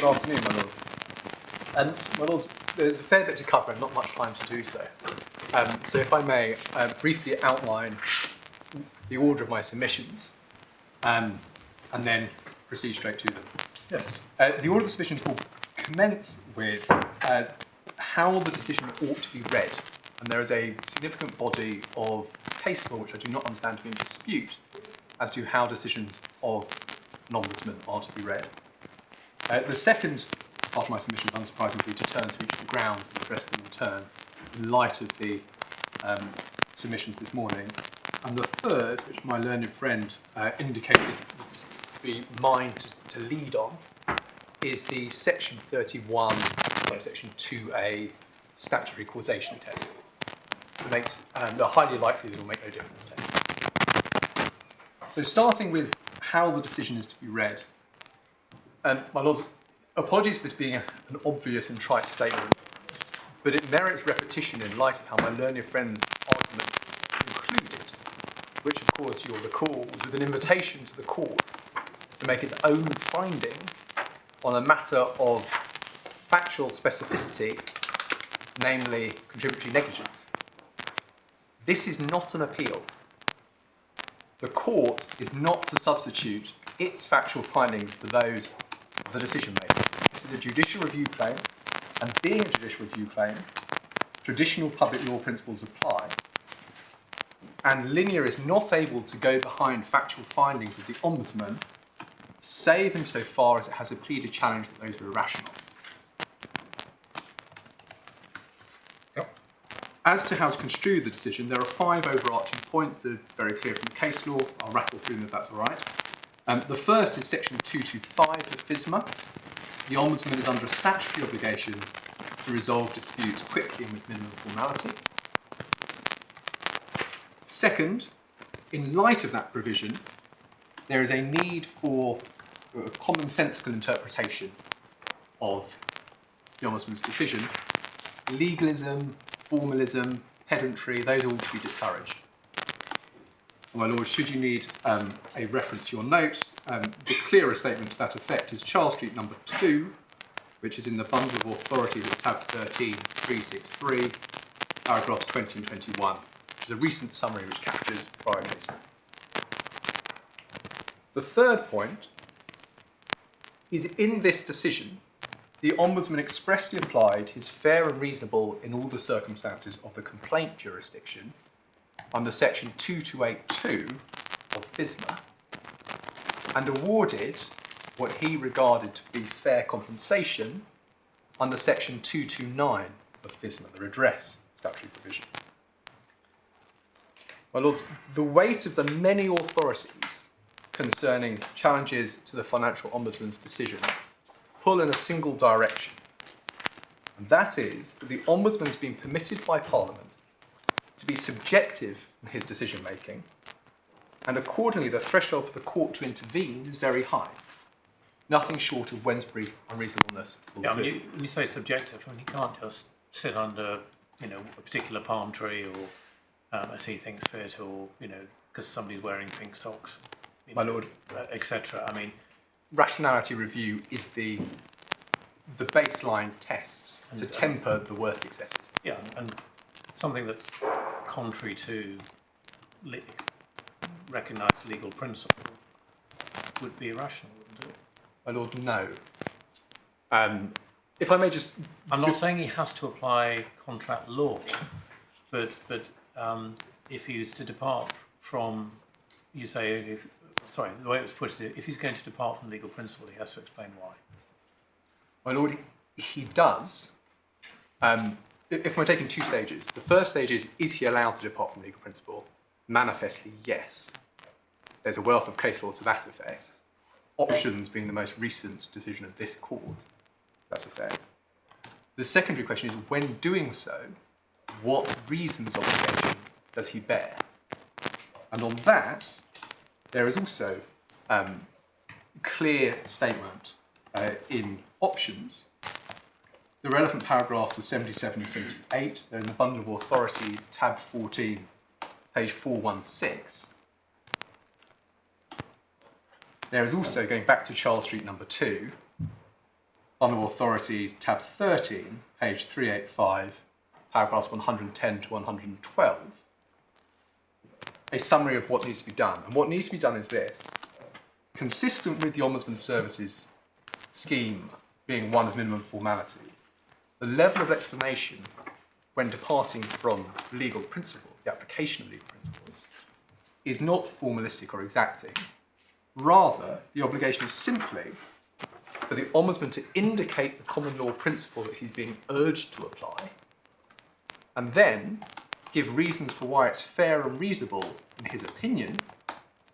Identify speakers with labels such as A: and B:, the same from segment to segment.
A: Good afternoon, my lords. My lords, there's a fair bit to cover and not much time to do so. So if I may briefly outline the order of my submissions and then proceed straight to them.
B: Yes.
A: The order of the submissions will commence with how the decision ought to be read. And there is a significant body of case law which I do not understand to be in dispute as to how decisions of an ombudsman are to be read. The second part of my submission, unsurprisingly, to turn to each of the grounds and address them in turn in light of the submissions this morning. And the third, which my learned friend indicated would be mine to lead on, is the section 31, subsection 2A statutory causation test. It makes the highly likely that it will make no difference test. So starting with how the decision is to be read. My lords, apologies for this being an obvious and trite statement, but it merits repetition in light of how my learned friend's argument concluded, which of course you'll recall was with an invitation to the court to make its own finding on a matter of factual specificity, namely contributory negligence. This is not an appeal. The court is not to substitute its factual findings for those of the decision maker. This is a judicial review claim, and being a judicial review claim, traditional public law principles apply, and Linear is not able to go behind factual findings of the Ombudsman, save insofar as it has a pleaded challenge that those are irrational. As to how to construe the decision, there are 5 overarching points that are very clear from the case law. I'll rattle through them if that's all right. The first is section 225 of FTSE. The Ombudsman is under a statutory obligation to resolve disputes quickly and with minimum formality. Second, in light of that provision, there is a need for a commonsensical interpretation of the Ombudsman's decision. Legalism, formalism, pedantry, those are all to be discouraged. My lord, should you need a reference to your note, the clearer statement to that effect is Charles Street number 2, which is in the bundle of authorities at tab 13, 363, paragraphs 20 and 21, which is a recent summary which captures prior case. The third point is in this decision, the Ombudsman expressly applied his fair and reasonable in all the circumstances of the complaint jurisdiction under section 2282 of FTSE and awarded what he regarded to be fair compensation under section 229 of FTSE, the redress statutory provision. My lords, the weight of the many authorities concerning challenges to the Financial Ombudsman's decisions pull in a single direction, and that is that the Ombudsman has been permitted by Parliament to be subjective in his decision making, and accordingly the threshold for the court to intervene is very high. Nothing short of Wednesbury unreasonableness will do.
B: I mean, you say subjective, I mean, you can't just sit under, a particular palm tree or as he thinks fit, or, because somebody's wearing pink socks,
A: My lord,
B: etc. I mean,
A: rationality review is the baseline tests to temper the worst excesses.
B: Yeah, and something that's contrary to recognised legal principle would be irrational, wouldn't it?
A: My lord, no. If I may just...
B: I'm not saying he has to apply contract law, but if he was to depart from, you say, the way it was put is, if he's going to depart from legal principle, he has to explain why.
A: My lord, he does. If we're taking 2 stages, the first stage is he allowed to depart from legal principle? Manifestly, yes. There's a wealth of case law to that effect. Options being the most recent decision of this court, that's effect. The secondary question is, when doing so, what reasons obligation does he bear? And on that, there is also clear statement in options. The relevant paragraphs are 77 and 78. They're in the bundle of authorities, tab 14, page 416. There is also, going back to Charles Street number 2, Bundle of Authorities, tab 13, page 385, paragraphs 110 to 112, a summary of what needs to be done. And what needs to be done is this. Consistent with the Ombudsman Service's scheme being one of minimum formality, the level of explanation when departing from legal principle, the application of legal principles, is not formalistic or exacting. Rather, the obligation is simply for the Ombudsman to indicate the common law principle that he's being urged to apply, and then give reasons for why it's fair and reasonable, in his opinion,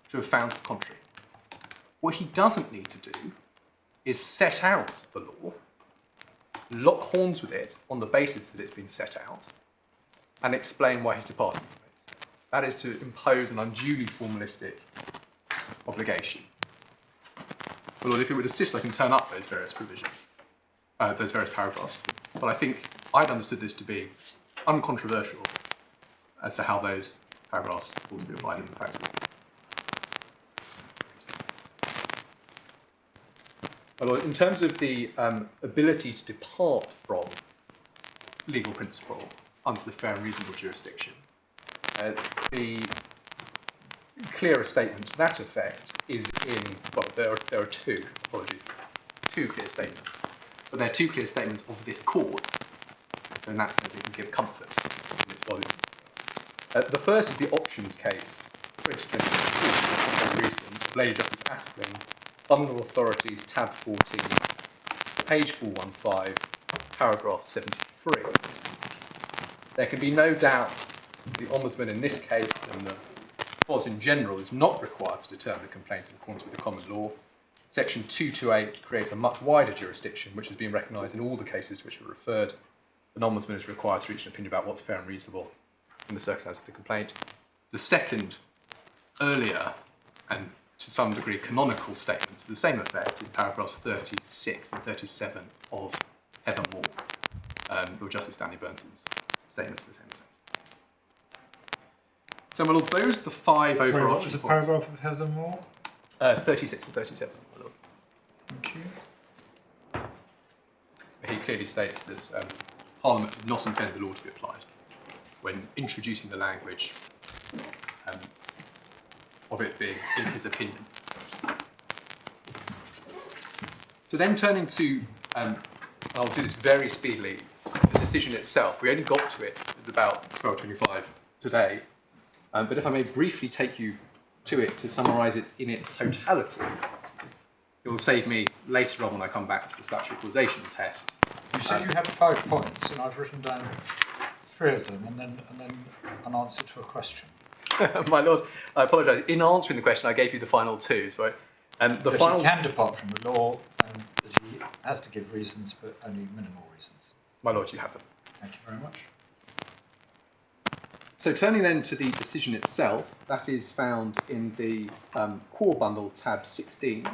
A: to have found the contrary. What he doesn't need to do is set out the law, lock horns with it on the basis that it's been set out, and explain why he's departing from it. That is to impose an unduly formalistic obligation. Well, Lord, if it would assist, I can turn up those various provisions, those various paragraphs. But I think I'd understood this to be uncontroversial as to how those paragraphs ought to be applied in the practice. Well, Lord, in terms of the ability to depart from legal principle under the fair and reasonable jurisdiction, the clearest statement to that effect is in, well, there are two clear statements. But they're two clear statements of this court. So in that sense, it can give comfort in its volume. The first is the options case, 2022, very recent, of Lady Justice Appellant, Bundle of Authorities, tab 14, page 415, paragraph 73. There can be no doubt the Ombudsman in this case, and the clause in general, is not required to determine a complaint in accordance with the common law. Section 228 creates a much wider jurisdiction, which has been recognised in all the cases to which we're referred. An Ombudsman is required to reach an opinion about what's fair and reasonable in the circumstances of the complaint. The second, earlier, and to some degree canonical statement to the same effect is paragraphs 36 and 37 of Heather Moore, Lord Justice Stanley Burnton's statement to the same effect. So, my Lord, those are the five overarching
C: points. What was the paragraph of Heather Moore?
A: 36 and 37, my Lord.
C: Thank you.
A: He clearly states that Parliament did not intend the law to be applied when introducing the language of it being in his opinion. So then turning to, and I'll do this very speedily, the decision itself. We only got to it at about 12:25 today, but if I may briefly take you to it to summarise it in its totality, it will save me later on when I come back to the statutory causation test.
C: You said you had 5 points, and I've written down 3 of them, and then an answer to a question.
A: My Lord, I apologise. In answering the question, I gave you the final 2. So, the final.
C: He can depart from the law, and that he has to give reasons, but only minimal reasons.
A: My Lord, you have them.
C: Thank you very much.
A: So turning then to the decision itself, that is found in the core bundle tab 16.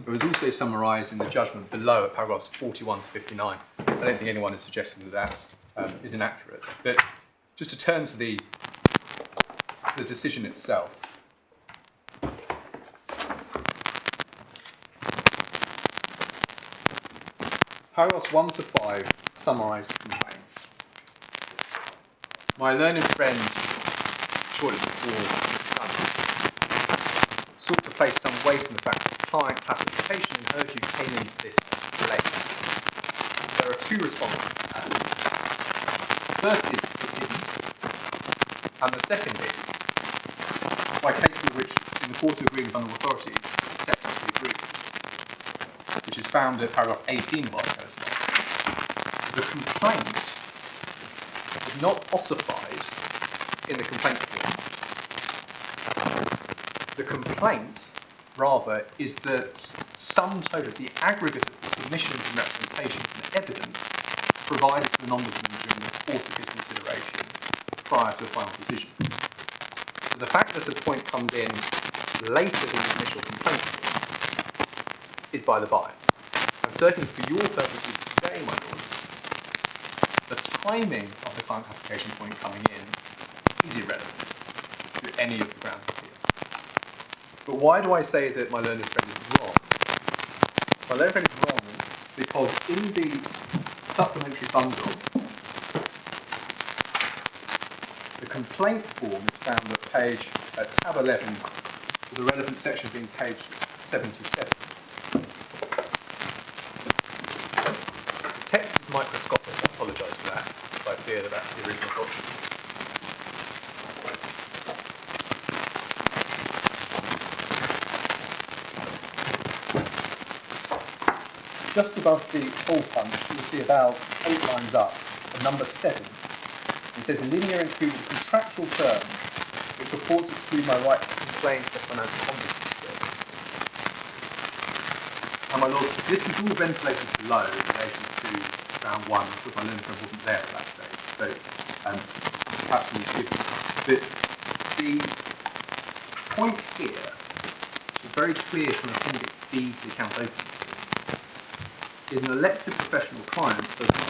A: It was also summarised in the judgment below at paragraphs 41 to 59. I don't think anyone is suggesting that is inaccurate. But just to turn to the decision itself. Paragraphs 1 to 5 summarise the complaint. My learned friend, shortly before lunch, sought to place some weight on the fact that client classification in her view came into this late. There are 2 responses to that. The first is it didn't, and the second is by case law which, in the course of agreeing with bundle authorities, acceptance to be agreed, which is found at paragraph 18 of our case law. The complaint is not ossified in the complaint form. The complaint, rather, is the sum total, the aggregate of the submissions and representations and evidence provided to the Ombudsman during the course of his consideration prior to a final decision. So the fact that a point comes in later than the initial complaint form is by the by. And certainly for your purposes today, my lords, the timing of the client classification point coming in is irrelevant to any of the grounds of appeal. But why do I say that my learned friend is wrong? So I don't know if anything's wrong because in the supplementary bundle, the complaint form is found at tab 11, with the relevant section being page 77. The text is microscopic, I apologise for that, but I fear that that's the original document. Just above the hole punch, you'll see about 8 lines up, at number 7. It says, linear includes a contractual term which purports to exclude my right to complain to the Financial Ombudsman Service. And my lord, this was all ventilated below in relation to round 1, because my learning friend wasn't there at that stage. So perhaps we should. But the point here is very clear from Appendix B to the account opening. Is an elected professional client does not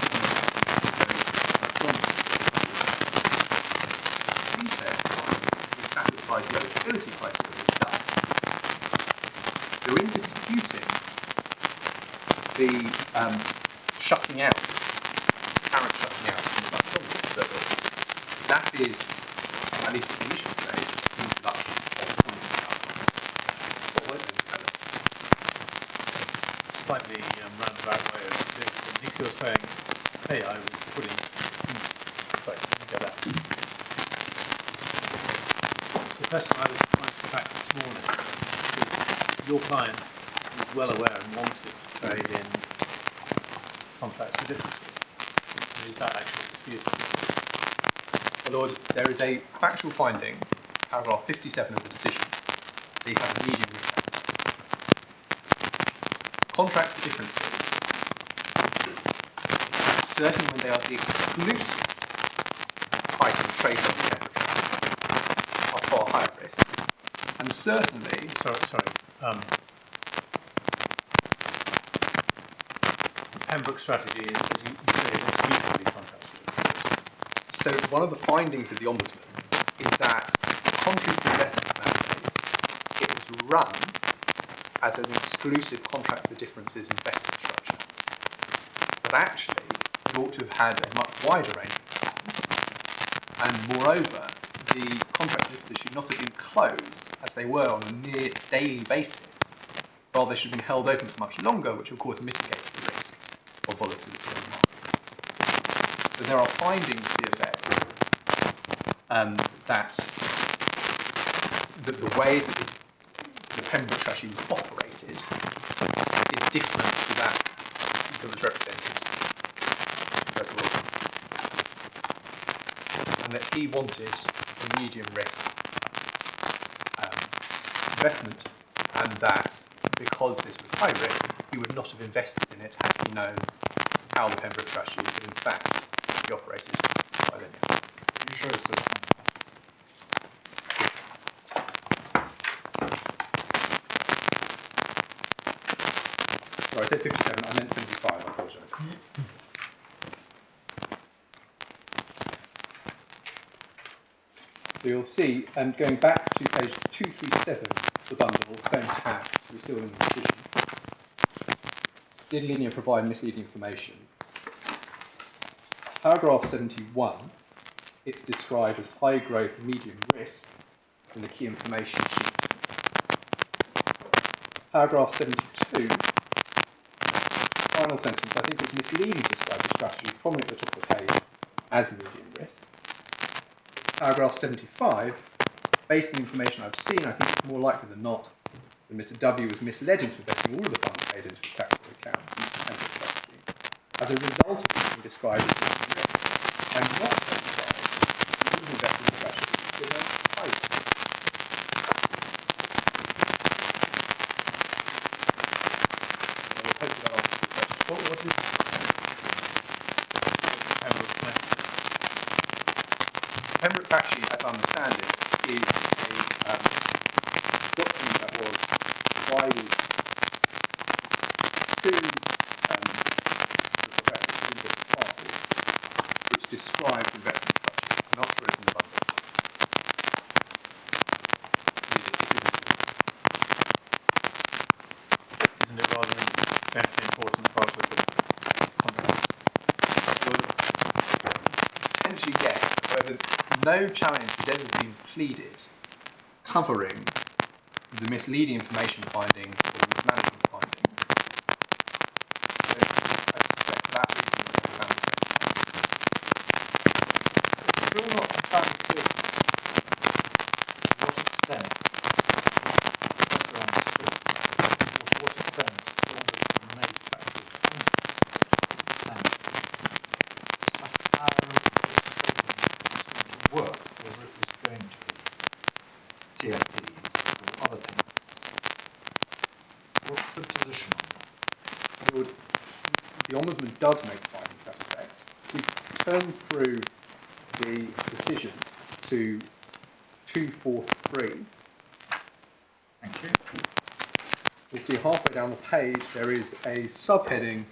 A: satisfies the eligibility criteria, which does. So in disputing the shutting out, apparent shutting out from the Financial Ombudsman Service, that is, at least at the initial stage, an introduction of the what won't they tell us?
B: Slightly roundabout way of this. If you're saying, hey, I was putting... sorry, let me get that. The question I was trying to track this morning is your client was well aware and wanted to trade in contracts for differences. Is that actually disputed?
A: My lord, there is a factual finding, paragraph 57 of the decision, that you have a medium risk. Contracts for differences, certainly when they are the exclusive item traded on the temperature, are far higher risk. And certainly...
B: Pembroke strategy is, as you say, is exclusively contracts for differences.
A: So one of the findings of the Ombudsman is that, contrary to the investment mandate, it was run as an exclusive contracts for differences investment structure. But actually, it ought to have had a much wider range. And moreover, the contract for differences should not have been closed as they were on a near daily basis. Rather, they should have been held open for much longer, which of course mitigates the risk of volatility in the market. But there are findings to the effect that the way that the Pembroke strategy was operated is different to that was represented in Professor Wilson. And that he wanted a medium risk investment, and that because this was high risk, he would not have invested in it had he known how the Pembroke strategy would in fact be operated by linear.
C: Can you show us this?
A: Sorry, I said 57, I meant 75, I apologise. So you'll see, and going back to page 237 of the bundle, same tab, we're still in the decision. Did linear provide misleading information? Paragraph 71, it's described as high growth, medium risk in the key information sheet. Paragraph 72, final sentence, I think it's misleading to describe the strategy prominently at the top of the page as medium risk. Paragraph 75, based on the information I've seen, I think it's more likely than not that Mr. W was misled into investing all of the funds paid into his Saxon account and his strategy. As a result of this being described as medium risk, I'm not satisfied that he was investing in the strategy with a high risk. I hope that answers the question. What is
B: Pembroke method?
A: Pembroke fact sheet, as I understand it, is a document that was provided to the professors in the party, which describes the investment structure. I'm not sure it's in the bundle.
B: Isn't it rather
A: no challenge has ever been pleaded covering the misleading information finding or the mismanagement finding. So I suspect for that reason it's found.
C: Still not entirely clear to what extent Professor understood, or to what extent the Ombudsman made factual findings standard as to how this trading was going to work, whether it was going to be CFDs or other things. What's the position on that?
A: Lord, the Ombudsman does make findings to that effect. We turn through the decision to 243.
C: Thank you.
A: You'll see halfway down the page there is a subheading,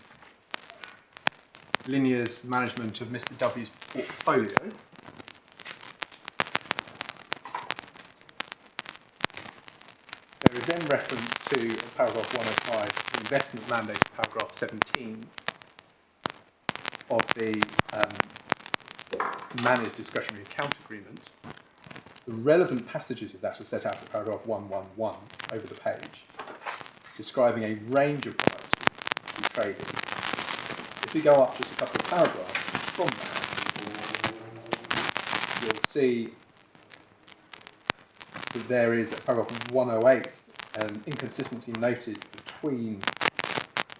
A: Linear's management of Mr. W's portfolio. There is then reference to paragraph 105, the investment mandate, paragraph 17 of the managed discretionary account agreement. The relevant passages of that are set out at paragraph 111 over the page, describing a range of products to be traded. If we go up just a couple of paragraphs from that, you'll see that there is at paragraph 108 an inconsistency noted between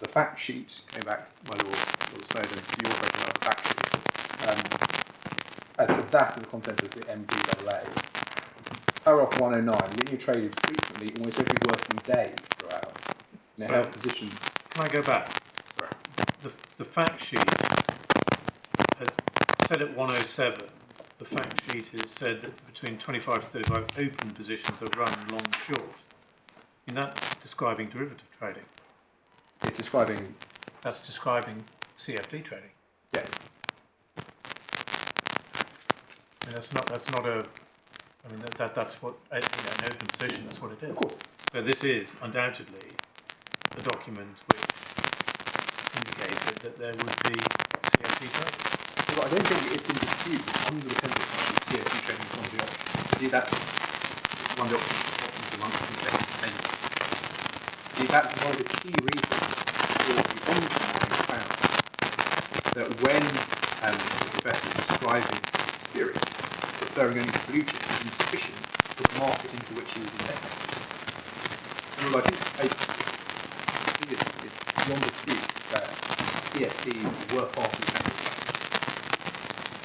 A: the fact sheet, going back, my Lord Snowden, to your question about the fact sheet, as to that and the content of the MDAA. Paragraph 109, linear traded frequently, almost every working day throughout. And it held positions.
B: Can I go back?
A: Sorry.
B: The fact sheet said at 107, the fact sheet has said that between 25 to 35 open positions are run long short. And that's describing derivative trading.
A: It's describing.
B: That's describing CFD trading.
A: Yes.
B: And that's not a. I mean that's what an open position. That's what it is.
A: Of course.
B: So this is undoubtedly a document which indicated that there would be CFD trading.
A: Well, I don't think it's in dispute under the Pembroke CFD trading is one of the options. Indeed, that's one of the options amongst the investment payments. Indeed, that's one of the key reasons for the Ombudsman found that when the professor is describing his experience, referring only to blue chips is insufficient for the market into which he was investing. And well, I think it's beyond dispute that CFDs were part of the Pembroke.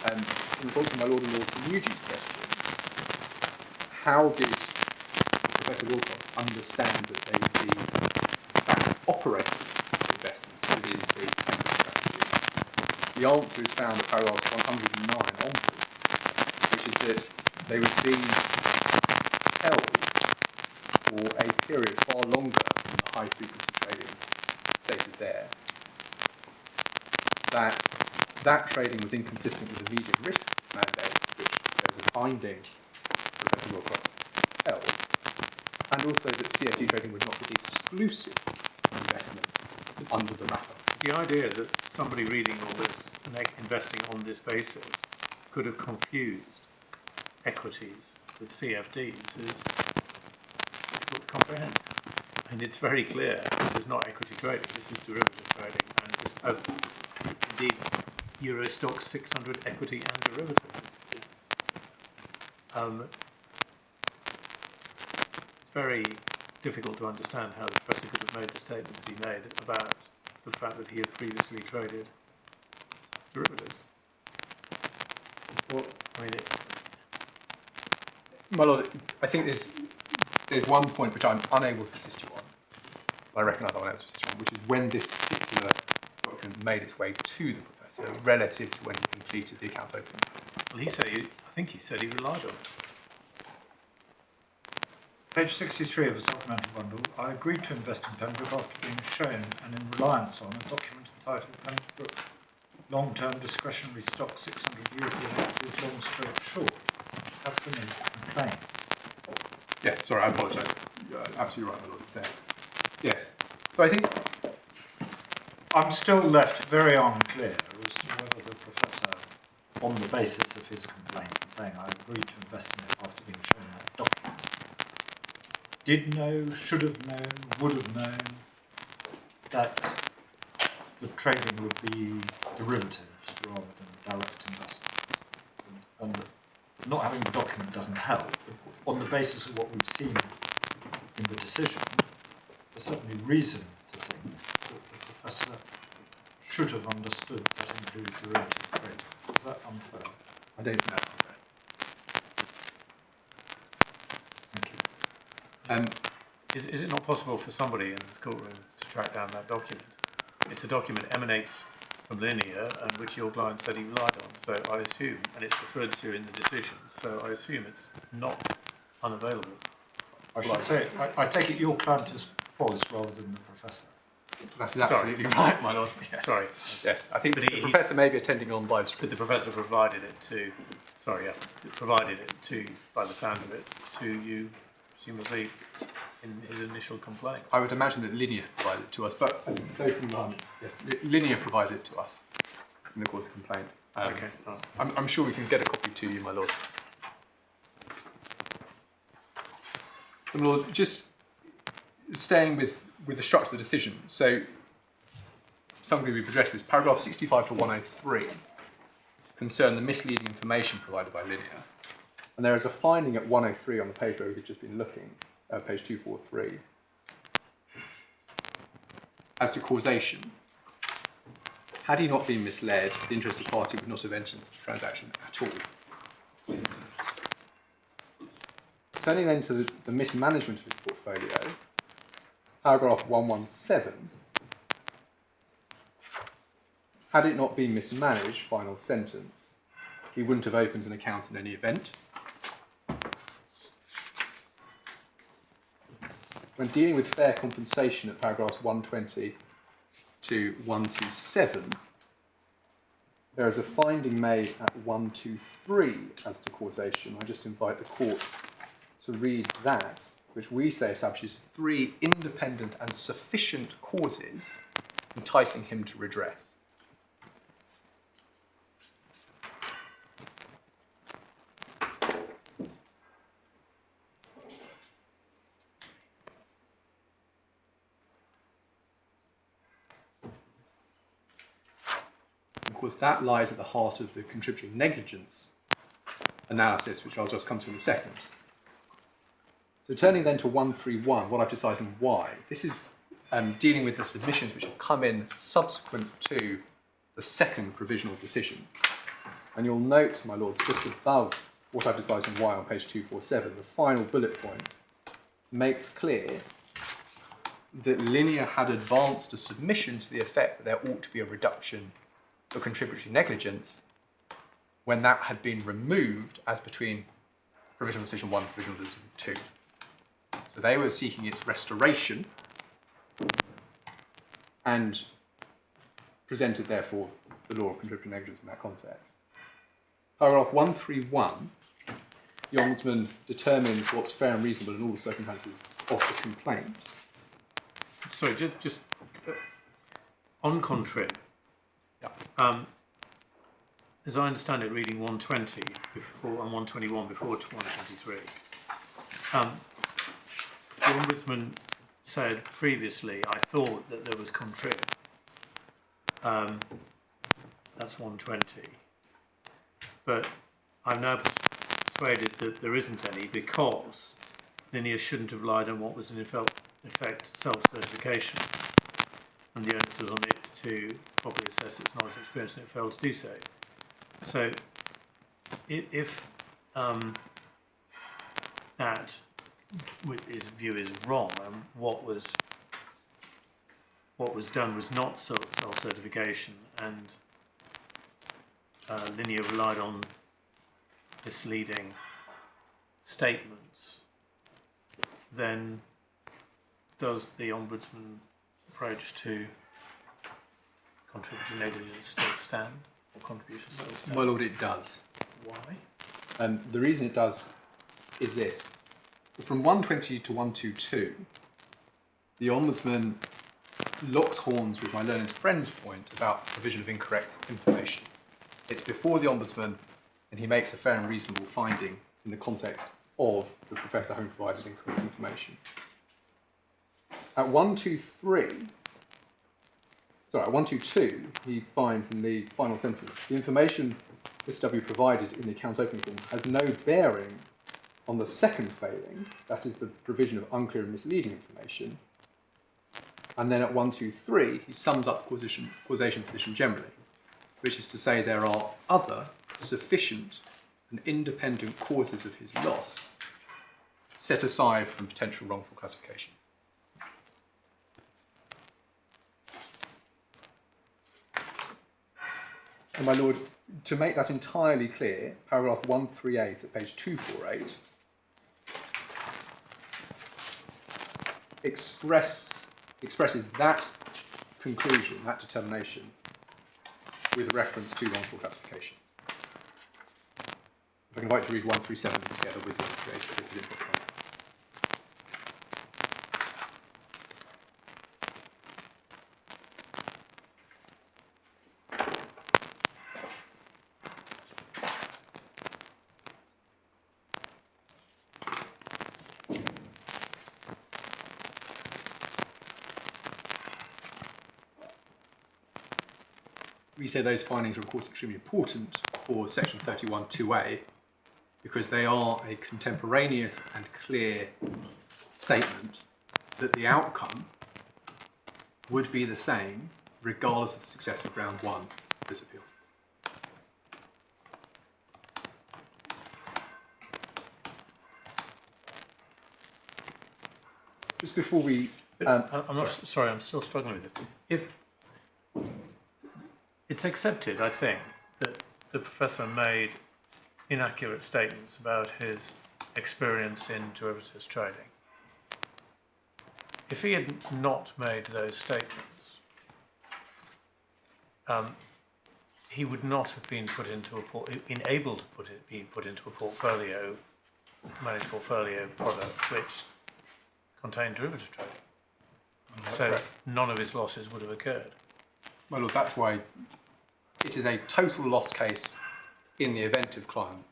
A: In response to my Lord and Lord Nugee's question, how did Professor Wilcox understand that they would be operating investment within the Pembroke strategy? The answer is found at paragraph 109 onwards, which is that they would be held for a period far longer than the high frequency trading stated there. That trading was inconsistent with the medium risk mandate, which there was a finding Professor Wilcox held, and also that CFD trading would not be the exclusive investment under the wrapper.
B: The idea that somebody reading all this and investing on this basis could have confused equities with CFDs is difficult to comprehend. And it's very clear this is not equity trading, this is derivative trading, and this, as indeed Euro Stoxx 600 equity and derivatives. It's very difficult to understand how the professor could have made the statement that he made about the fact that he had previously traded derivatives.
A: Well,
B: I mean,
A: my Lord, I think there's one point which I'm unable to assist you on, but I recognise I will able to assist you on, which is when this particular document made its way to the professor relative to when he completed the account opening.
B: well, I think he said he relied on it.
C: Page 63 of the supplementary bundle, I agreed to invest in Pembroke after being shown and in reliance on a document entitled Pembroke Long-Term Discretionary Stock 600 European Equities Long Stroke Short. That's in his complaint.
A: Yes, sorry, I apologise. You're absolutely right, my Lord, it's there. Yes. So I think
C: I'm still left very unclear as to whether the professor, on the basis of his complaint, and saying, I agreed to invest in it after being shown that document, did know, should have known, would have known that the trading would be derivatives rather than direct investment. And not having the document doesn't help. On the basis of what we've seen in the decision, there's certainly reason to think that the professor should have understood that included derivative trading. Is that unfair?
A: I don't think that's unfair.
C: Thank you.
B: Is it not possible for somebody in this courtroom to track down that document? It's a document emanates from Linear and which your client said he relied on, so I assume, and it's referred to in the decision, so I assume it's not unavailable.
C: I should say, I take it your client is Foz rather than the professor.
A: That's absolutely right, my lord. Yes.
B: Sorry.
A: Yes, I think the professor may be attending on live stream.
B: But the professor provided it to, provided it to, by the sound of it, to you, presumably, in his initial complaint.
A: I would imagine that Linear provided it to us, but those things aren't. Yes, Linear provided it to us in the course of the complaint.
B: Okay.
A: I'm sure we can get a copy to you, my lord. So, my lord, just staying with the structure of the decision. So, something we've addressed this. Paragraph 65 to 103 concern the misleading information provided by Linear. And there is a finding at 103 on the page where we've just been looking, page 243, as to causation. Had he not been misled, the interested party would not have entered into the transaction at all. Turning then to the mismanagement of his portfolio, paragraph 117, had it not been mismanaged, final sentence, he wouldn't have opened an account in any event. When dealing with fair compensation at paragraphs 120 to 127, there is a finding made at 123 as to causation. I just invite the court to read that, which we say establishes 3 independent and sufficient causes entitling him to redress. Of course, that lies at the heart of the contributory negligence analysis, which I'll just come to in a second. So turning then to 131, what I've decided on why. This is dealing with the submissions which have come in subsequent to the second provisional decision. And you'll note, my lords, just above what I've decided on why on page 247, the final bullet point makes clear that Linear had advanced a submission to the effect that there ought to be a reduction for contributory negligence when that had been removed as between provisional decision 1 and provisional decision 2. So they were seeking its restoration and presented, therefore, the law of contributory negligence in that context. Paragraph 131, the Ombudsman determines what's fair and reasonable in all the circumstances of the complaint.
B: Sorry, just on contrary.
A: Yeah.
B: As I understand it, reading 120 before, and 121 before 123, the Ombudsman said previously, I thought that there was contrary. That's 120. But I'm now persuaded that there isn't any because Linear shouldn't have relied on what was in effect self-certification, and the onus was on it to properly assess its knowledge and experience, and it failed to do so. So, if that his view is wrong, and what was done was not self-certification, and Linear relied on misleading statements, then does the Ombudsman approach to contributory negligence still stand, or contribution still stand?
A: My lord, it does.
B: Why?
A: The reason it does is this. From 120 to 122, the Ombudsman locks horns with my learned friend's point about provision of incorrect information. It's before the Ombudsman and he makes a fair and reasonable finding in the context of the professor having provided incorrect information. At 122, he finds in the final sentence, the information Mr. W provided in the account opening form has no bearing on the second failing, that is the provision of unclear and misleading information. And then at 123, he sums up causation position generally, which is to say there are other sufficient and independent causes of his loss set aside from potential wrongful classification. And my Lord, to make that entirely clear, paragraph 138 at page 248 expresses that conclusion, that determination, with reference to wrongful classification. If I can invite you to read 137 together with 138. We say those findings are of course extremely important for section 31(2)(a) because they are a contemporaneous and clear statement that the outcome would be the same regardless of the success of ground 1 of this appeal. Just before we...
B: I'm still struggling with it. If it's accepted, I think, that the professor made inaccurate statements about his experience in derivatives trading. If he had not made those statements, he would not have been put into be put into a portfolio, managed portfolio product which contained derivative trading. So none of his losses would have occurred.
A: My Lord, that's why it is a total loss case in the event of client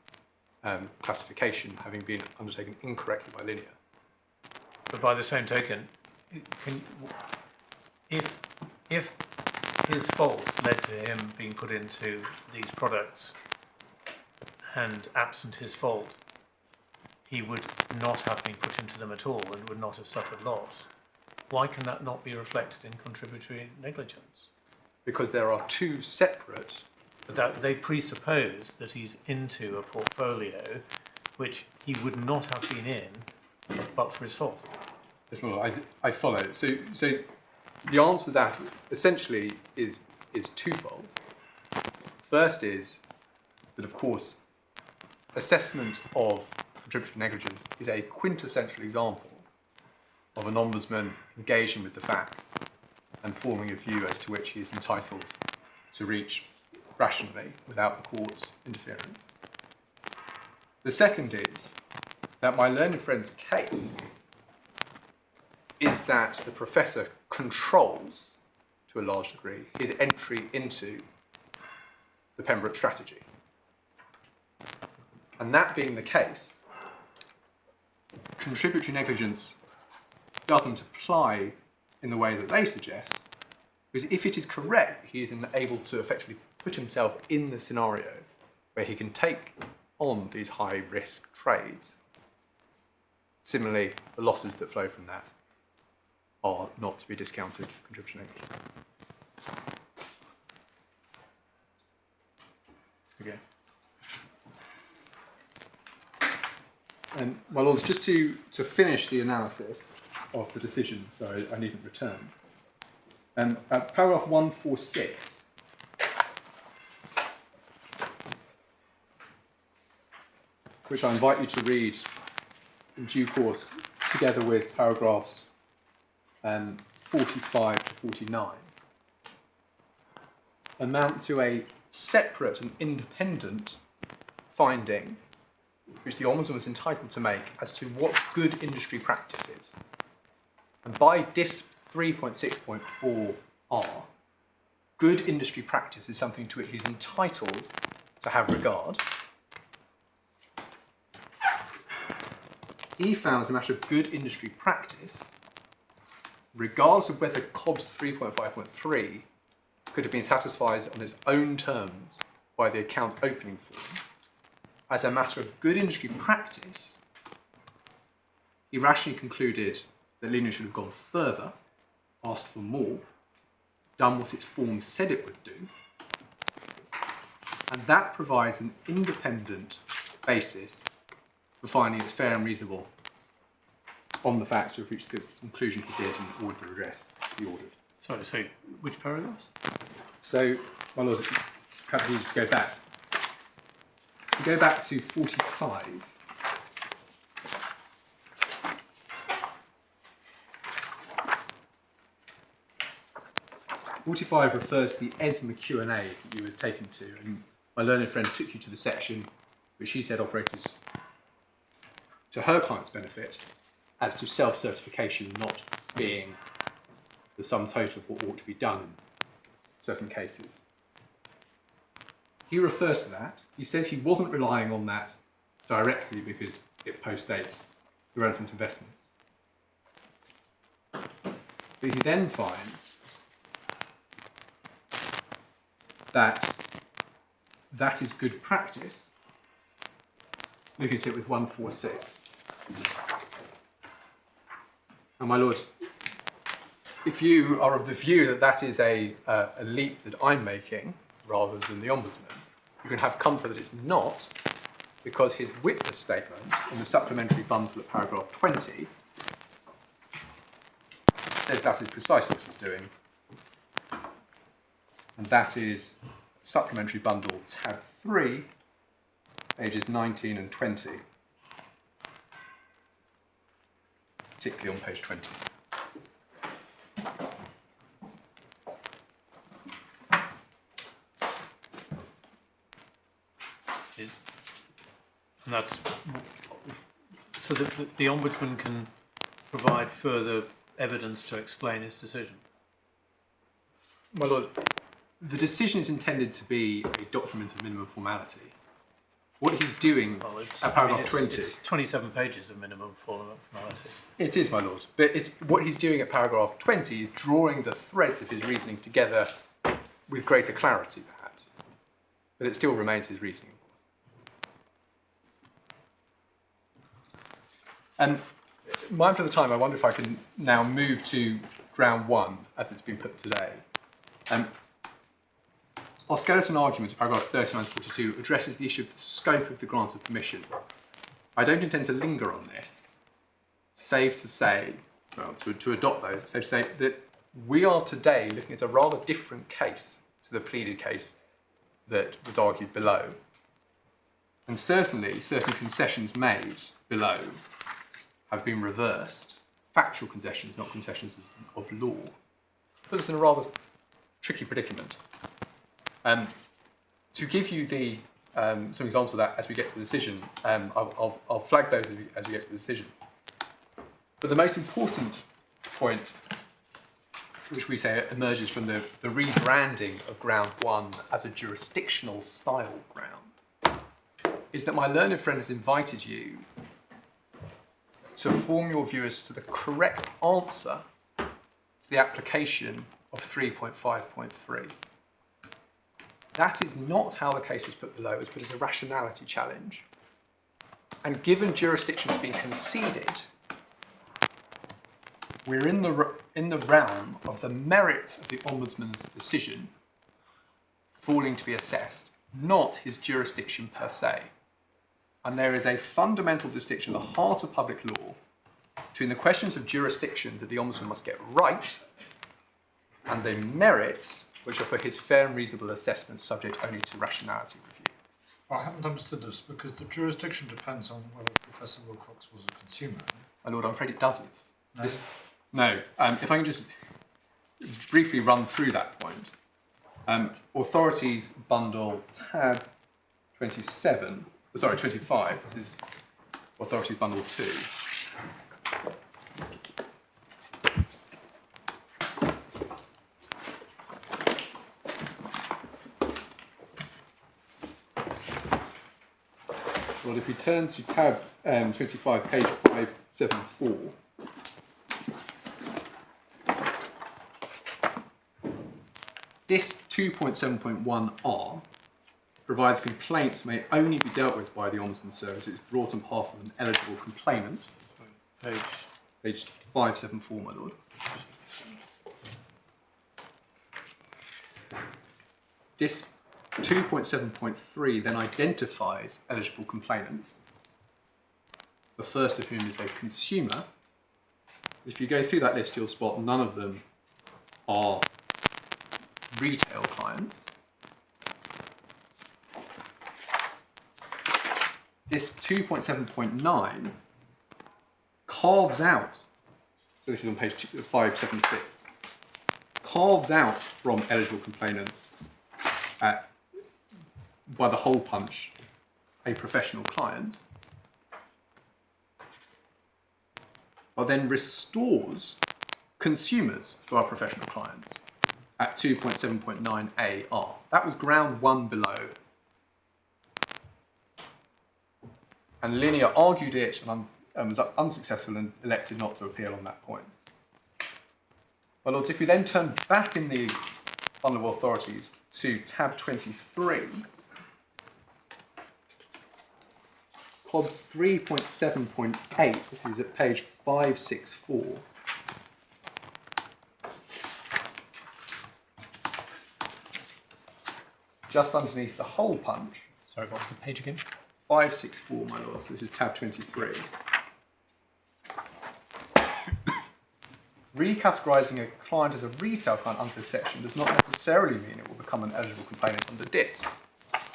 A: classification having been undertaken incorrectly by Linear.
B: But by the same token, if his fault led to him being put into these products and absent his fault, he would not have been put into them at all and would not have suffered loss, why can that not be reflected in contributory negligence?
A: Because there are two separate...
B: But that they presuppose that he's into a portfolio which he would not have been in but for his fault.
A: Yes, my Lord, I follow. So the answer to that essentially is twofold. First is that, of course, assessment of contributory negligence is a quintessential example of an ombudsman engaging with the facts and forming a view as to which he is entitled to reach rationally without the court's interfering. The second is that my learned friend's case is that the professor controls, to a large degree, his entry into the Pembroke strategy. And that being the case, contributory negligence doesn't apply in the way that they suggest, because if it is correct, he is able to effectively put himself in the scenario where he can take on these high-risk trades. Similarly, the losses that flow from that are not to be discounted for contributory negligence. Okay. And my Lords, just to finish the analysis of the decision, so I needn't return. At paragraph 146, which I invite you to read in due course together with paragraphs 45 to 49, amount to a separate and independent finding which the Ombudsman was entitled to make as to what good industry practice is. And by DIS 3.6.4r, good industry practice is something to which he is entitled to have regard, he found as a matter of good industry practice, regardless of whether COBS 3.5.3 could have been satisfied on its own terms by the account opening form, as a matter of good industry practice, he rationally concluded that Lenium should have gone further, asked for more, done what its form said it would do, and that provides an independent basis for finding it's fair and reasonable on the facts to have reached the conclusion he did in order to redress the ordered.
B: Sorry, which paragraphs?
A: So, my lord, perhaps we just go back. If we go back to 45. '45 refers to the ESMA Q&A that you were taken to, and my learned friend took you to the section which she said operated to her client's benefit as to self-certification not being the sum total of what ought to be done in certain cases. He refers to that. He says he wasn't relying on that directly because it postdates the relevant investments. But he then finds that that is good practice, looking at it with 146. And my lord, if you are of the view that that is a leap that I'm making, rather than the Ombudsman, you can have comfort that it's not, because his witness statement in the supplementary bundle at paragraph 20 says that is precisely what he's doing. And that is supplementary bundle tab 3, pages 19 and 20, particularly on page 20.
B: And that's so that the Ombudsman can provide further evidence to explain his decision.
A: My lord, the decision is intended to be a document of minimum formality. What he's doing at paragraph 20...
B: It's 27 pages of minimum formality.
A: It is, my lord. But what he's doing at paragraph 20 is drawing the threads of his reasoning together with greater clarity, perhaps. But it still remains his reasoning. And mindful of the time, I wonder if I can now move to ground 1, as it's been put today. Our skeleton argument in paragraphs 39 to 42 addresses the issue of the scope of the grant of permission. I don't intend to linger on this, save to say, well, to adopt those, save to say that we are today looking at a rather different case to the pleaded case that was argued below. And certainly, certain concessions made below have been reversed, factual concessions, not concessions of law, puts us in a rather tricky predicament. To give you some examples of that as we get to the decision, I'll flag those as we get to the decision. But the most important point, which we say emerges from the rebranding of ground 1 as a jurisdictional style ground, is that my learned friend has invited you to form your view as to the correct answer to the application of 3.5.3. That is not how the case was put below. It was put as a rationality challenge. And given jurisdiction's been conceded, we're in the realm of the merit of the Ombudsman's decision falling to be assessed, not his jurisdiction per se. And there is a fundamental distinction at the heart of public law between the questions of jurisdiction that the Ombudsman must get right and the merits which are for his fair and reasonable assessment subject only to rationality review.
C: I haven't understood this because the jurisdiction depends on whether Professor Wilcox was a consumer.
A: My lord, I'm afraid it doesn't.
C: No?
A: No. If I can just briefly run through that point. Authorities bundle tab 25. This is Authorities bundle 2. Well, if you turn to tab 25, page 574, this 2.7.1r provides complaints may only be dealt with by the Ombudsman Service if it's brought on behalf of an eligible complainant. Page 574, my lord. This 2.7.3 then identifies eligible complainants, the first of whom is a consumer. If you go through that list, you'll spot none of them are retail clients. This 2.7.9 carves out, so this is on page 576, carves out from eligible complainants by the hole punch a professional client, but then restores consumers who are professional clients at 2.7.9AR. That was ground one below. And Linear argued it and was unsuccessful and elected not to appeal on that point. Well, Lords, if we then turn back in the Honourable Authorities to tab 23, Hobbs 3.7.8, this is at page 564. Just underneath the hole punch.
D: Sorry, what was the page again?
A: 564, my lord, so this is tab 23. Recategorising a client as a retail client under this section does not necessarily mean it will become an eligible complainant under DIST,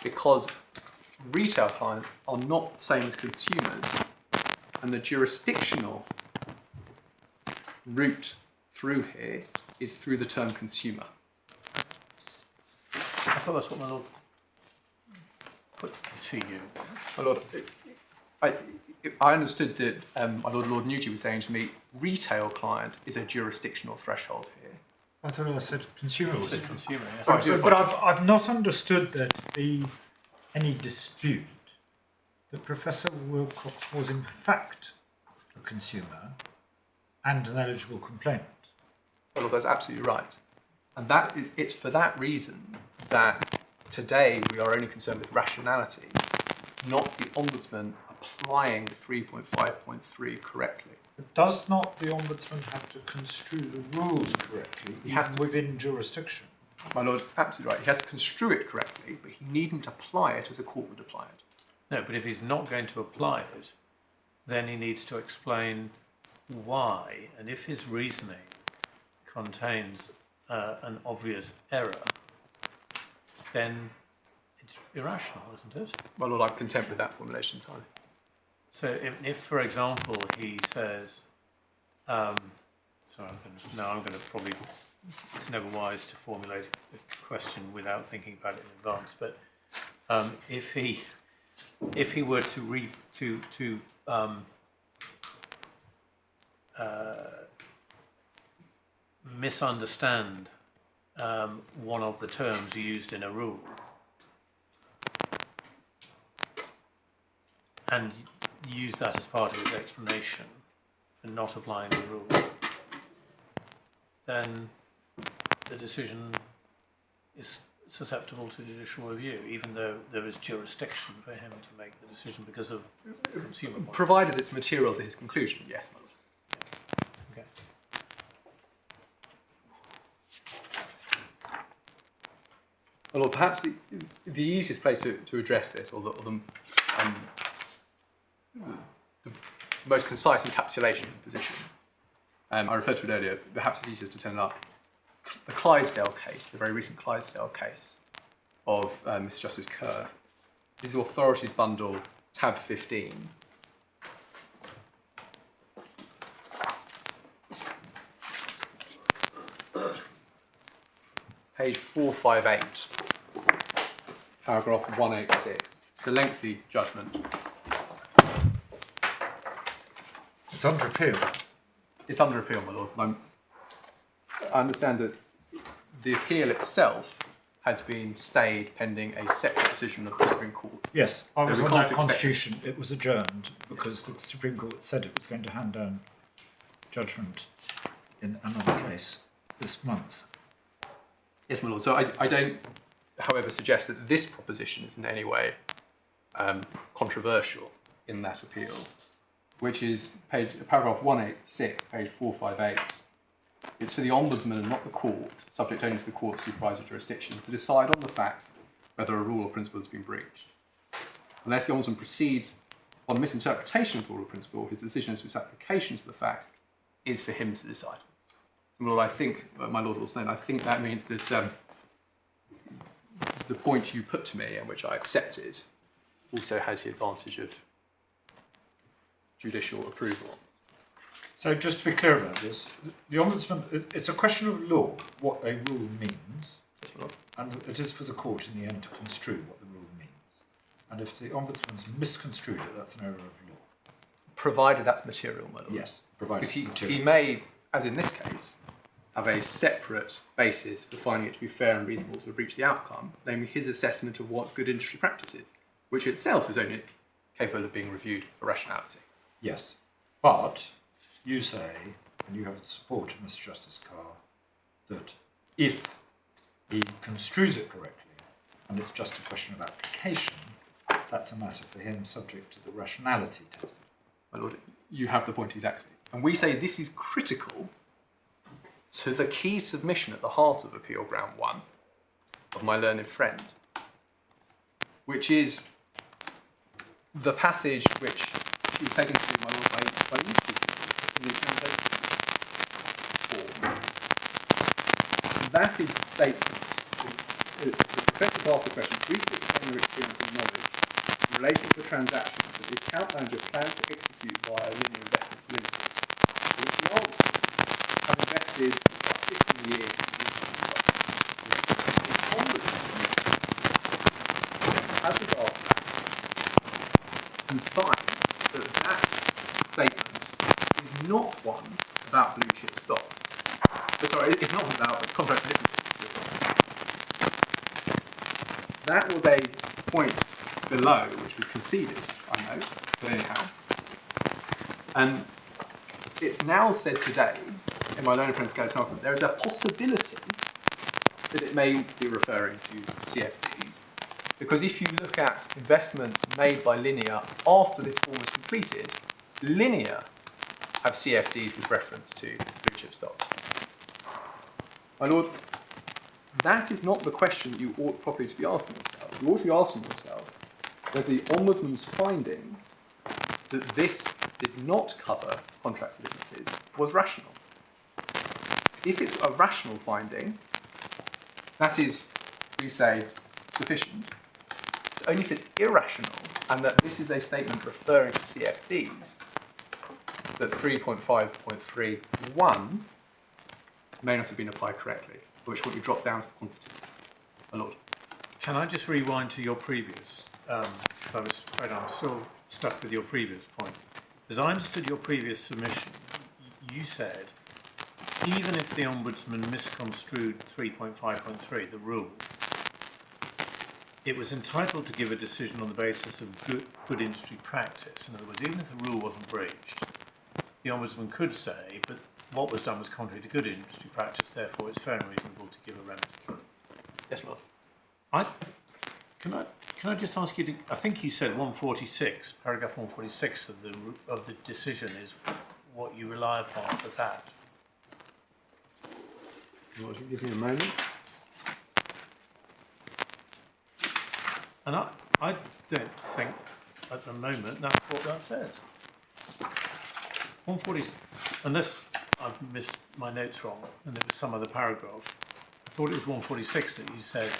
A: because retail clients are not the same as consumers, and the jurisdictional route through here is through the term consumer.
B: I thought that's what my lord put to you.
A: My lord, I understood that my Lord Nugee was saying to me, retail client is a jurisdictional threshold here.
C: I thought I said consumer.
B: You said consumer, yeah.
C: But I've not understood there to be any dispute that Professor Wilcox was in fact a consumer and an eligible complainant.
A: Well, that's absolutely right. And it's for that reason that today we are only concerned with rationality, not the Ombudsman applying 3.5.3 correctly.
C: But does not the Ombudsman have to construe the rules correctly,
A: He has
C: even
A: to.
C: within jurisdiction?
A: My lord, absolutely right. He has to construe it correctly, but he needn't apply it as a court would apply it.
B: No, but if he's not going to apply it, then he needs to explain why, and if his reasoning contains an obvious error, then it's irrational, isn't it?
A: My lord, I'm content with that formulation entirely.
B: So if for example, he says, I'm going to probably, it's never wise to formulate a question without thinking about it in advance, but if he were to misunderstand one of the terms used in a rule and use that as part of his explanation for not applying the rule, then the decision is susceptible to judicial review, even though there is jurisdiction for him to make the decision because of consumer point.
A: Provided it's material to his conclusion, yes, my lord.
B: Okay.
A: Well, Lord, perhaps the easiest place to address this, or the most concise encapsulation of the position, I referred to it earlier, perhaps it's easiest to turn it up. The Clydesdale case, the very recent Clydesdale case of Mr. Justice Kerr. This is Authorities Bundle, tab 15. Page 458, paragraph 186. It's a lengthy judgment.
C: It's under appeal.
A: It's under appeal, my lord. I understand that the appeal itself has been stayed pending a separate decision of the Supreme Court.
C: Yes, I was
A: we
C: on
A: can't
C: that
A: expect-
C: constitution. It was adjourned because the Supreme Court said it was going to hand down judgment in another case this month.
A: Yes, my lord. So I don't, however, suggest that this proposition is in any way controversial in that appeal, which is paragraph 186, page 458. It's for the Ombudsman and not the court, subject only to the court's supervisory jurisdiction, to decide on the facts whether a rule or principle has been breached. Unless the Ombudsman proceeds on a misinterpretation of the rule or principle, his decision as to its application to the facts is for him to decide. Well, I think, my Lord Wilson, I think that means that the point you put to me, and which I accepted, also has the advantage of judicial approval.
C: So just to be clear about this, the Ombudsman, it's a question of law, what a rule means,
A: Yes, my Lord.
C: and it is for the court in the end to construe what the rule means. And if the Ombudsman's misconstrued it, that's an error of law.
A: Provided that's material, my Lord.
C: Yes, provided
A: Because
C: material.
A: he may, as in this case, have a separate basis for finding it to be fair and reasonable to have reached the outcome, namely his assessment of what good industry practice is, which itself is only capable of being reviewed for rationality.
C: Yes, but you say, and you have the support of Mr. Justice Carr, that if he construes it correctly, and it's just a question of application, that's a matter for him subject to the rationality test.
A: My Lord, you have the point exactly. And we say this is critical to the key submission at the heart of Appeal Ground 1 of my learned friend, which is the passage which she was taken to, my Lord, by you in the examination form. And that is the statement. The professor asked the question, briefly explain your experience and knowledge in relation to transactions that the account manager plans to execute via Linear Investments Ltd. Which the answer, have invested 15 years in the as regards that, and find that that statement is not one about blue chip stock. Sorry, it's not about contract differences. That was a point below which was conceded, I know, but anyhow. And it's now said today, in my learned friend's scale argument, there is a possibility that it may be referring to CFDs, because if you look at investments made by Linear after this form was completed, Linear have CFDs with reference to blue chip stock. My Lord, that is not the question you ought properly to be asking yourself. You ought to be asking yourself whether the Ombudsman's finding that this did not cover contracts of differences was rational. If it's a rational finding, that is, we say, sufficient. It's only if it's irrational and that this is a statement referring to CFDs that 3.5.31 may not have been applied correctly, at which point you drop down to the quantity. My Lord.
B: Can I just rewind to your previous? I was afraid I'm still stuck with your previous point. As I understood your previous submission, you said even if the Ombudsman misconstrued 3.5.3, the rule, it was entitled to give a decision on the basis of good industry practice. In other words, even if the rule wasn't breached, the Ombudsman could say, but what was done was contrary to good industry practice, therefore it's fair and reasonable to give a remedy.
A: Yes, Lord.
B: Can I just ask you to, I think you said 146, paragraph 146 of the decision is what you rely upon for that.
A: Lord, you give me a moment.
B: And I don't think at the moment that's what that says. 140, unless I've missed my notes wrong and it was some other paragraph, I thought it was 146 that you said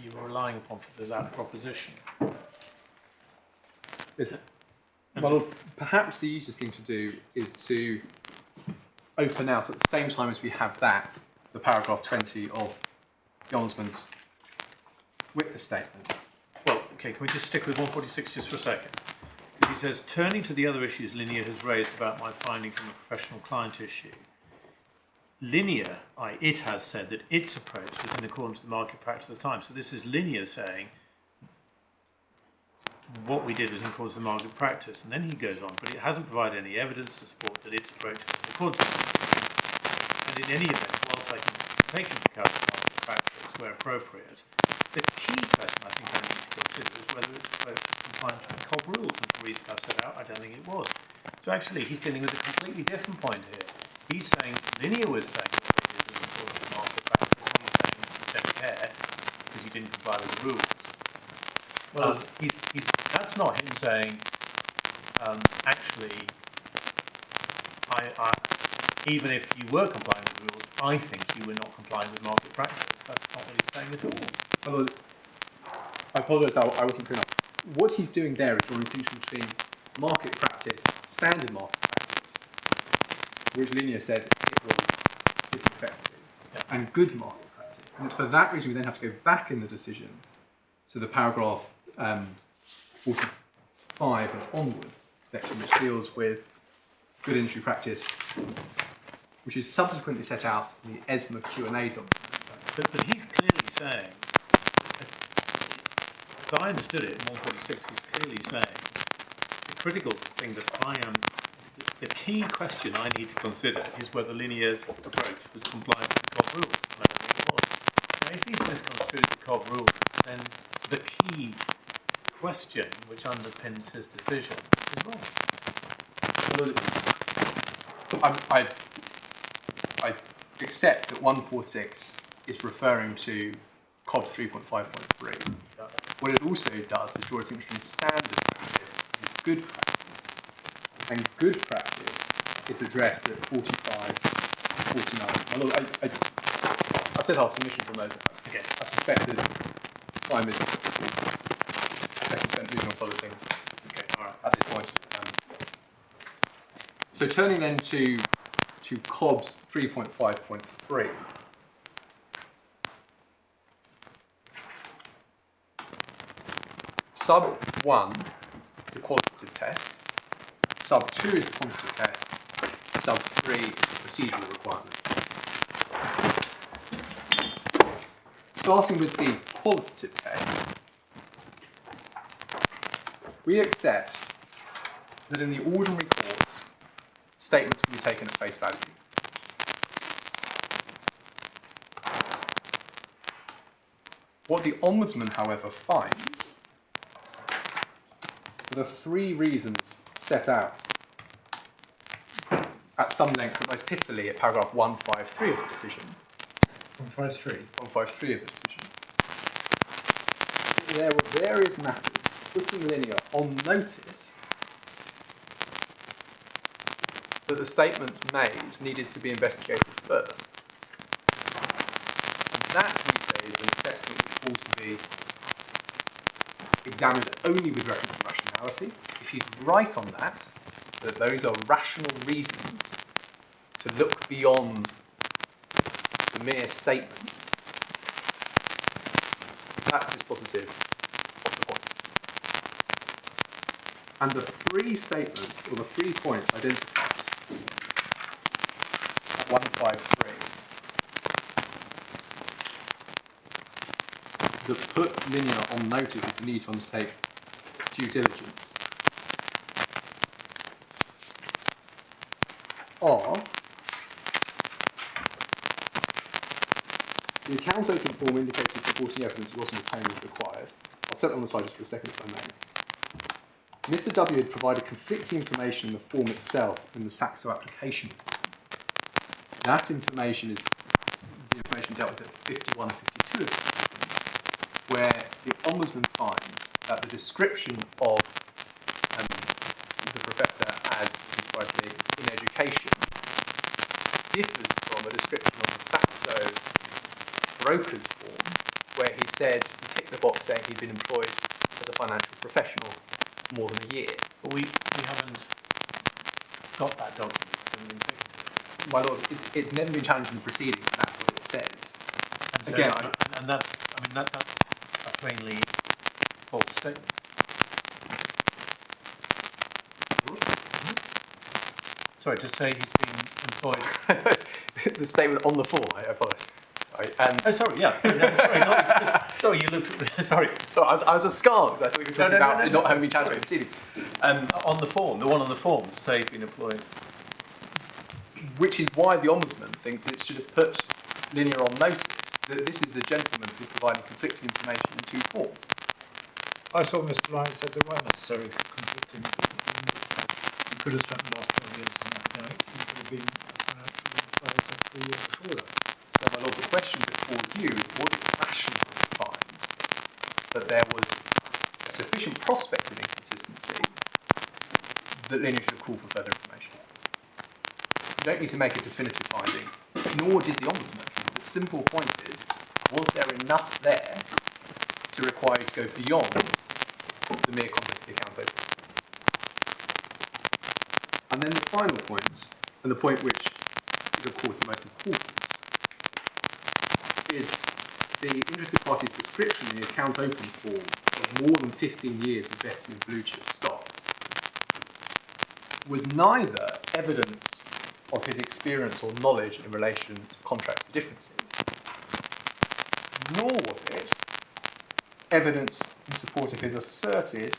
B: you were relying upon for that proposition.
A: Is it? Well, perhaps the easiest thing to do is to open out at the same time as we have that, the paragraph 20 of the Ombudsman's witness statement.
B: Well, okay, can we just stick with 146 just for a second? He says, turning to the other issues Linear has raised about my finding from a professional client issue, Linear, it has said that its approach was in accordance with the market practice at the time. So this is Linear saying what we did was in accordance with the market practice. And then he goes on, but it hasn't provided any evidence to support that its approach was in accordance with the market practice. And in any event, whilst I can take into account the market practice where appropriate, the key question I think I need to consider is whether its approach was compliant with the COB rules. And for reasons I've set out, I don't think it was. So actually, he's dealing with a completely different point here. He's saying, Linear was saying that it was in accordance with market practice, and he's saying you don't care because you didn't comply with the rules. Well, that's not him saying, actually, even if you were complying with the rules, I think you were not complying with market practice. That's not what he's saying at all.
A: Although, I apologise, I wasn't clear enough. What he's doing there is drawing a distinction between market practice, standard market practice, which Linear said it was effective, and good market practice. And it's for that reason we then have to go back in the decision to the paragraph 45 and onwards section, which deals with good industry practice, which is subsequently set out in the ESMA Q&A document.
B: But he's clearly saying, as I understood it in 146, he's clearly saying the critical thing that the key question I need to consider is whether Linear's approach was compliant with the COB rules. And I don't think it was. Now, if he's misconstrued the COB rules, then the key question which underpins his decision is wrong.
A: I accept that 146 is referring to COBS 3.5.3. What it also does is draw a distinction between standard practice and good practice. And good practice is addressed at 45, 49. I've said our submissions on those.
B: Okay.
A: I suspect that time is better spent moving on to other things.
B: Okay, all right.
A: At this point. So turning then to COBS 3.5.3. Sub 1 is the qualitative test. Sub 2 is the quantitative test. Sub 3 is the procedural requirement. Starting with the qualitative test, we accept that in the ordinary course, statements can be taken at face value. What the Ombudsman, however, finds are the three reasons set out at some length, but most pithily at paragraph 153 of the decision.
C: 153?
A: 153 of the decision. There were various matters putting Linear on notice that the statements made needed to be investigated further. And that, we say, is an assessment which ought to be examined only with reference to rationality. If he's right on that those are rational reasons to look beyond the mere statements, that's dispositive of the point. And the three statements, or the 3 points identified at 153, that put Linear on notice of the need to undertake due diligence are the account opening form indicated supporting evidence wasn't obtained as required. I'll set that on the side just for a second if I may. Mr. W had provided conflicting information in the form itself in the Saxo application form. That information is the information dealt with at 51 and 52 of the document, where the Ombudsman finds that the description of the professor as precisely in education differs from a description of the Saxo broker's form, where he said, he ticked the box saying he'd been employed as a financial professional for more than a year.
B: But we haven't got that document.
A: My lord, it's never been challenged in the proceedings, and that's what it says.
B: And so,
A: again,
B: that's a plainly false statement. sorry, to say he's been employed.
A: The statement on the form, I apologise. Right, and
B: Oh, sorry, yeah. Sorry, sorry, you looked. Sorry.
A: so I was askance. I thought you were talking about not having been challenged in proceeding.
B: On the form, the one on the form, to say he's been employed.
A: Which is why the Ombudsman thinks it should have put Linear on notice that this is a gentleman who's providing conflicting information in two forms.
C: I thought Mr. Lyons said they weren't necessary for conflicting. He could have spent the last 20 years in that. No, he could have been a financial advisor for a year before that.
A: So, my lord, the question before you is, was it rational to find that there was a sufficient prospect of inconsistency that Linear should have called for further information? You don't need to make a definitive finding, nor did the Ombudsman. The simple point is, was there enough there to require you to go beyond the mere context of the account opening? And then the final point, and the point which is of course the most important, is the interested party's description in the account opening form of more than 15 years investing in blue chip stocks was neither evidence of his experience or knowledge in relation to contract differences, nor was it evidence in support of his asserted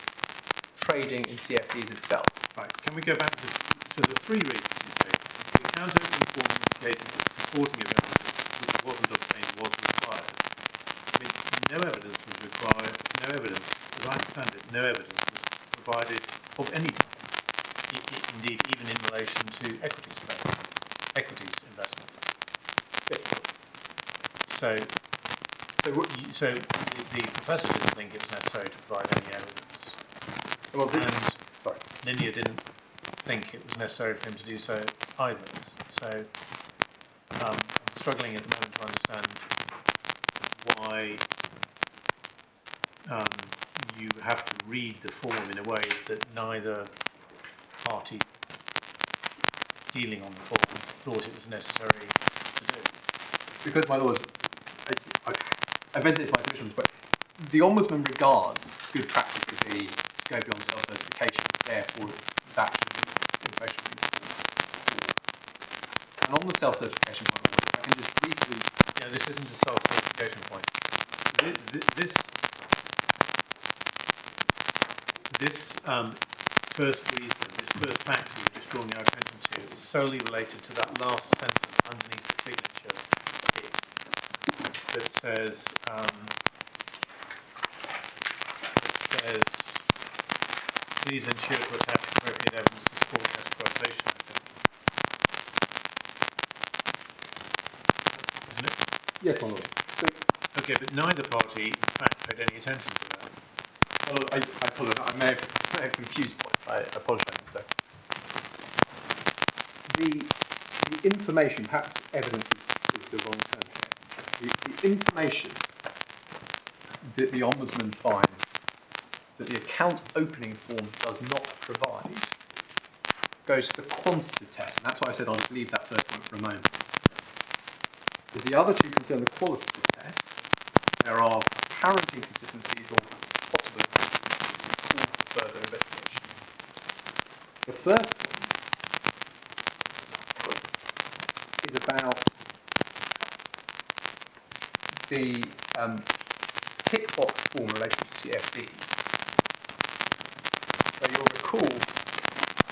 A: trading in CFDs itself.
B: Right, can we go back to this? So the three reasons you say. The account opening form indicated that supporting of evidence which wasn't obtained was required. I mean, no evidence was required, no evidence, as I understand it, no evidence was provided of any type. Indeed, even in relation to equities trading, equities investment.
A: Yes.
B: So the professor didn't think it was necessary to provide any evidence.
A: Well,
B: And Linear didn't think it was necessary for him to do so either. So I'm struggling at the moment to understand why you have to read the form in a way that neither party dealing on the form thought it was necessary to do.
A: Because, my lord, I vented my submission, but the Ombudsman regards good practice to be to go beyond self-certification, therefore that should be information. And on the self-certification point, my lord, if I can just briefly...
B: Yeah, this isn't a self-certification point. This first reason, this first factor you're just drawing our attention to is solely related to that last sentence underneath the signature that says, please ensure to attach appropriate evidence to support categorization, I think. Isn't it?
A: Yes, my lord. So,
B: okay, but neither party, in fact, paid any attention to that.
A: well, I apologise. I may have confused points. I apologise. So, the information, perhaps evidence is the wrong term here. The information that the Ombudsman finds that the account opening form does not provide goes to the quantitative test, and that's why I said I'll leave that first point for a moment. If the other two concern the qualitative test, there are apparent inconsistencies or possible inconsistencies which call for further investigation. The first point is about the tick box form in relation to CFDs. So you'll recall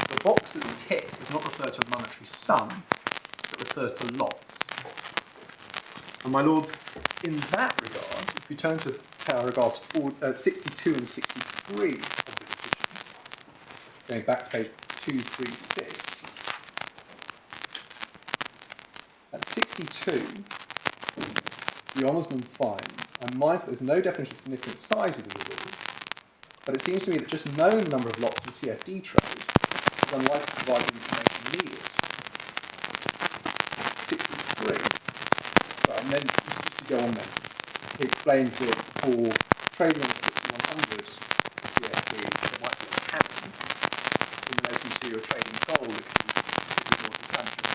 A: the box that's ticked does not refer to a monetary sum, it refers to lots. And my lord, in that regard, if we turn to paragraphs 62 and 63 of the decision, going back to page 236, at 62, the Ombudsman finds, I'm mindful there's no definition of significant size within the rules, but it seems to me that just knowing the number of lots of the CFD trade is unlikely to provide the information needed. 63. Right, and then, just to go on then, he explains that for trading on the FTSE 100 CFD, there might be a cap in relation to your trading goal, which is more substantial.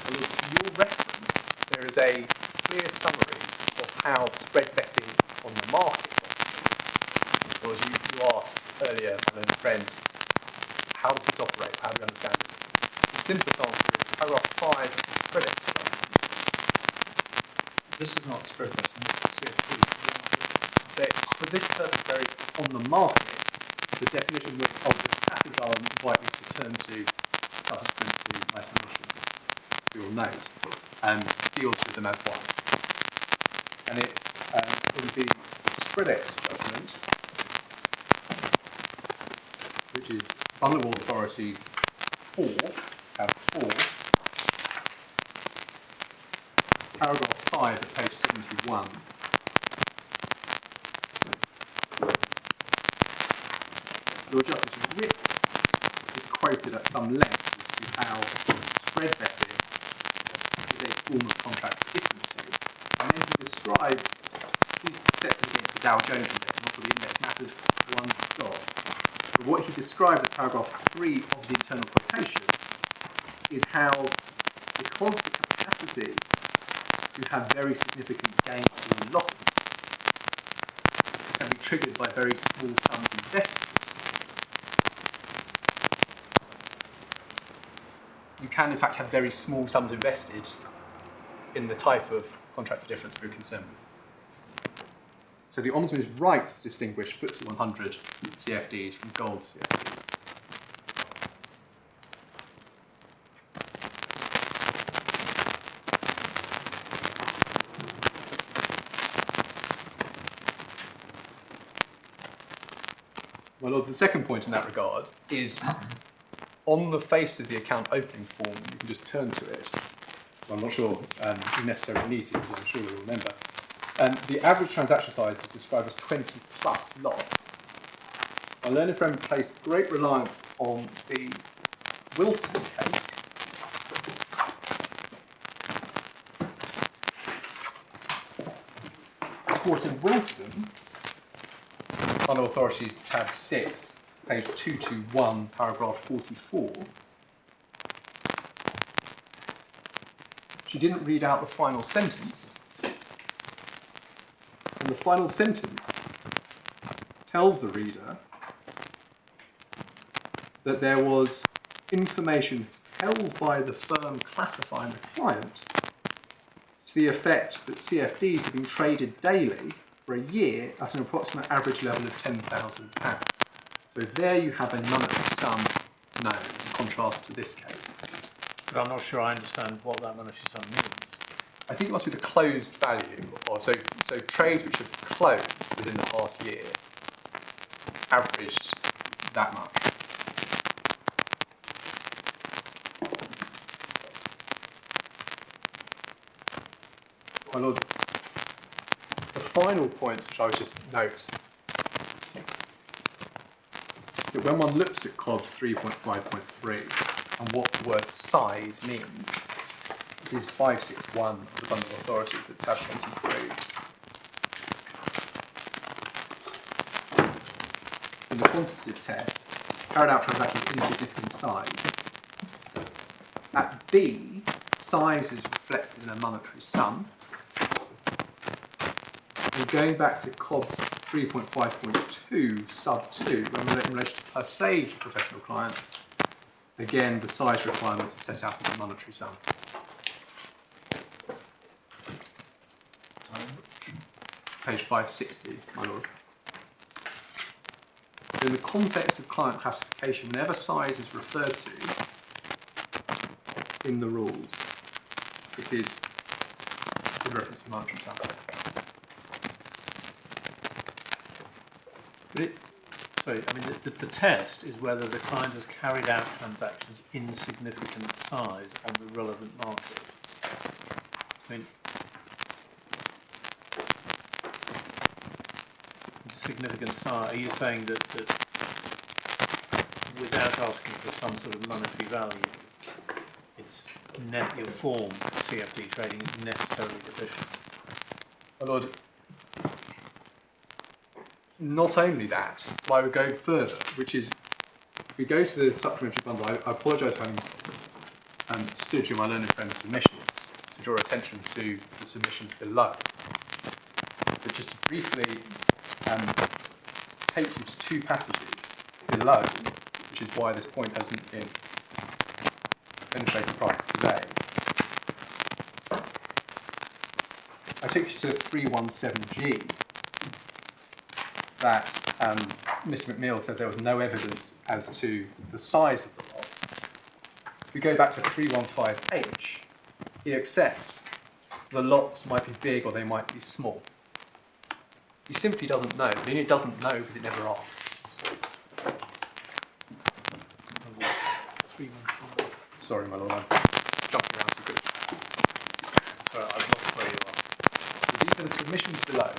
A: For your reference, there is a clear summary of how spread betting on the market operates. Or as you asked earlier, my own friend, how does this operate? How do you understand it? The simplest answer is paragraph 5 of the credit judgment.
C: This is not spread betting, it's CFD.
A: For this purpose, very on the market, the definition of the passage I'll invite you to turn to subsequent to my submission, you'll note, deals with them as one. And it's in the Spreadex judgment, which is Vulnerable Authorities 4, tab 4, paragraph 5 at page 71. Lord Justice Witts is quoted at some length as to how spread betting is a form of contract differences, and then he described, he sets it against the Dow Jones Index, not for the index matters one dot. But what he describes at paragraph 3 of the internal quotation is how, because the capacity to have very significant gains or losses can be triggered by very small sums invested, you can in fact have very small sums invested in the type of contract for difference we're concerned with. So the Ombudsman is right to distinguish FTSE 100 CFDs from gold CFDs. My Lord, the second point in that regard is on the face of the account opening form, you can just turn to it. Well, I'm not sure you necessarily need to, because I'm sure you'll remember. The average transaction size is described as 20 plus lots. My learned friend placed great reliance on the Wilson case. Of course, in Wilson, Under Authorities, tab 6, page 221, paragraph 44, she didn't read out the final sentence. And the final sentence tells the reader that there was information held by the firm classifying the client to the effect that CFDs have been traded daily for a year at an approximate average level of £10,000. So there you have a monetary sum known, in contrast to this case.
B: But I'm not sure I understand what that monetary sum means.
A: I think it must be the closed value, or so trades which have closed within the past year averaged that much. My Lord, the final point which I would just note is that when one looks at COBS 3.5.3 and what the word size means, this is 561 of the Bundle of Authorities at tab 23. In the quantitative test, carried out transactions of insignificant size. At B, size is reflected in a monetary sum. And going back to COBS 3.5.2 sub 2, when in relation to per se professional clients, again the size requirements are set out as a monetary sum. Page 560, my Lord. In the context of client classification, whenever size is referred to in the rules, it is in reference to monetary sum.
B: The test is whether the client has carried out transactions in significant size on the relevant market. I mean, significant size, are you saying that without asking for some sort of monetary value, it's your form for CFD trading is necessarily deficient?
A: My Lord, not only that, but I would go further, which is, if we go to the supplementary bundle, I apologise for having stood you my learned friend's submissions to draw attention to the submissions below. But just to briefly take you to two passages below, which is why this point hasn't been demonstrated prior to today. I took you to 317G that Mr. McNeill said there was no evidence as to the size of the lots. If we go back to 315H, he accepts the lots might be big or they might be small. He simply doesn't know. I mean, it doesn't know because it never asked.
B: 315.
A: Sorry, my lord, I'm jumping around too quick.
B: Sorry, I've lost where you are.
A: So these are the submissions below.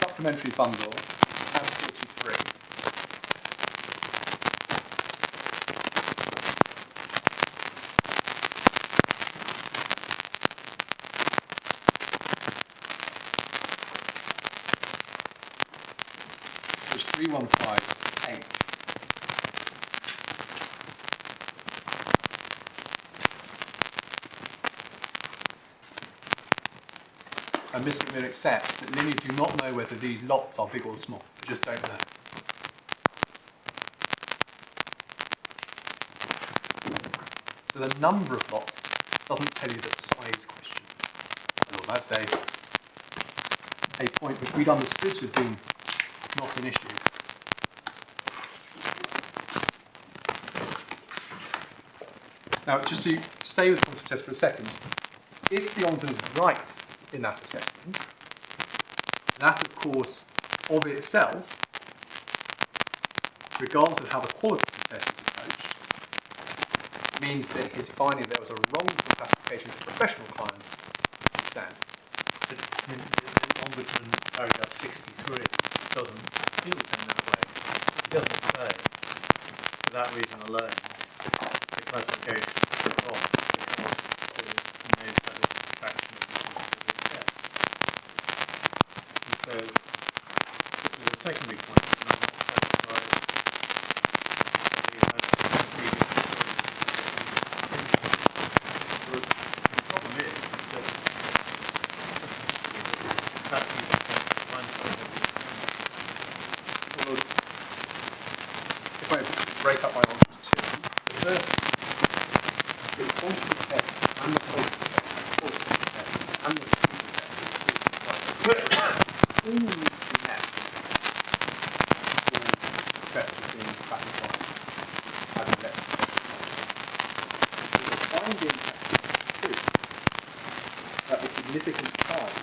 A: Supplementary bundle, tab 43. There's 315H. And Mr. McMillan accepts that Linear do not know whether these lots are big or small. They just don't know. So the number of lots doesn't tell you the size question. Well, that's a point which we'd understood to have been not an issue. Now, just to stay with the concept test for a second, if the Ombudsman is right in that assessment, that, of course, of itself, regardless of how the quality of the test is approached, means that his finding there was a wrongful classification of professional clients would stand.
B: But the Ombudsman paragraph 63 doesn't deal with it in that way. It doesn't say, for that reason alone, the classification is wrong because no satisfaction of the test. He says, this is a secondary point, and I'm not satisfied that he has previous experience. The problem is that perhaps you can hindsight of the
A: Well, if I break up my answer to two, the first, the quantity test and the quality test, and the quality test and the quality test all need to be met before the test is being classified as an elective test. So the finding at 62 that the significant size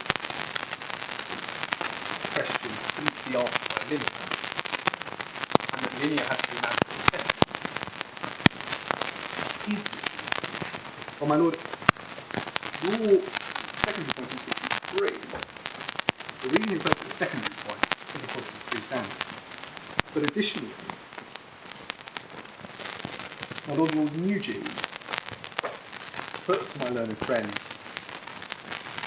A: question couldn't be answered by Linear, and that Linear had to be managed for assessment, is disputed. Well, my lord, your secondary point in 63, the reason you put the secondary point is, of course, it's freestanding. But additionally, my lord, your Nugee put to my learned friend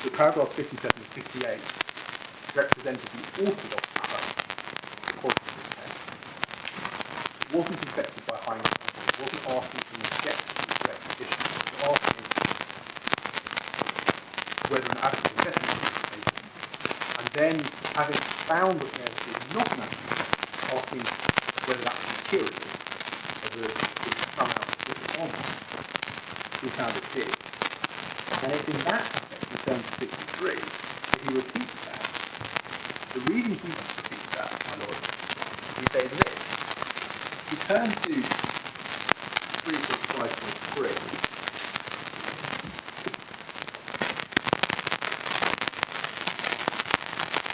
A: that paragraphs 57 and 58 represented the orthodox approach to quality test. It wasn't infected by hindsight. It wasn't asking for an objective correct condition. It was asking whether an adequate assessment was taken. And then, having found that there is not an adequate assessment, asking whether that was material, whether it could come out with it or not. We found it did. And it's in that context, in terms of 63, that he repeats that. The reason he repeats that, my lord, he says this. If you turn to 3.5.3,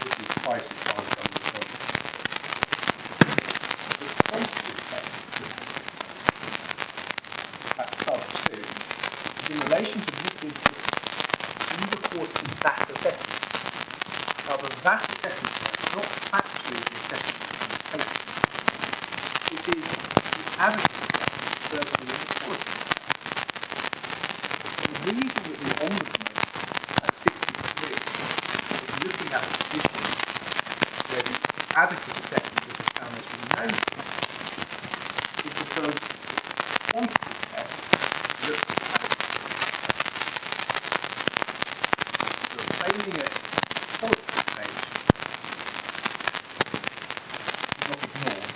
A: this is 565 from the quantitative test at sub 2 is in relation to liquid distance in the course of that assessment. However, that assessment is not factually the assessment of the patient. It is the adequate assessment further than the quality. The reason that the Ombudsman at 63 is looking at the issue where the adequate assessment of the foundation knows is because the quantitative test looks at you're failing at quality stage is not ignored.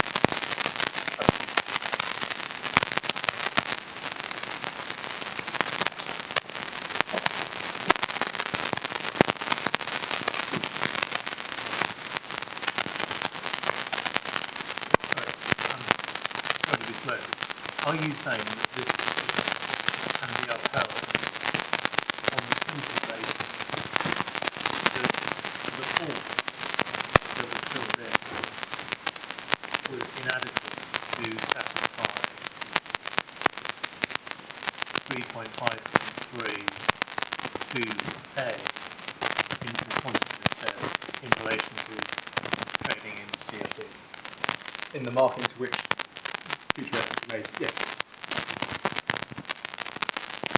B: are you saying that this can be upheld on the simple basis that the form that was filled in was inadequate to satisfy 3.5.3 2A in the quantitative test in relation to trading in CFD?
A: In the marking to which future efforts are made, yes.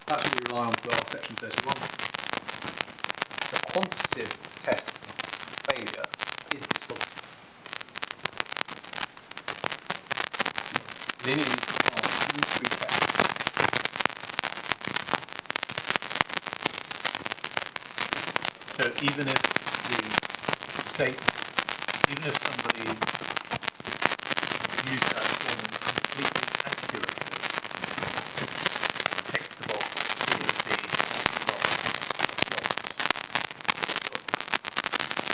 A: That's what we rely on for our section 31. The quantitative test's failure is dispositive. Linear needs to pass all three tests.
B: So even if the statement, even if somebody used that form and completely accurately ticked the box CFD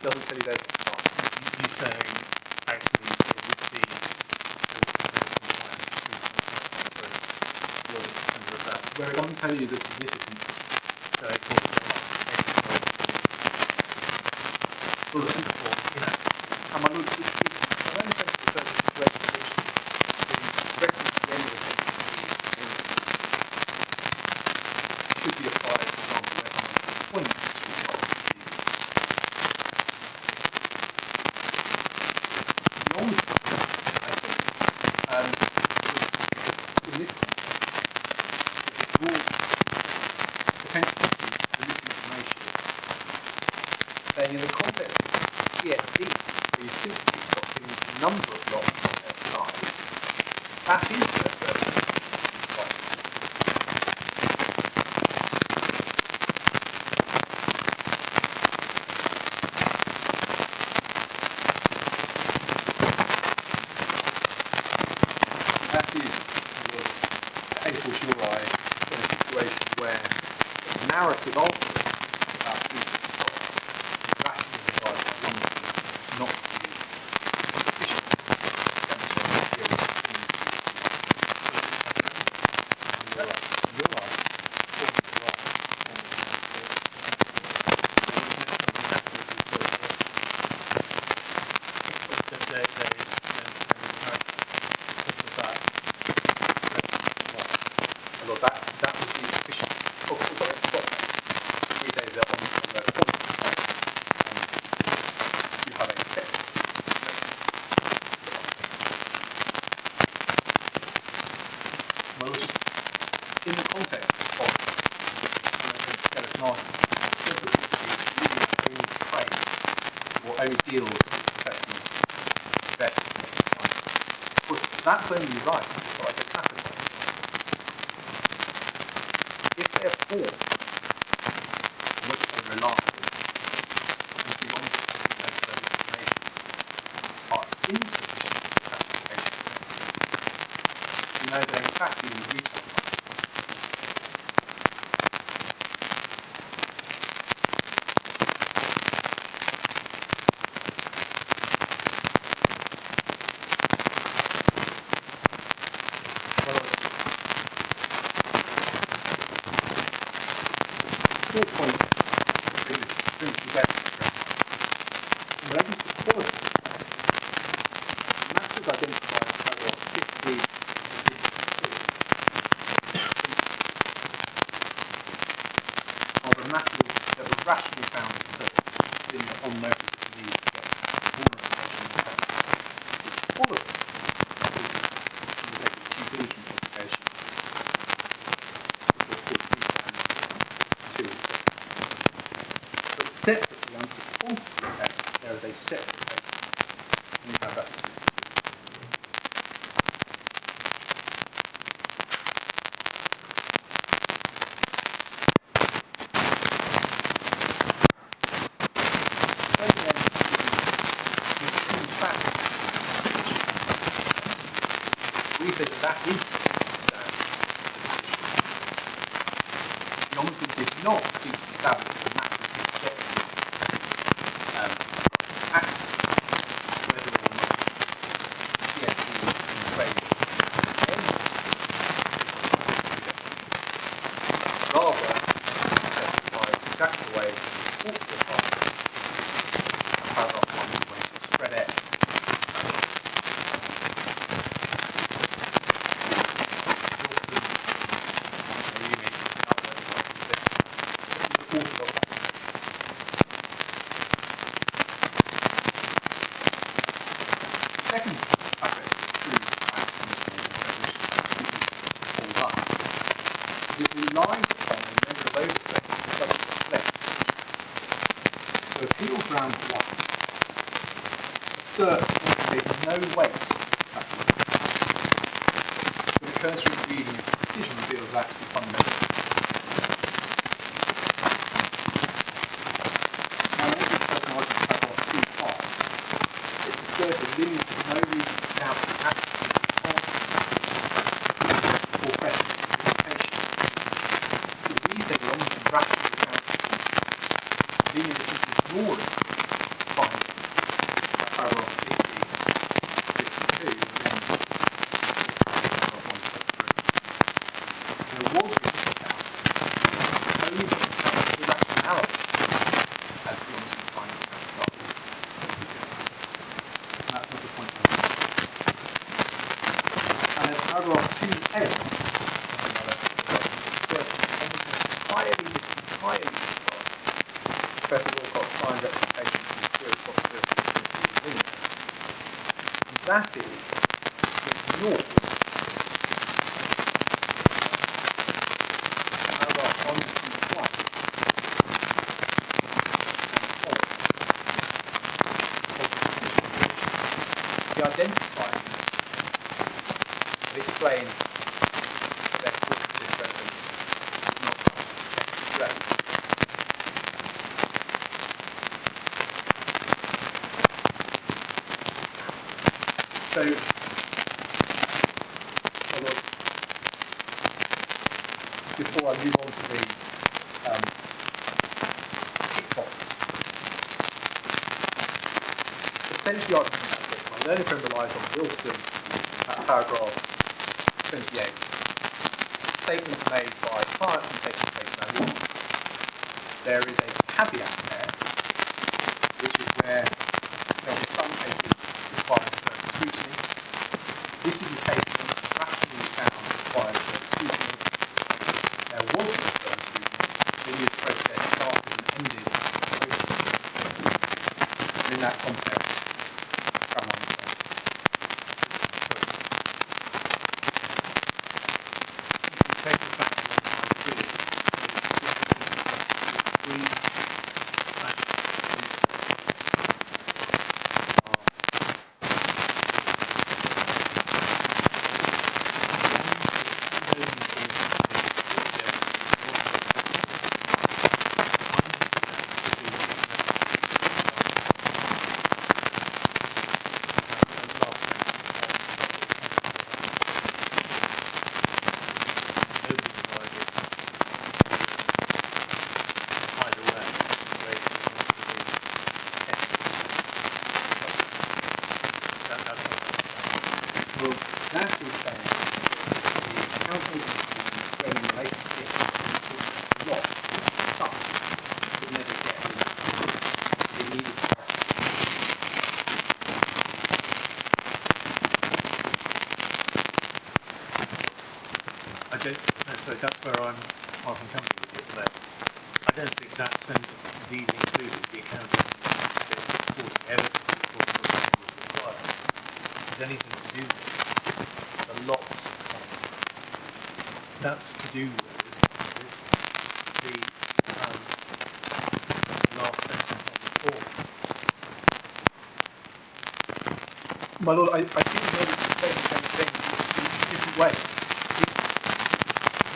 A: Doesn't tell you there's some.
B: you saying actually it would be
A: Where it doesn't tell you the significance.
B: so it calls it
A: Well, and my lord, it's an only sense to refer to situation in which the reference at the end of the sentence should be applied, for example, where someone's employment history is not used. The ombudsman, I think, in this context, it draws attention to the missing information. Then in the context of CFD, where you simply got the number of lots on their side, that is the first right. That is a fortiori in a situation where the narrative of about who's rationally decided by one not to be sufficient to demonstrate the theory. You're right. Although that would be sufficient. Oh, sorry, stop. We say that on the point, you have a set. Well, in the context of only trade or only deal with professional investment, that's only right as far as they're classified. If their forms on which they rely and if you want to make those information are insufficient classification, you know they're in fact in retail market. Four points bring this together. In relation to quality, the matters identified in paragraph 53 are the matters that were rationally found to have been on notice of the need to get more information in the text. Quality is the due diligence obligation. But separately, under the quantitative test, there is a separate test. And you have that we say that is to understand the ombudsman did not seek to establish the matter of objective act, whether or not CFD in trade second aspect is true and pulled up. It relies upon a measure of oversight to reflect. So appeal ground 1 asserts that there is no weight to that ruling. But a cursory reading of the decision reveals that to be fundamental. Now, let me just terminology paragraph 2.5. It's asserted Lilly has no reason to doubt the accuracy or question communication. But we say the Ombudsman rationally accounts Lilly is simply ignoring findings by paragraph 50, 52, and then paragraph 173. There was this account only to account for irrationality as the Ombudsman's findings have started. That's not the point. And then paragraph 2 ends entirely disregard Professor Wilcox's fine representation from the theory of possibility of winning. And that is ignored paragraph 121 he identifies it explains that cognitive relevance is not subject to So, before I move on to the tick box, essentially I think about this. My learning friend relies on Wilson at paragraph 28. Statements made by client and taking place value. There is a caveat there, which is where there are some cases requiring further scrutiny. This is the case when it's rationally found required further scrutiny. There was no further scrutiny. The lineage process started and ended. And in that context, come on.
B: Take us back to that's where I'm often coming with that. I don't think that sentence, these included the accounting supporting evidence supporting the was required, has anything to do with the lots point. That's to do with the last sentence on the form.
A: My lord, I think maybe to say the same thing in a different way.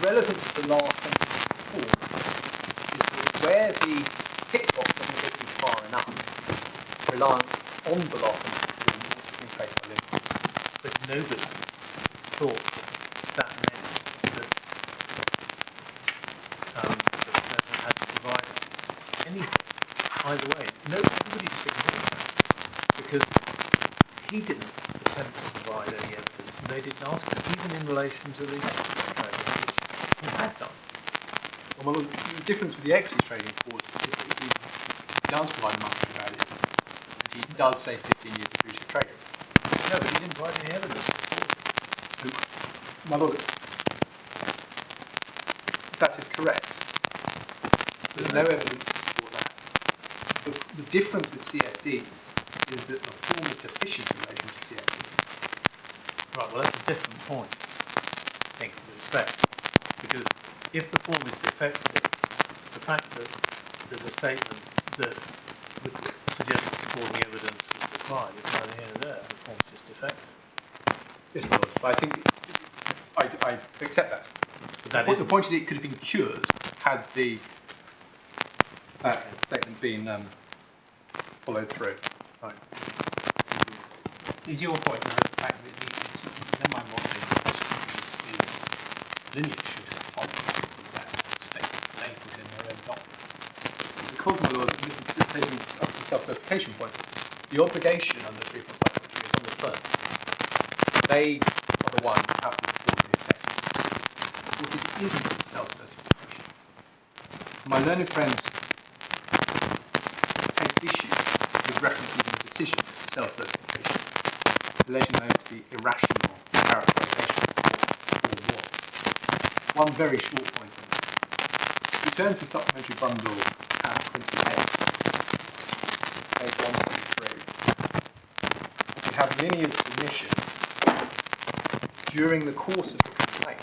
A: Relevant to the last sentence of the form is that where the tick box doesn't get you far enough, reliance on the last sentence of the form ought to be in place by Lynn.
B: But nobody thought that meant that the person had to provide anything either way. No, everybody just ignored that because he didn't attempt to provide any evidence and they didn't ask him, even in relation to the he had done.
A: Well, the difference with the equities trading, of course, is that he does provide monetary value. And he does say 15 years of judicial trading.
B: No, but he didn't provide any evidence.
A: My lord, that is correct. There's no evidence to support that. The difference with CFDs is that the form is deficient in relation to CFD.
B: Right, well, that's a different point, I think, with respect. Because if the form is defective, the fact that there's a statement that would suggest that supporting evidence was required is neither here nor there. The form's just defective.
A: Yes, my lord. But I think I accept that.
B: But
A: The point is it could have been cured had the statement been followed through. Right.
D: Is your point now the fact that never mind what the lineage should have followed that statement they put in their own document?
A: Because, my lord, this is taking us to the self-certification point, the obligation under 3.5.3 is on the firm. They are the ones who have to perform the assessment. What it isn't is self-certification. My learned friend takes issue with references in the decision to self-certification, alleging those to be irrational characterizations or what. One very short point on this. We turn to supplementary bundle tab 28, page 123. We have Linear's submission during the course of the complaint.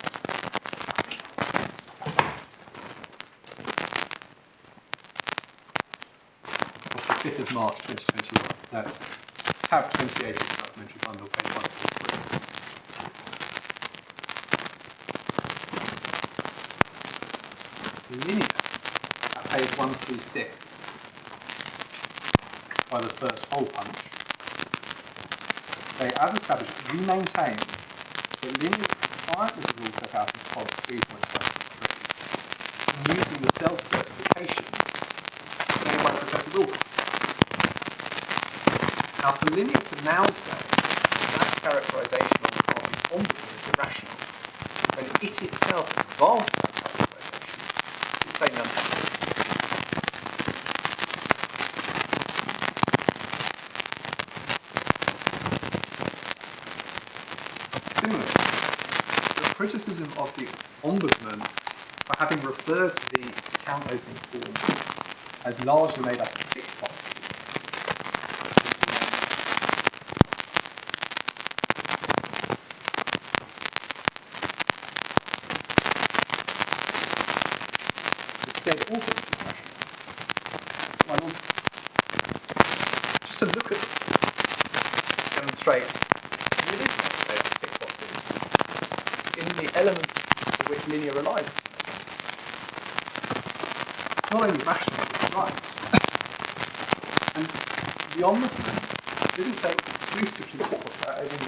A: Of the 5th of March 2021. That's tab 28 of the supplementary bundle, page 123. Linear, at page 136, by the first hole punch, they, as established, we maintain that Linear compliant with the rule set out in clause 3.73 in using the self-certification made by Professor Wilcox. Now, for Linear to now say that characterisation on the part of the Ombudsman is irrational, when it itself advanced that characterisation, is plainly untenable. Similarly, the criticism of the Ombudsman for having referred to the account opening form as largely made up of tick boxes said also well, just to look at it demonstrates it is made up of tick boxes in the elements for which Linear relies. Not only rational, but right. And the Ombudsman didn't say it was exclusively tick boxes. I think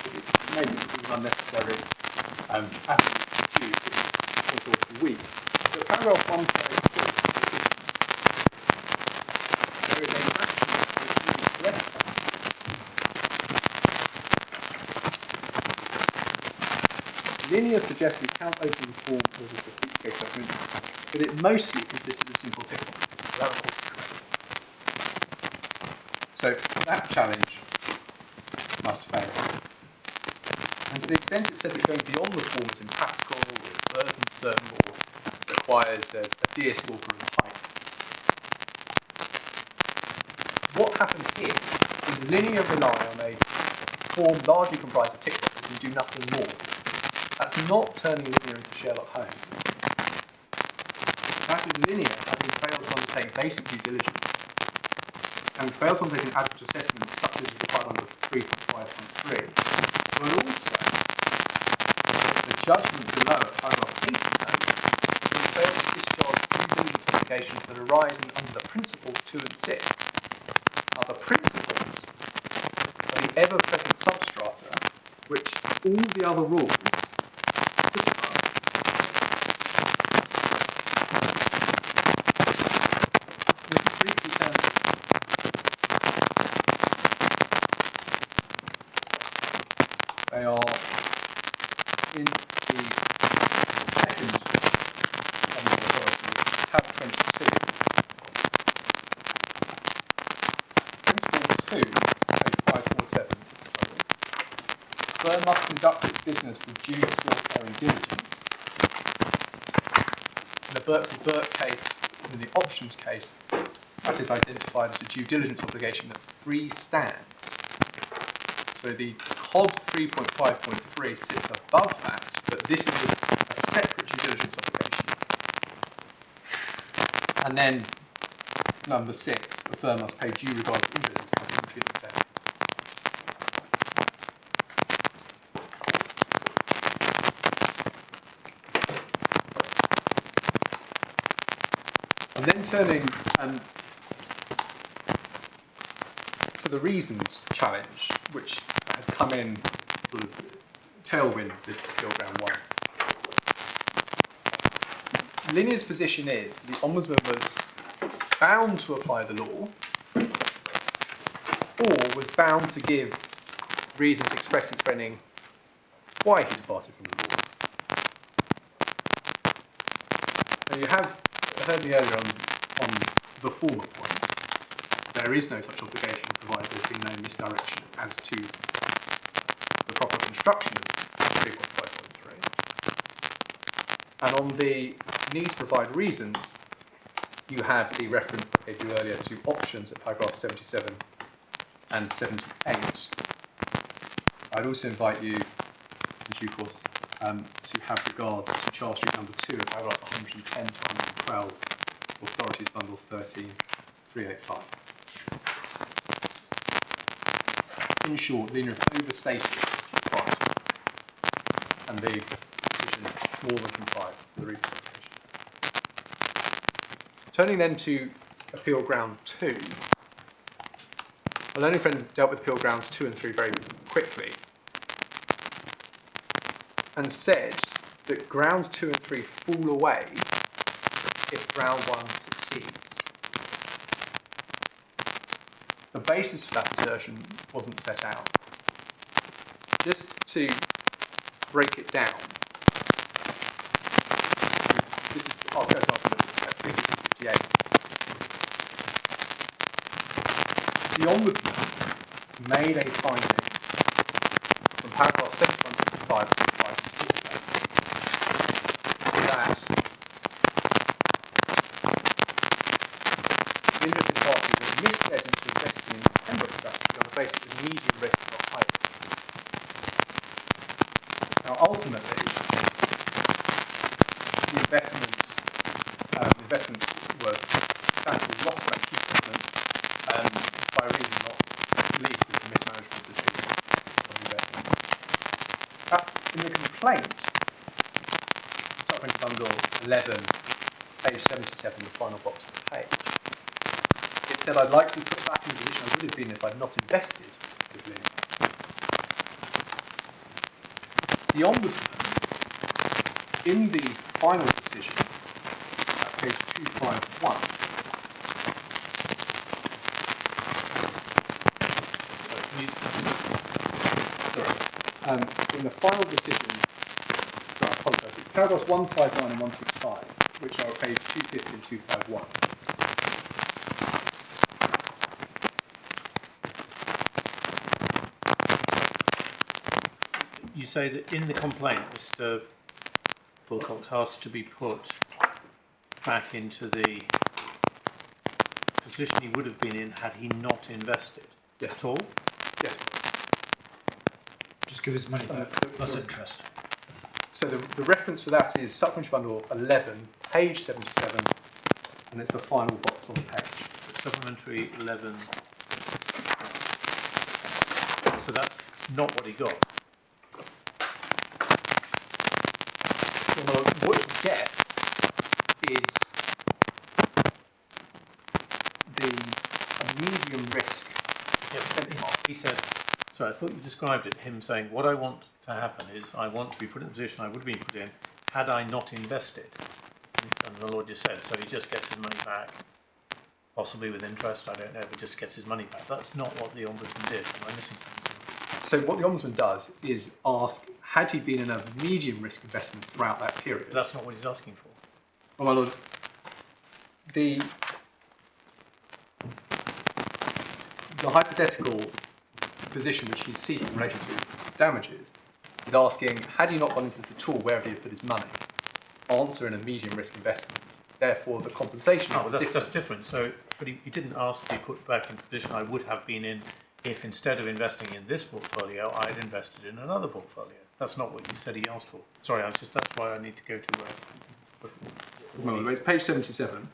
A: maybe this is unnecessary attitude to the week. But paragraph 134, there is a rational correct. Linear suggests the account opening form was a sophisticated document, but it mostly consisted of simple tick boxes. That, of course, is correct. So that challenge must fail. And to the extent it said that going beyond the form is impractical, or burdensome, or requires a DS law proof height. What happened here is Linear rely on a form largely comprised of tick boxes and do nothing more. That's not turning Linear into Sherlock Holmes. That is Linear having failed to undertake basic due diligence, having failed to undertake an adequate assessment such as is required under 3.5.3, but also the judgment below at paragraph 8 failed to discharge due diligence obligations that arise under the principles 2 and 6. Now, the principles are the ever-present substrata which all the other rules satisfy. We can briefly turn to they are in the second tab 22. Principle 2, page 547. Firm must conduct its business with due skill, care and diligence. In the Burke case, in the options case, that is identified as a due diligence obligation that freestands. So the COBS 3.5.3 sits above that, but this is a separate due diligence obligation. And then number 6, the firm must pay due regard to interest and customer treatment benefit. And then turning to the reasons challenge, which has come in sort of tailwind with Appeal Ground 1. Linear's position is the Ombudsman was bound to apply the law or was bound to give reasons expressly explaining why he departed from the law. Now you have heard me earlier on the former point. There is no such obligation provided there's been no misdirection as to the proper construction of 3.5.3. And on the need to provide reasons, you have the reference I gave you earlier to options at paragraphs 77 and 78. I'd also invite you, in due course, to have regards to Charles Street number 2 at paragraphs 110 to 112, Authorities Bundle 13.385. In short, Linear have overstated right, and the decision more than complies with the reasons application. Turning then to Appeal Ground 2. My learning friend dealt with Appeal Grounds 2 and 3 very quickly and said that Grounds 2 and 3 fall away if Ground 1 succeeds. The basis for that assertion wasn't set out. Just to break it down, this is I'll set off at 58. The Ombudsman made a finding from paragraph 7175 that interested parties were misled into investing in the Pembroke strategy on the basis of medium risk, not high risk. Now, ultimately, the investments were found to be loss-making investments by a reason not least of the mismanagement of the investment. In the complaint, supplement bundle 11, page 77, the final box of the page, it said, I'd like to be put back in the position I would have been if I'd not invested with Linear. The Ombudsman, in the final decision, at page 251, in the final decision, I apologise, it's paragraphs 159 and 165, which are at page 250 and 251.
B: You say that in the complaint, Mr. Wilcox asked to be put back into the position he would have been in had he not invested.
A: Yes.
B: At all?
A: Yes.
C: Just give his money back plus interest.
A: So the reference for that is supplementary bundle 11, page 77, and it's the final box on the page.
B: Supplementary 11. So that's not what he got.
A: Well, what you get is a medium risk.
B: He said, sorry, I thought you described it, him saying, what I want to happen is I want to be put in the position I would have been put in had I not invested. And the Lord just said, so he just gets his money back, possibly with interest, I don't know, but just gets his money back. That's not what the Ombudsman did. Am I missing something?
A: So what the Ombudsman does is ask, had he been in a medium risk investment throughout that period?
B: But that's not what he's asking for.
A: Oh my Lord, the hypothetical position which he's seeking in relation to damages is asking, had he not gone into this at all, where would he have put his money? Answer, in a medium risk investment. Therefore, the compensation
B: Oh, well,
A: is
B: that's different. So, but he didn't ask to be put back into the position I would have been in if instead of investing in this portfolio, I had invested in another portfolio. That's not what you said he asked for. Sorry, that's why I need to go to
A: Well, it's page 77.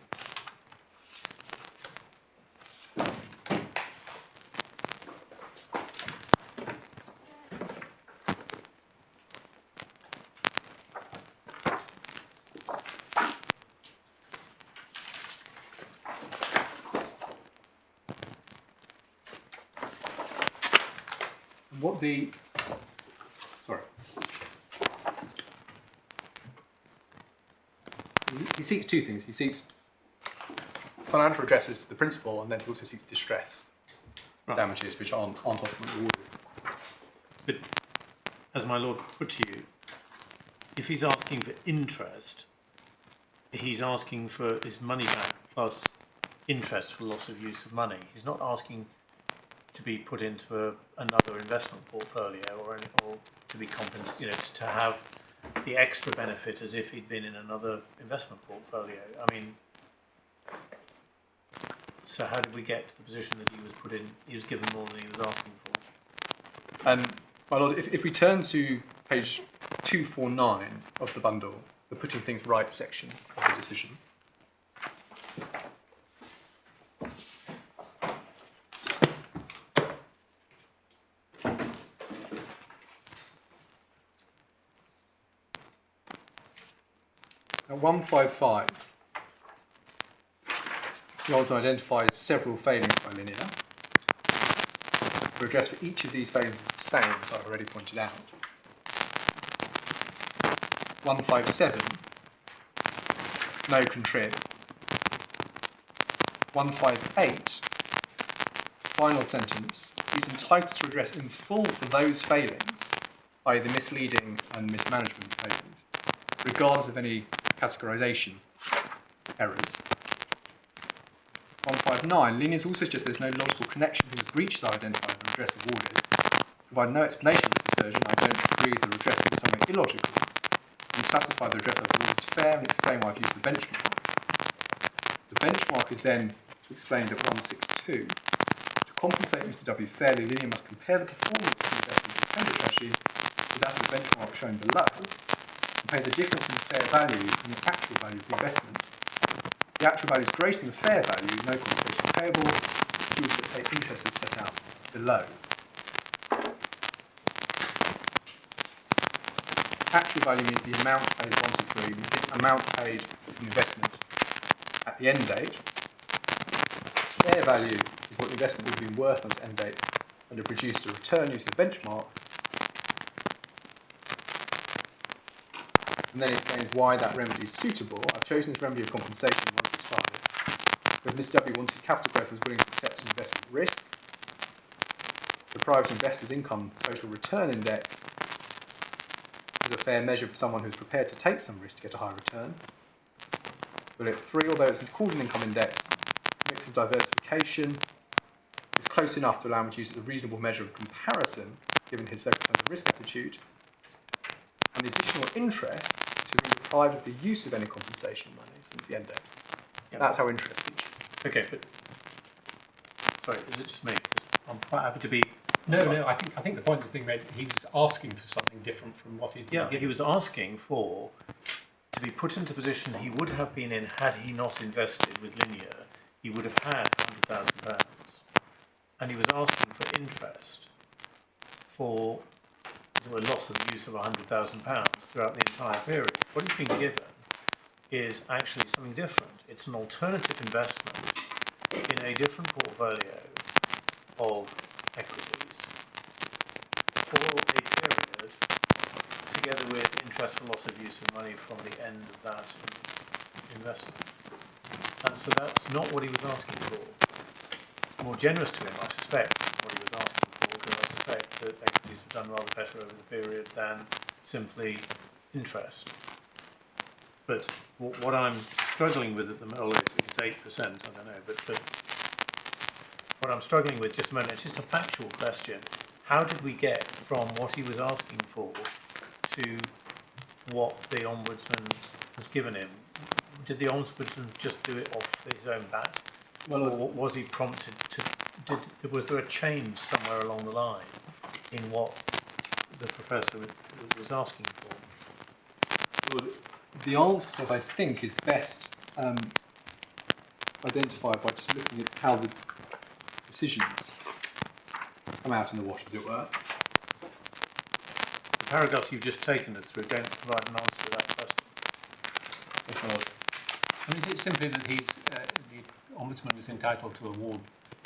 A: What the, sorry, he seeks two things. He seeks financial redresses to the principal, and then he also seeks distress damages, which aren't ultimately awarded.
B: But as my lord put to you, if he's asking for interest, he's asking for his money back plus interest for loss of use of money. He's not asking to be put into another investment portfolio or to be compensated, to have the extra benefit as if he'd been in another investment portfolio. I mean, so how did we get to the position that he was given more than he was asking for?
A: My lord, if we turn to page 249 of the bundle, the putting things right section of the decision. At 155, the Ombudsman identifies several failings by Linear. The redress for each of these failings is the same, as I've already pointed out. 157, no contrib. 158, final sentence, he's entitled to redress in full for those failings, i.e. the misleading and mismanagement failings, regardless of any categorisation errors. 159, Linears also suggests there's no logical connection between the breaches identified and the redress awarded. Provide no explanation for this assertion, I don't agree the redress is somewhat illogical. I'm satisfied the redress awarded is fair and explain why I've used the benchmark. The benchmark is then explained at 162. To compensate Mr. W fairly, Linear must compare the performance of the investment in Pembroke strategy with that of the benchmark shown below, compare the difference in the fair value and the actual value of the investment. The actual value is greater than the fair value, no compensation payable, due to the interest as set out below. Actual value means the amount paid, 163, means the amount paid for the investment at the end date. Fair value is what the investment would have been worth on its end date and have produced a return using the benchmark. And then it explains why that remedy is suitable. I've chosen this remedy of compensation 165. But Mr. W wanted capital growth and was willing to accept some investment risk. The private investor's income total return index is a fair measure for someone who's prepared to take some risk to get a high return. Bullet 3, although it's called an income index, a mix of diversification is close enough to allow him to use it as a reasonable measure of comparison given his circumstance of risk attitude. And the additional interest is to be deprived of the use of any compensation money since the end date.
B: Yeah.
A: That's how interest features.
B: Okay, but sorry, is it just me? 'Cause I'm quite happy to be.
D: No. I think the point is being made. He was asking for something different from what he'd been
B: Yeah,
D: given.
B: he was asking for to be put into a position he would have been in had he not invested with Linear. He would have had £100,000, and he was asking for interest for a loss of the use of £100,000 throughout the entire period. What he's been given is actually something different. It's an alternative investment in a different portfolio of equities for a period, together with interest for loss of use of money from the end of that investment. And so that's not what he was asking for. More generous to him, I suspect, what he was asking for, because I suspect that equities have done rather better over the period than simply interest. But what I'm struggling with at the moment, it's 8%, I don't know, but what I'm struggling with just a moment, it's just a factual question. How did we get from what he was asking for to what the Ombudsman has given him? did the Ombudsman just do it off his own bat?
A: Well,
B: Or was he prompted to? Was there a change somewhere along the line in what the professor was asking for?
A: well, the answer to that, I think, is best identified by just looking at how the decisions come out in the wash, as it were.
B: The paragraphs you've just taken us through don't provide an answer to that question.
A: Yes, my lord.
D: And is it simply that the Ombudsman is entitled to award,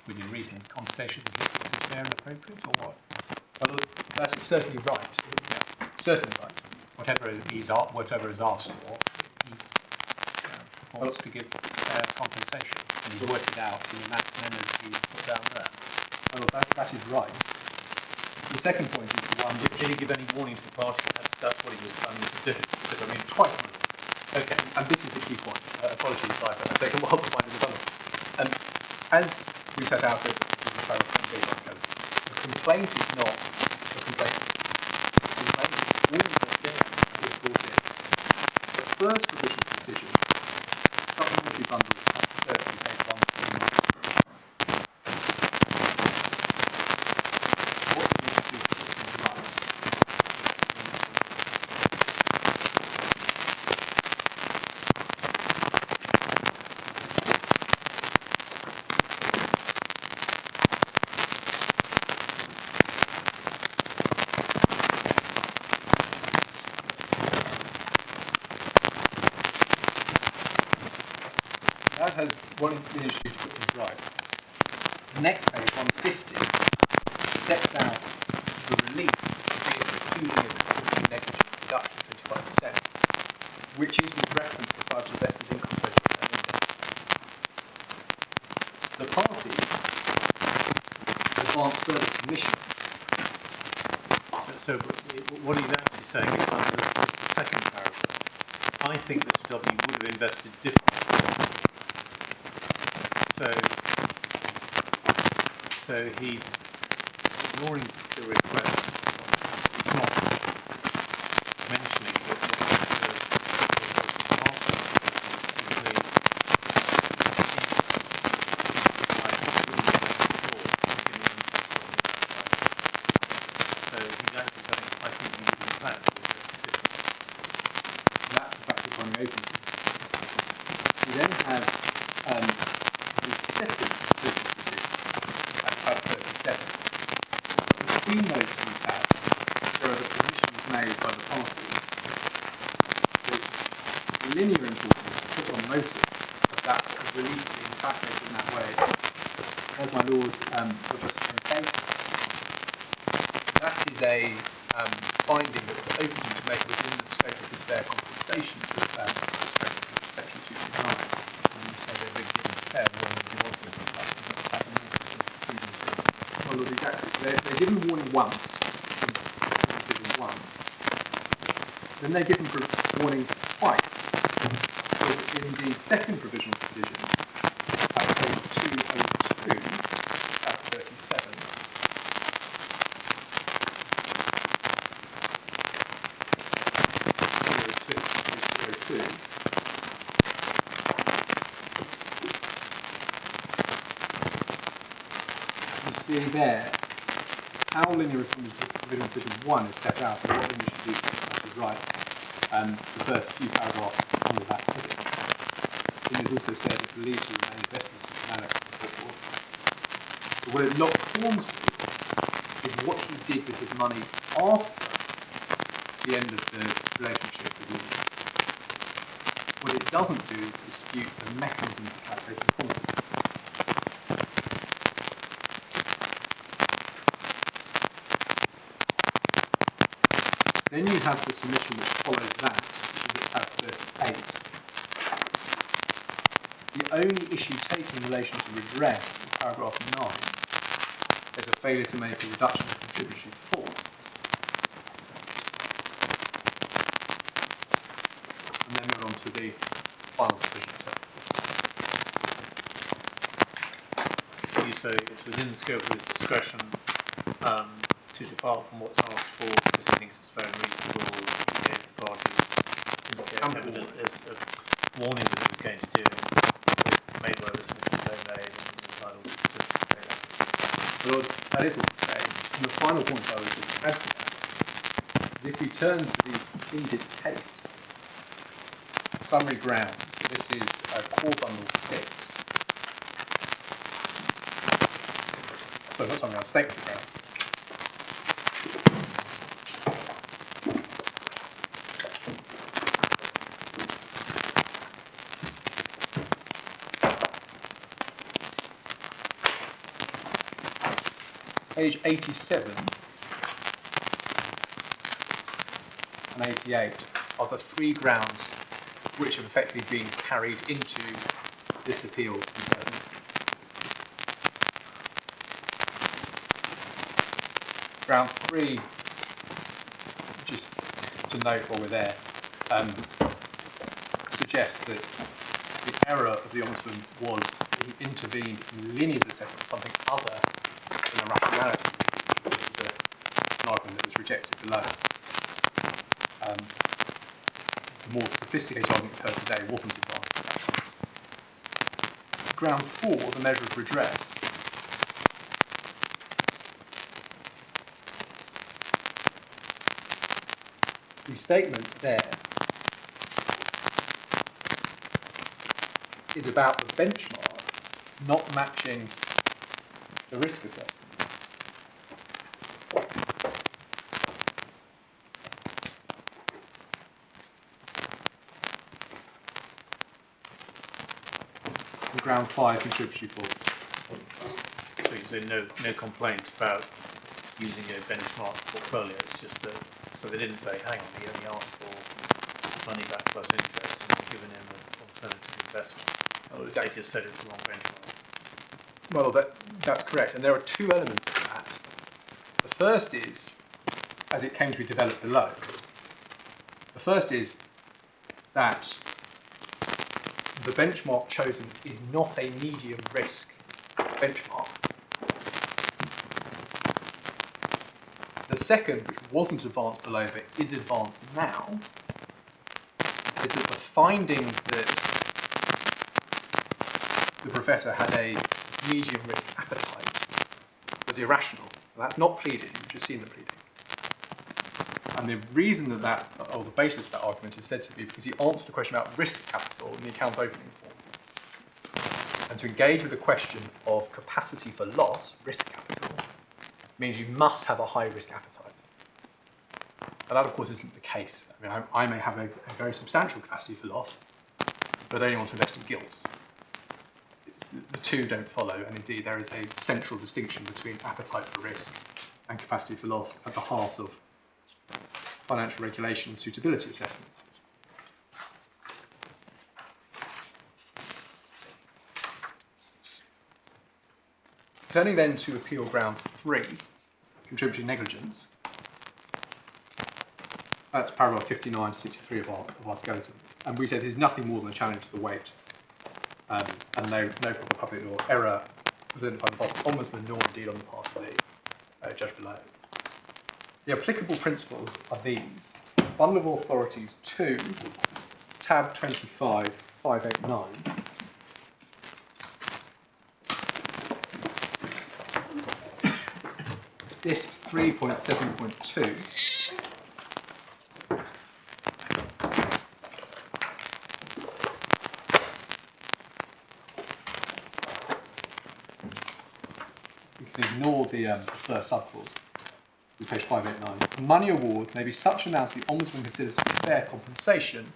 D: within reason, compensation that he thinks is fair and appropriate, or what?
A: Well, that's certainly right. Yeah, certainly right.
D: Whatever is asked for, he wants to give compensation, and he's worked it out in the manner that he's put down there.
A: Well, that is right. The second point is the one
B: Did he give any warning to the party that that's what he was planning to do?
A: because I mean twice on the Okay, and this is the key point. Apologies if I've taken a while to find the development. As we set out at the complaint is not a complaint. The complaint is all the brought in. The first provisional decision, supplementary bundle is up to 30, page 1 to 9. What do you need to do to put things right? That has one initiative to put things right. The next page, 150, sets out the relief against including a precautionary negligence reduction of 25%, which is with reference to private investors' income return index. The parties advance further submissions.
B: So what he's actually saying is under the second paragraph. I think Mr. W would have invested differently. So he's ignoring the request. He's not mentioning that the
A: That's the fact that when we open it. We then have the second business decision at tab 37. Between those two tabs, there are the submissions made by the parties, which linear importance to put on notice of that relief being calculated in that way. As my lord, or just okay. That is a finding that was open to make within the scope of his fair compensation with respect to section 229.
D: So they're really given fair warning that he was going to apply, but not previously.
A: Well, look, exactly. So they're given warning once, in decision 1. Then they're given warning twice. Because in the second provisional decision, at page 202, at 37, you see there how linear responded to provisional decision 1 is set out and what linear should do to right. The first few paragraphs under that heading. It is also said that believes to remain invested in such an annex and so forth. But what it locks horns with is what he did with his money after the end of the relationship with you. What it doesn't do is dispute the mechanism for calculating quantity. Then you have the submission which follows that, which is at tab 38. The only issue taken in relation to redress in paragraph 9 is a failure to make a reduction of contributory default. And then we're on to the final decision itself.
B: you say it's within the scope of his discretion to depart from what's asked for because he thinks it's very reasonable. He gave the parties indicate evidence. warning that it was going to do it, made whatever submissions they made and entitled to pay that.
A: Well, that is what we're saying. And the final point I would just add to that is if we turn to the pleaded case, summary grounds, so this is core bundle 6. Sorry, not summary grounds, statement of grounds. Page 87 and 88 are the 3 grounds which have effectively been carried into this appeal in the first instance. Ground 3, just to note while we're there, suggests that the error of the Ombudsman was that he intervened in Linney's assessment of something other than a rationality. This is an argument that was rejected below. The more sophisticated argument heard today wasn't advanced at that point. Ground 4, the measure of redress. The statement there is about the benchmark not matching the risk assessment. And ground 5, contributory fault.
B: So you say no complaint about using a benchmark portfolio, it's just that, so they didn't say, hang on, he only asked for money back plus interest and given him an alternative investment.
A: Oh,
B: They just said it's the wrong benchmark.
A: Well, that's correct, and there are 2 elements to that. The first is, as it came to be developed below, the first is that the benchmark chosen is not a medium risk benchmark. The second, which wasn't advanced below but is advanced now, is that the finding that the professor had a medium risk appetite was irrational. And that's not pleaded, you've just seen the pleading. And the reason or the basis of that argument is said to be because he answered the question about risk capital in the account opening form. And to engage with the question of capacity for loss, risk capital, means you must have a high risk appetite. And that, of course, isn't the case. I mean, I may have a very substantial capacity for loss, but only want to invest in gilts. The 2 don't follow, and indeed there is a central distinction between appetite for risk and capacity for loss at the heart of financial regulation and suitability assessments. Turning then to appeal ground 3, contributory negligence. That's paragraph 59 to 63 of our skeleton. And we said this is nothing more than a challenge to the weight. And no proper public law error was identified by the Ombudsman, nor indeed on the part of the judge below. The applicable principles are these. Bundle of Authorities 2, tab 25, 589. This 3.7.2 ignore the first subclause, page 589. Money award may be such amounts the Ombudsman considers to be fair compensation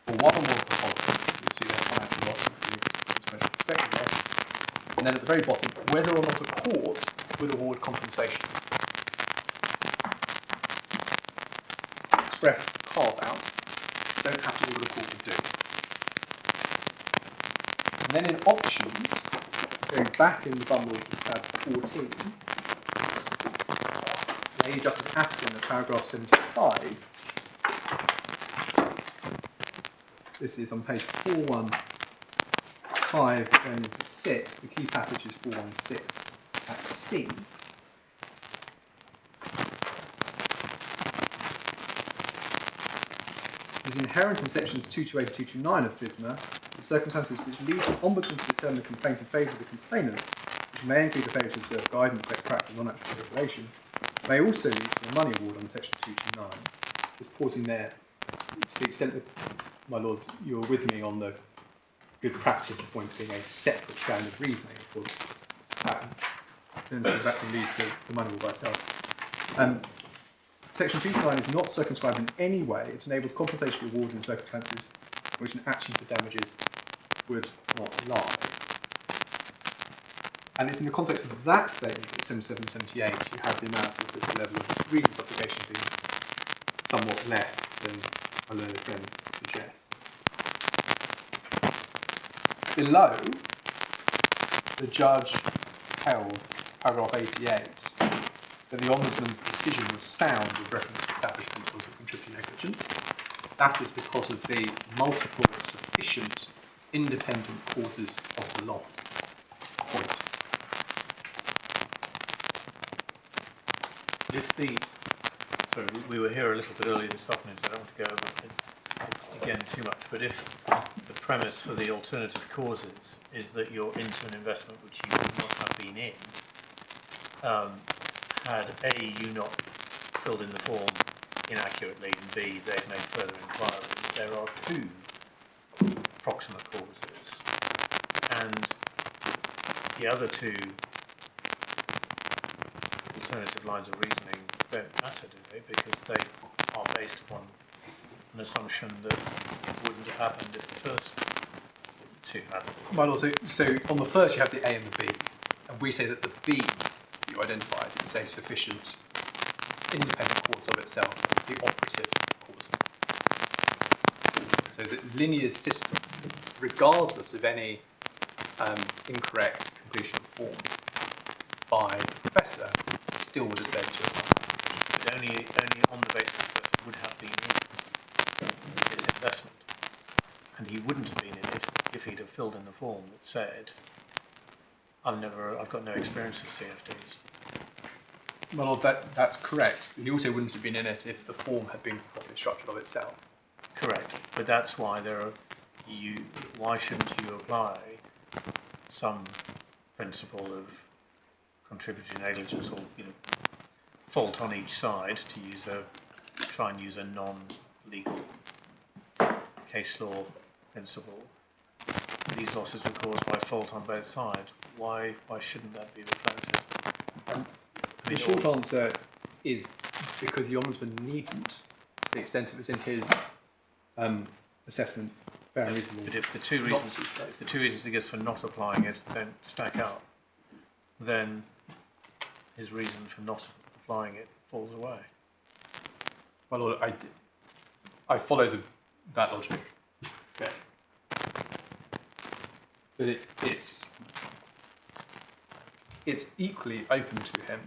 A: for one or more of the following. You see there financial loss, expected loss. And then at the very bottom, whether or not a court would award compensation. Express carve-out, don't have to do what a court would do. And then in options, going back in the bundles to tab 14, Lady Justice Aston at paragraph 75, this is on page 415 going into 6, the key passage is 416 at C. It is inherent in sections 228 to 229 of FISMA the circumstances which lead the Ombudsman to determine a complaint in favour of the complainant, which may include the failure to observe guidance, best practice, and non-actual regulation, may also lead to a money award on section 229. Just pausing there, to the extent that, my lords, you're with me on the good practice point being a separate strand of reasoning, of course, then that can lead to the money award by itself. Section 229 is not circumscribed in any way. It enables compensatory awards in circumstances in which an action for damages would not lie. And it's in the context of that statement, at 77 and 78, you have the analysis of the level of reasons obligation being somewhat less than our learned friends suggest. Below, the judge held, paragraph 88, that the Ombudsman's decision was sound with reference to established principles of contributory negligence. That is because of the multiple sufficient independent causes of the loss point.
B: Sorry, we were here a little bit earlier this afternoon, so I don't want to go over it again too much, but if the premise for the alternative causes is that you're into an investment which you would not have been in, had A, you not filled in the form inaccurately, and B, they've made further inquiries, there are two proximate causes, and the other two alternative lines of reasoning don't matter, do they? Because they are based upon an assumption that wouldn't have happened if the first two happened.
A: Well, also, so on the first you have the A and the B, and we say that the B you identified is a sufficient independent cause of itself, the operative cause. So that Linear's system, regardless of any incorrect completion of form by the professor, still would have led to a
B: but only on the basis that the person would have been in this investment. And he wouldn't have been in it if he'd have filled in the form that said, I've got no experience of CFDs.
A: Well, that's correct. He also wouldn't have been in it if the form had been properly structured of itself.
B: Correct, but that's why why shouldn't you apply some principle of contributory negligence, or fault on each side, to try and use a non-legal case law principle. These losses were caused by fault on both sides. Why shouldn't that be reflected?
A: The short answer is because the Ombudsman needn't, to the extent it was in his assessment, fair and reasonable.
B: But if the two reasons he gives for not applying it don't stack up, then his reason for not applying it falls away.
A: Well, I follow that logic. Okay. But it's equally open to him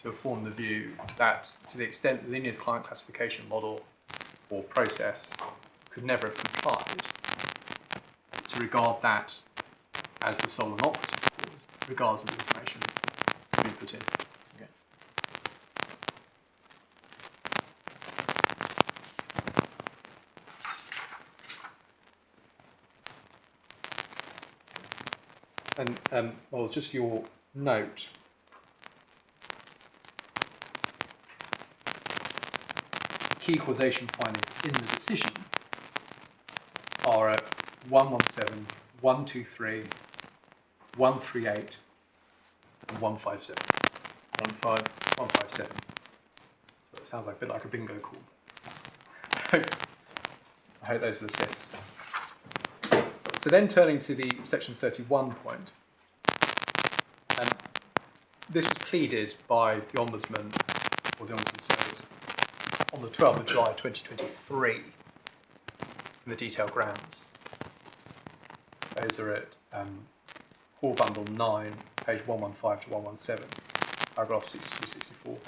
A: to have formed the view that, to the extent Linear's client classification model or process could never have complied, to regard that as the sole and operative cause, regardless of the information to be put in.
B: Okay.
A: And well, just for your note, key causation findings in the decision are at 117, 123, 138, and 157. 157. So it sounds like a bit like a bingo call. I hope those were assists. So then turning to the section 31 point, this was pleaded by the Ombudsman, or the Ombudsman Service, on the 12th of July 2023 in the detailed grounds. Those are at Core Bundle 9, page 115 to 117, paragraph 62-64.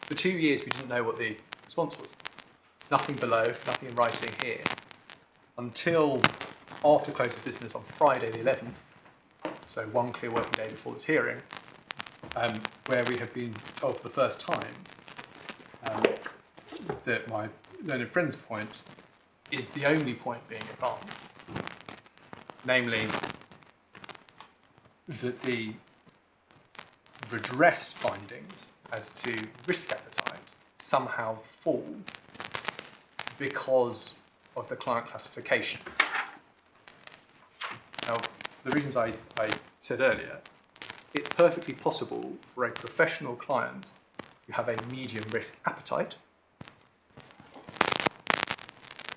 A: For 2 years we didn't know what the response was. Nothing below, nothing in writing here, until after close of business on Friday the 11th, so one clear working day before this hearing, where we have been told for the first time that my learned friend's point is the only point being advanced, namely that the redress findings as to risk appetite somehow fall because of the client classification. Now, the reasons I said earlier, it's perfectly possible for a professional client who have a medium risk appetite,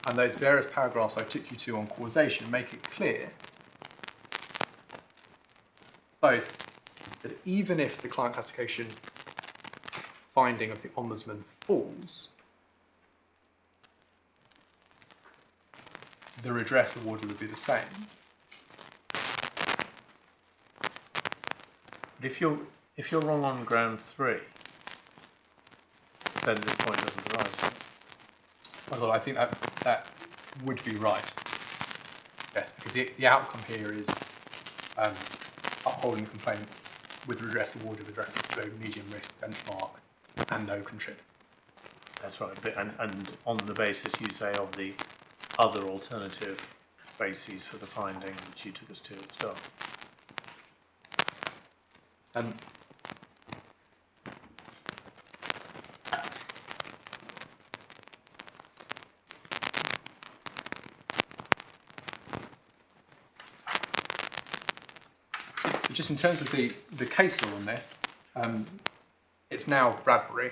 A: and those various paragraphs I took you to on causation make it clear both that even if the client classification finding of the Ombudsman falls, the redress awarded would be the same.
B: But if you're wrong on ground 3, then this point doesn't arise.
A: Well, I think that would be right. Yes, because the outcome here is upholding complaint with redress awarded with reference to a medium risk benchmark and no contrib.
B: That's right. And on the basis, you say, of the other alternative bases for the finding which you took us to at the start.
A: So just in terms of the case law on this, it's now Bradbury,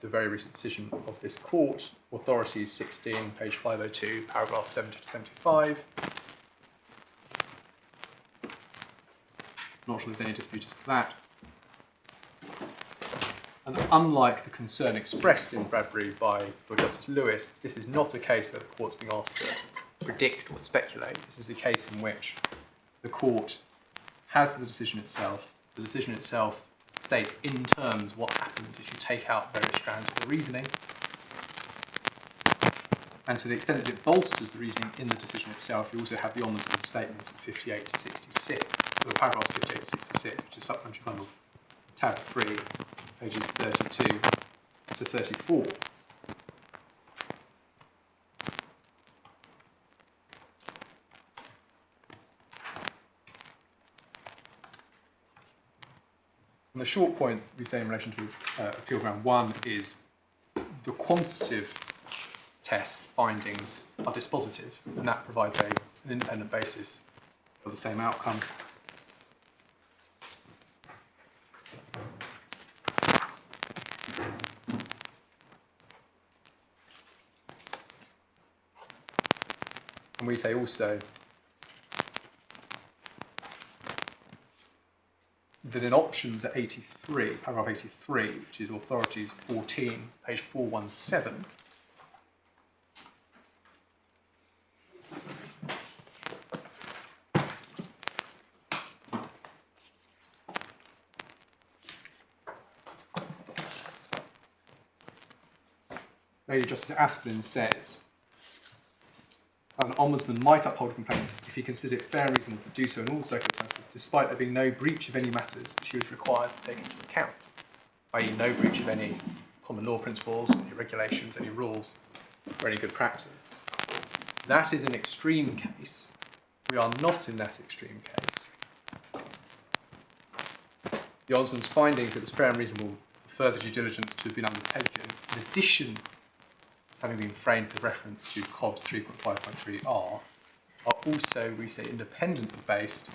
A: the very recent decision of this court, Authorities 16, page 502, paragraph 70 to 75. Not sure there's any dispute as to that. And unlike the concern expressed in Bradbury by Lord Justice Lewis, this is not a case where the court's being asked to predict or speculate. This is a case in which the court has the decision itself. The decision itself states in terms what happens if you take out various strands of the reasoning. And to the extent that it bolsters the reasoning in the decision itself, you also have the Ombudsman's statements at 58 to 66, or the paragraphs 58 to 66, which is supplementary bundle tab 3, pages 32 to 34. And the short point we say in relation to appeal ground 1 is the quantitative test findings are dispositive, and that provides an independent basis for the same outcome. And we say also that in options at 83, paragraph 83, which is Authorities 14, page 417, Lady Justice Appellant says an ombudsman might uphold a complaint if he considered it fair and reasonable to do so in all circumstances, despite there being no breach of any matters which he was required to take into account, i.e. no breach of any common law principles, any regulations, any rules, or any good practice. That is an extreme case. We are not in that extreme case. The Ombudsman's findings that it was fair and reasonable for further due diligence to have been undertaken, in addition having been framed with reference to COBS 3.5.3r, are also, we say, independently based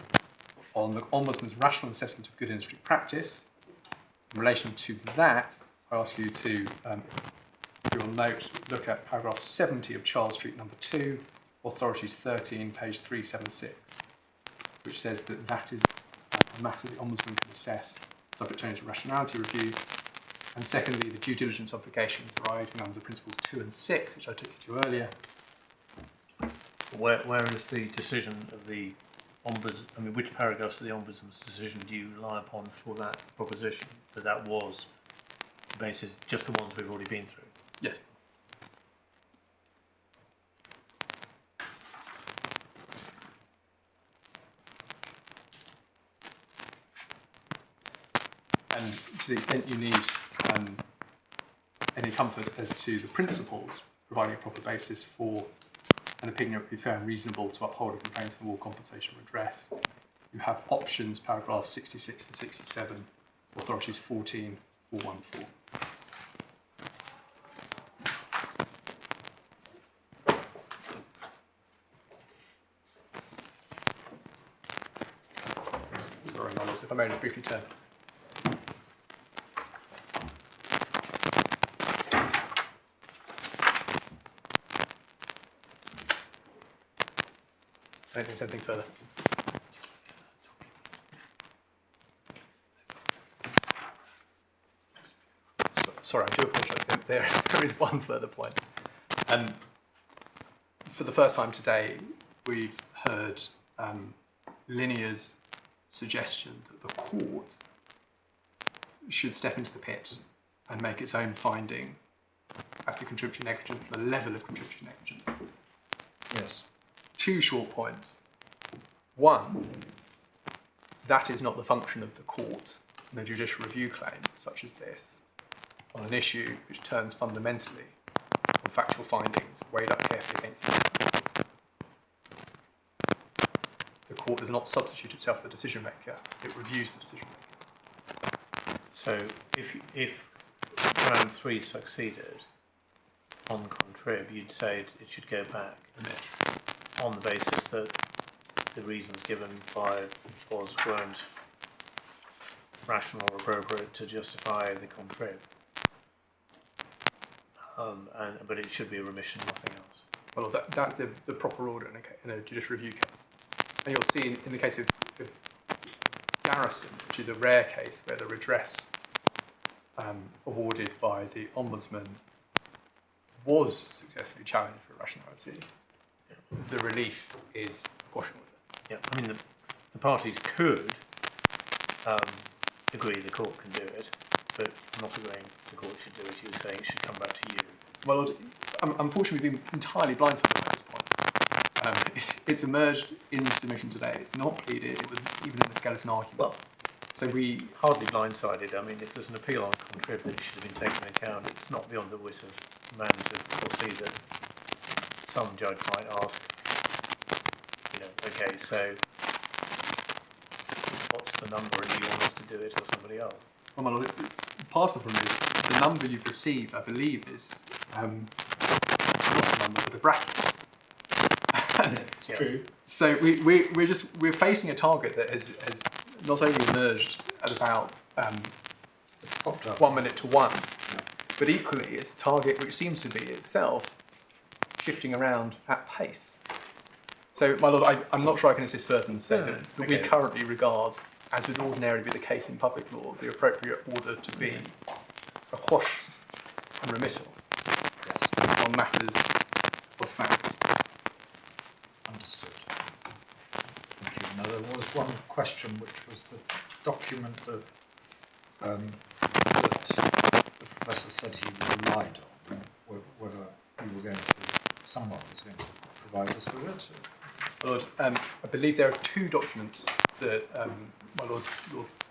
A: on the Ombudsman's rational assessment of good industry practice. In relation to that, I ask you to, if you'll note, look at paragraph 70 of Charles Street number 2, Authorities 13, page 376, which says that that is a matter the Ombudsman can assess, subject only to rationality review. And secondly, the due diligence obligations arising under principles 2 and 6, which I took you to earlier.
B: Where is the decision of the Ombudsman? I mean, which paragraphs of the Ombudsman's decision do you rely upon for that proposition, that was the basis, just the ones we've already been through?
A: Yes. And to the extent you need any comfort as to the principles, providing a proper basis for an opinion would be fair and reasonable to uphold a complaint and award compensation redress. You have options, paragraphs 66 to 67, authorities 14, 414. Sorry, Nolas, if I may just briefly turn. I don't think there's anything further. Sorry, I do apologise. There is one further point. For the first time today, we've heard Linear's suggestion that the court should step into the pit and make its own finding as to contributory negligence, the level of contributory negligence.
C: Yes.
A: 2 short points. One, that is not the function of the court in a judicial review claim such as this, on an issue which turns fundamentally on factual findings weighed up carefully against each other. The court does not substitute itself for the decision maker, it reviews the decision maker.
B: So if round 3 succeeded on contrib, you'd say it should go back on the basis that the reasons given by FOS weren't rational or appropriate to justify the contrib. But it should be a remission, nothing else.
A: Well, that's the proper order in a judicial review case. And you'll see in the case of Garrison, which is a rare case where the redress awarded by the Ombudsman was successfully challenged for irrationality, the relief is quashing order.
B: Yeah, I mean, the parties could agree the court can do it, but not agreeing the court should do it. You were saying it should come back to you.
A: Well, unfortunately, we've been entirely blindsided by this point. It's emerged in the submission today. It's not pleaded. It was even in the skeleton argument.
B: Well,
A: so we
B: hardly blindsided. I mean, if there's an appeal on contrib that it should have been taken into account, it's not beyond the wit of man to foresee that some judge might ask, okay, so what's the number, and do you want us to do it or somebody else?
A: Well, my lord, part of the problem is the number you've received, I believe, is not the number, but the bracket.
C: It's true.
A: So we're facing a target that has not only emerged at about
C: 1
A: minute to 1, but equally it's a target which seems to be itself shifting around at pace. So, my lord, I'm not sure I can assist further than say that we currently regard, as would ordinarily be the case in public law, the appropriate order to be a quash and remittal on matters of fact.
C: Understood. Thank you. Now, there was one question, which was the document that the professor said he relied on, whether you were going to, someone was going to provide us with it.
A: Lord, I believe there are 2 documents that my Lord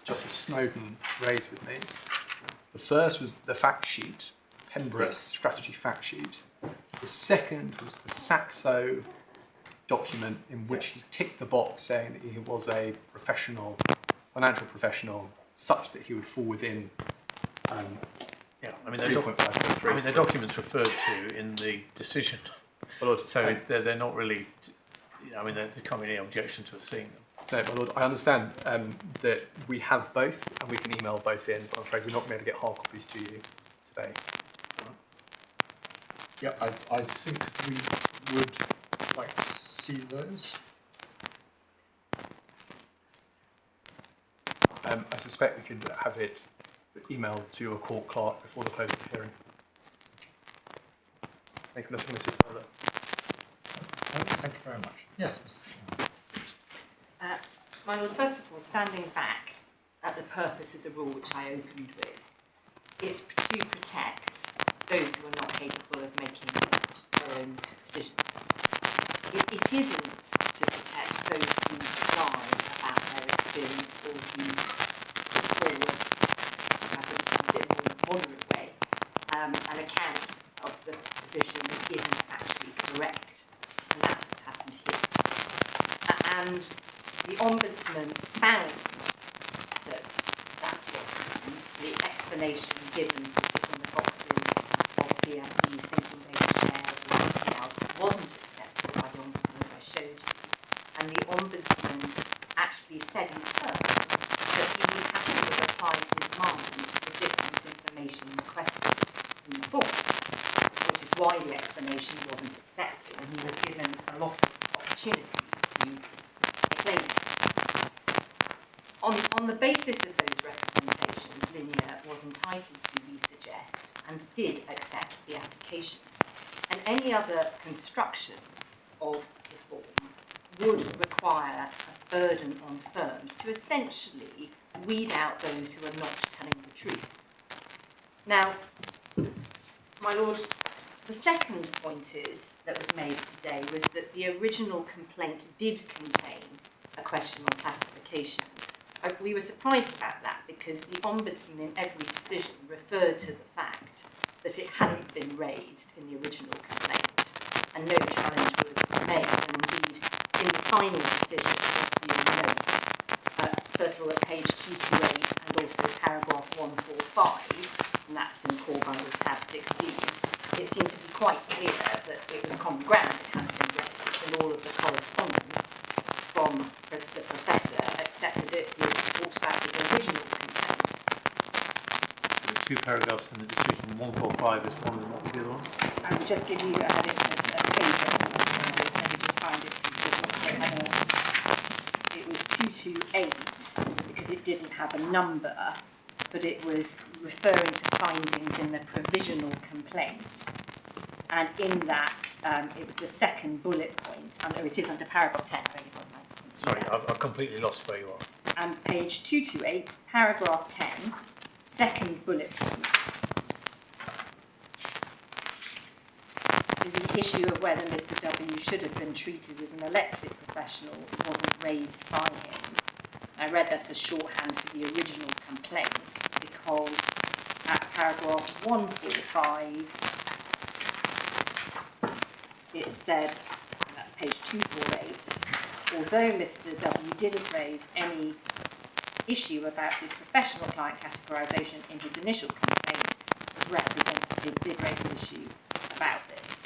A: Justice Snowden raised with me. The first was the fact sheet, Pembroke strategy fact sheet. The second was the Saxo document in which he ticked the box saying that he was a professional, financial professional, such that he would fall within
B: I mean, the documents referred to in the decision.
A: Well, Lord,
B: so they're not really, I mean, there can't be any objection to us seeing them.
A: No, my Lord, I understand that we have both and we can email both in, but I'm afraid we're not going to be able to get hard copies to you today.
C: Yeah, I think we would like to see those.
A: I suspect we could have it emailed to a court clerk before the close of the hearing. Thank you, Mrs. Further.
C: Thank you very much. Yes, Mrs.
E: My Lord, first of all, standing back at the purpose of the rule which I opened with, it's to protect those who are not capable of making their own decisions. It isn't to protect those who lie about their experience or who put forward, in a bit more moderate way, an account of the position that isn't actually correct. And that's what's happened here. And the Ombudsman found that that's what's happened. The explanation given for ticking the boxes of CMPs thinking they were shares or anything else wasn't accepted by the Ombudsman, as I showed you. And the Ombudsman actually said in terms that he would have to apply his mind the different information requested in the form, which is why the explanation wasn't accepted, and he was given a lot of opportunities to explain it. On the basis of those representations, Linear was entitled to, we suggest, and did accept the application. And any other construction of the form would require a burden on firms to essentially weed out those who are not telling the truth. Now, my Lord, the second point that was made today was that the original complaint did contain a question on classification. We were surprised about that because the Ombudsman in every decision referred to the fact that it hadn't been raised in the original complaint and no challenge was made, and indeed in the final decision, as you note, first of all at page 228 and also paragraph 145, and that's in core bundle tab 16, it seemed to be quite clear that it was common ground it hadn't been raised, and all of the correspondence from the professor accepted it was talked about his original complaint.
B: There were two paragraphs in the decision. 145 is one, and what was the other one?
F: I will just give you a page on this. Let me just find it. It was 228 because it didn't have a number, but it was referring to findings in the provisional complaint. And in that, it was the second bullet point. It is under paragraph 10. I've only got my
B: Sorry, I've completely lost where you are.
F: And page 228, paragraph 10, second bullet point. The issue of whether Mr. W should have been treated as an elected professional wasn't raised by him. I read that as shorthand for the original complaint because at paragraph 145 it said, and that's page 248, although Mr. W didn't raise any issue about his professional client categorisation in his initial complaint, his representative did raise an issue about this.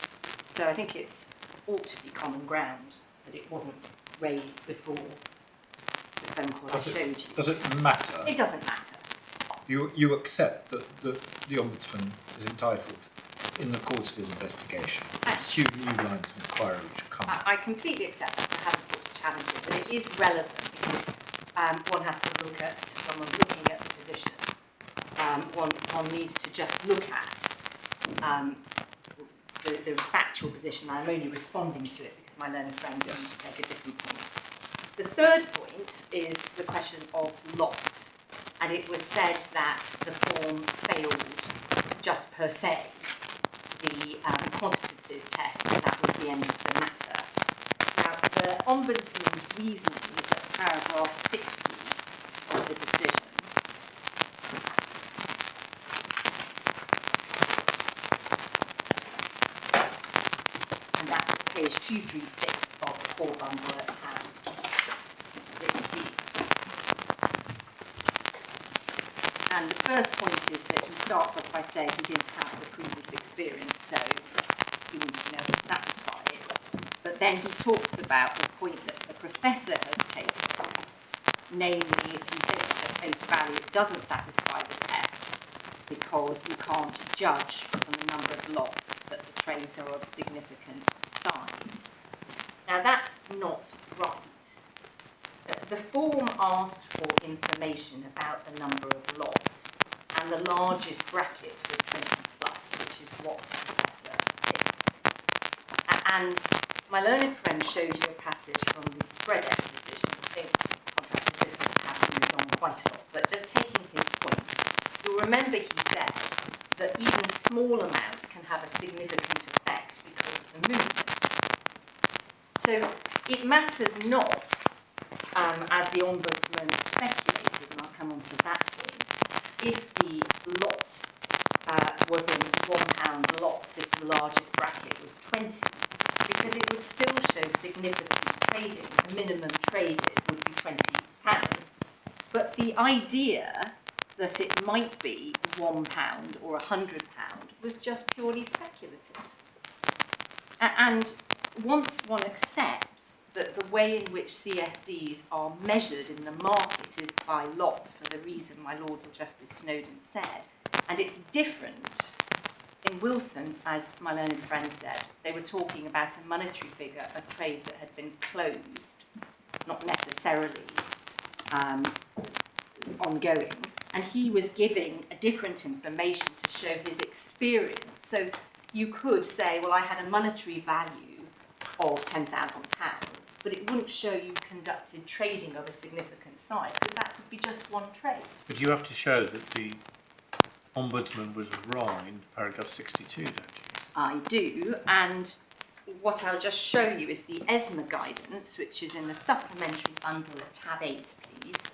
F: So I think it ought to be common ground that it wasn't raised before the phone call I showed you.
C: Does it matter?
F: It doesn't matter.
C: You accept that the Ombudsman is entitled, in the course of his investigation, to pursue new lines of inquiry which come.
F: I completely accept that. I haven't sort of challenged it, but it is relevant because one has to look at, when one's looking at the position, one needs to just look at the factual position. I'm only responding to it because my learned friends seem to take a different point. The third point is the question of loss, and it was said that the form failed just per se the quantitative test, and that was the end of the matter. Now, the Ombudsman's reasoning is at paragraph 60 of the decision. And that's page 236 of the core bundle at tab 16. And the first point is that he starts off by saying he didn't have the previous experience, so he needs to know how to satisfy it. But then he talks about the point that the professor has taken, namely if you take it at face value, it doesn't satisfy the test because you can't judge from the number of lots that the trades are of significant size. Now that's not right. The form asked for information about the number of lots, and the largest bracket was 20 plus, which is what the professor picked. And my learned friend showed you a passage from the Spreadex decision. I think contract difference have moved on quite a lot, but just taking his point, you'll remember he said that even small amounts can have a significant effect because of the movement. So it matters not, as the Ombudsman speculated, and I'll come on to that point, if the lot was in £1 lot lots if the largest bracket was 20, because it would still show significant trading. The minimum traded would be £20. But the idea that it might be £1 or £100 was just purely speculative. And once one accepts that the way in which CFDs are measured in the market is by lots, for the reason my Lord Justice Snowden said, and it's different in Wilson, as my learned friend said, they were talking about a monetary figure of trades that had been closed, not necessarily ongoing, and he was giving a different information to show his experience. So you could say, well, I had a monetary value of £10,000, but it wouldn't show you conducted trading of a significant size, because that could be just one trade.
B: But you have to show that the Ombudsman was wrong in paragraph 62, don't you?
F: I do, and what I'll just show you is the ESMA guidance, which is in the supplementary bundle at tab 8, please.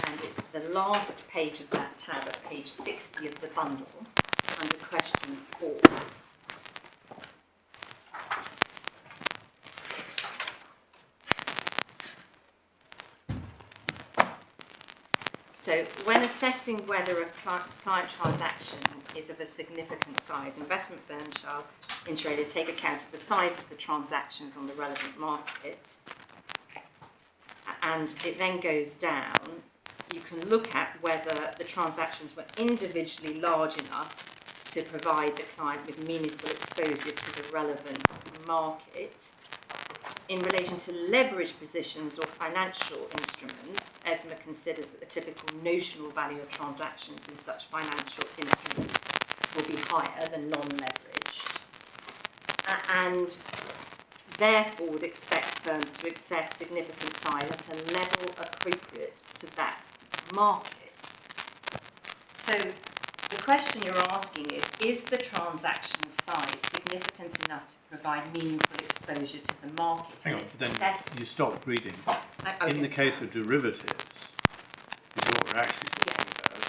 F: And it's the last page of that tab at page 60 of the bundle, under question 4. So when assessing whether a client transaction is of a significant size, investment firms shall, inter alia, take account of the size of the transactions on the relevant market. And it then goes down. You can look at whether the transactions were individually large enough to provide the client with meaningful exposure to the relevant market. In relation to leverage positions or financial instruments, ESMA considers that the typical notional value of transactions in such financial instruments will be higher than non-leveraged, and therefore would expect firms to access significant size at a level appropriate to that market. So the question you're asking is the transaction size significant enough to provide meaningful exposure to the market?
B: Hang on, then you stop reading. In the case of derivatives, which is what we're actually talking about,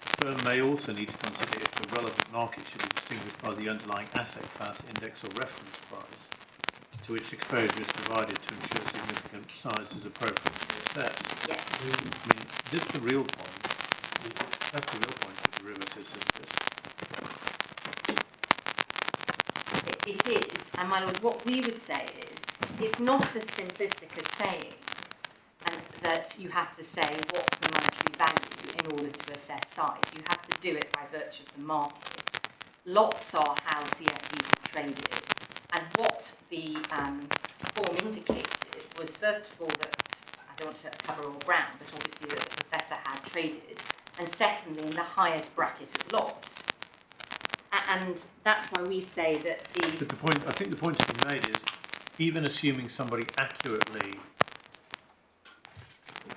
B: the firm may also need to consider if the relevant market should be distinguished by the underlying asset class, index or reference price, to which exposure is provided to ensure significant size is appropriately assessed.
F: Yes.
B: I mean, this is the real point. That's the real point of derivatives, isn't it?
F: It is, and my lord, what we would say is, it's not as simplistic as saying that you have to say what's the monetary value in order to assess size. You have to do it by virtue of the market. Lots are how CFDs are traded, and what the form indicated was, first of all, that I don't want to cover all ground, but obviously that the professor had traded, and secondly, in the highest bracket of lots. And that's why we say that
B: But the point, I think the point to be made is, even assuming somebody accurately,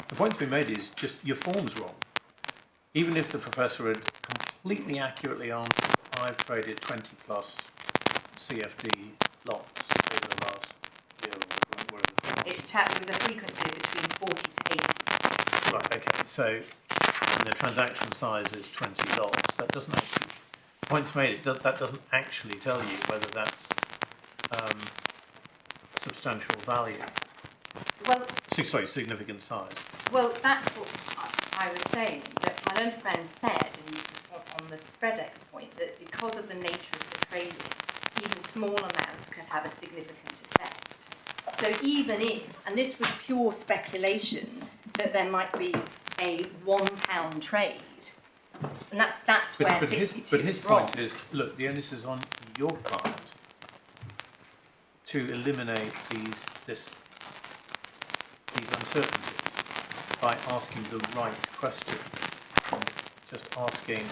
B: the point to be made is just your form's wrong. Even if the professor had completely accurately answered, I've traded 20 plus CFD lots over the last year or whatever.
F: it was a frequency of between 40 to 80.
B: Right, okay, so and the transaction size is 20 lots. That doesn't actually, points made, that doesn't actually tell you whether that's substantial value.
F: Well,
B: Sorry, significant size.
F: well, that's what I was saying, that my own friend said, and on the Spreadex point, that because of the nature of the trading, even small amounts could have a significant effect. So even if, and this was pure speculation, that there might be a £1 trade, and that's where 62
B: his
F: is wrong.
B: point is, look, the onus is on your client to eliminate these uncertainties by asking the right question. Just asking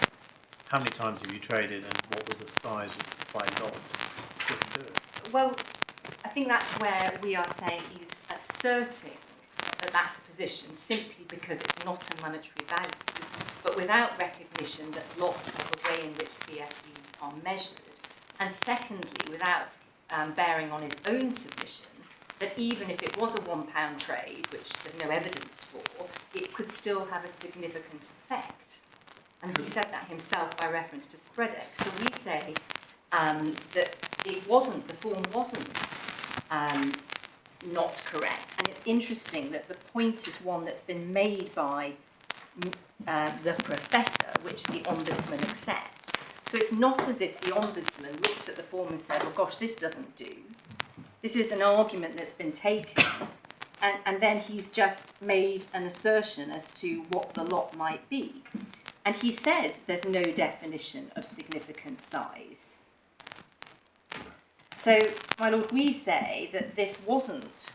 B: how many times have you traded and what was the size by lot. Doesn't do it.
F: Well, I think that's where we are saying he's asserting that that's the position simply because it's not a monetary value, but without recognition that lots of the way in which CFDs are measured, and secondly, without bearing on his own submission that even if it was a £1 trade, which there's no evidence for, it could still have a significant effect. And he said that himself by reference to Spreadex. So we say that it wasn't, the form wasn't not correct. And it's interesting that the point is one that's been made by the professor, which the Ombudsman accepts. So it's not as if the Ombudsman looked at the form and said, well, gosh, this doesn't do. This is an argument that's been taken, and then he's just made an assertion as to what the lot might be. And he says there's no definition of significant size. So, my lord, we say that this wasn't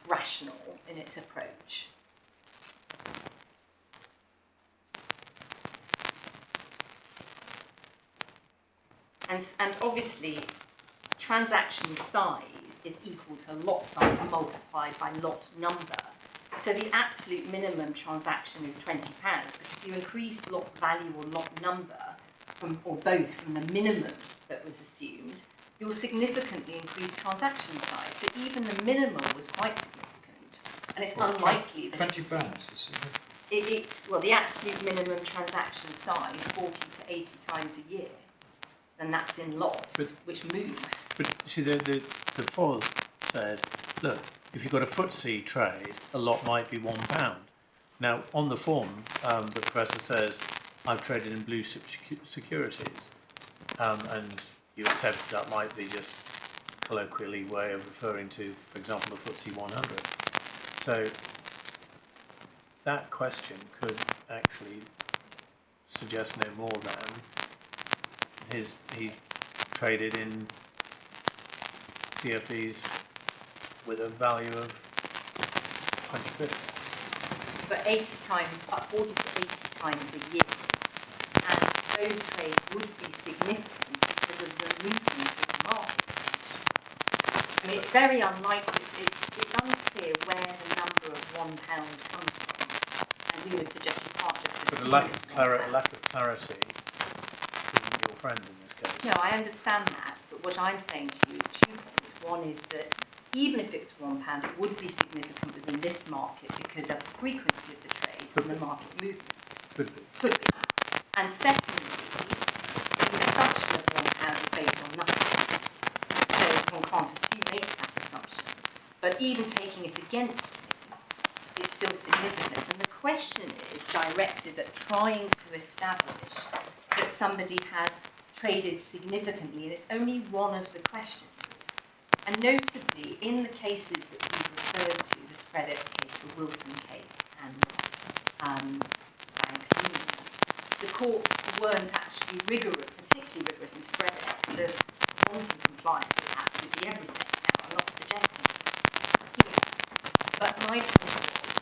F: rational in its approach. And obviously, transaction size is equal to lot size multiplied by lot number. So the absolute minimum transaction is £20, but if you increase lot value or lot number, or both from the minimum that was assumed, you'll significantly increase transaction size. So even the minimum was quite significant, and it's unlikely that
C: £20 is significant.
F: Well, the absolute minimum transaction size 40 to 80 times a year, and that's in lots, which move.
B: But see, the FOS said, look, if you've got a FTSE trade, a lot might be £1. Now, on the form, the professor says, I've traded in blue securities, and you accept that might be just colloquially way of referring to, for example, the FTSE 100. So that question could actually suggest no more than he traded in CFDs with a value of 20 quid.
F: But 40 to 80 times a year, and those trades would be significant because of the movement of the market. I mean, it's very unlikely, it's unclear where the number of £1 comes from, and we would suggest you can't just
B: But
F: assume
B: a lack
F: it's
B: of
F: £1.
B: clarity isn't your friend in this case.
F: No, I understand that, but what I'm saying to you is 2 points. One is that even if it's £1, it would be significant within this market because of the frequency of the trades and the market movement. Could be. And secondly, the assumption of £1 is based on nothing. So one can't make that assumption. But even taking it against me, it's still significant. And the question is directed at trying to establish that somebody has traded significantly, and it's only one of the questions. And notably, in the cases that we've referred to, the Spreadex case, the Wilson case, and Bank Union, the courts weren't actually particularly rigorous in Spreadex, so wanting compliance with absolutely everything. Now, I'm not suggesting here, but my point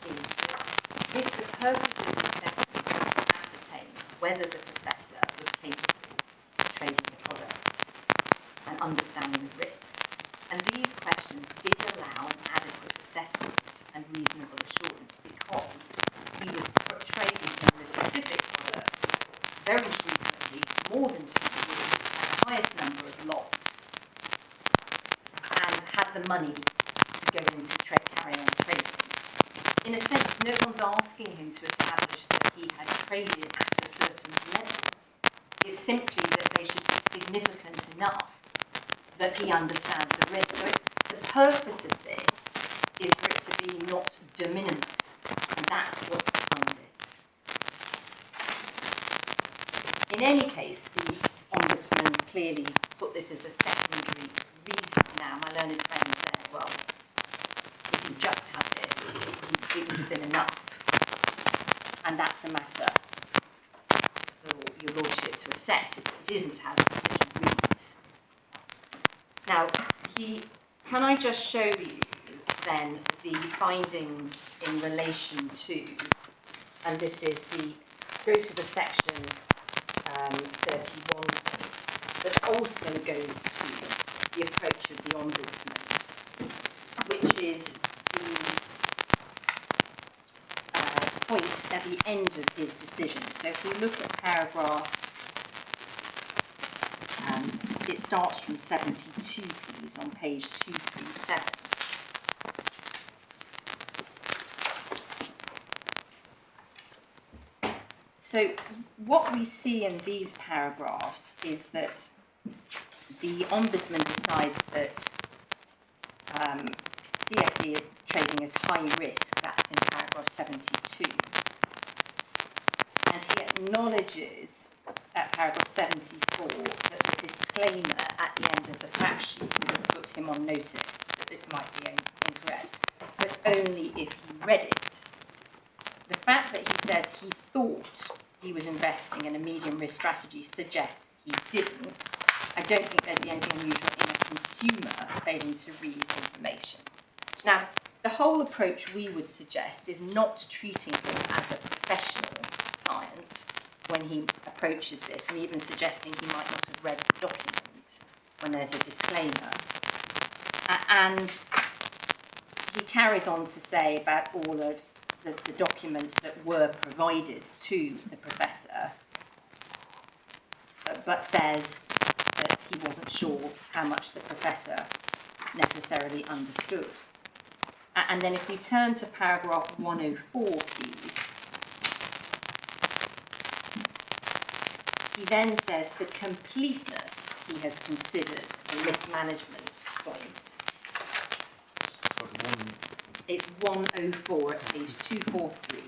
F: is that the purpose of the assessment is to ascertain whether the professor was capable of trading the products and understanding the risk. And these questions did allow an adequate assessment and reasonable assurance because he was trading in a specific product very frequently, more than 2 years, at the highest number of lots, and had the money to go into carry on trading. In a sense, no one's asking him to establish that he had traded at a certain level. It's simply that they should be significant enough that he understands the risk. So the purpose of this is for it to be not de minimis, and that's what's behind it. In any case, the Ombudsman clearly put this as a secondary reason. Now, my learned friend said, well, if you just had this, it would have been enough. And that's a matter for your lordship to assess. It isn't how the decision reads. Now, can I just show you then the findings in relation to, and this is go to the section 31 that also goes to the approach of the Ombudsman, which is the points at the end of his decision. So if we look at paragraph, it starts from 72, please, on page 237. So what we see in these paragraphs is that the Ombudsman decides that CFD trading is high risk, that's in paragraph 72. And he acknowledges at paragraph 74 that the disclaimer at the end of the fact sheet would have put him on notice that this might be incorrect, but only if he read it. The fact that he says he thought he was investing in a medium risk strategy suggests he didn't. I don't think there'd be anything unusual in a consumer failing to read information. Now, the whole approach we would suggest is not treating him as a professional client when he approaches this, and even suggesting he might not have read the document when there's a disclaimer. And he carries on to say about all of the documents that were provided to the professor, but says that he wasn't sure how much the professor necessarily understood. And then if we turn to paragraph 104, please. He then says the completeness he has considered the mismanagement claims. It's 104 at page 243.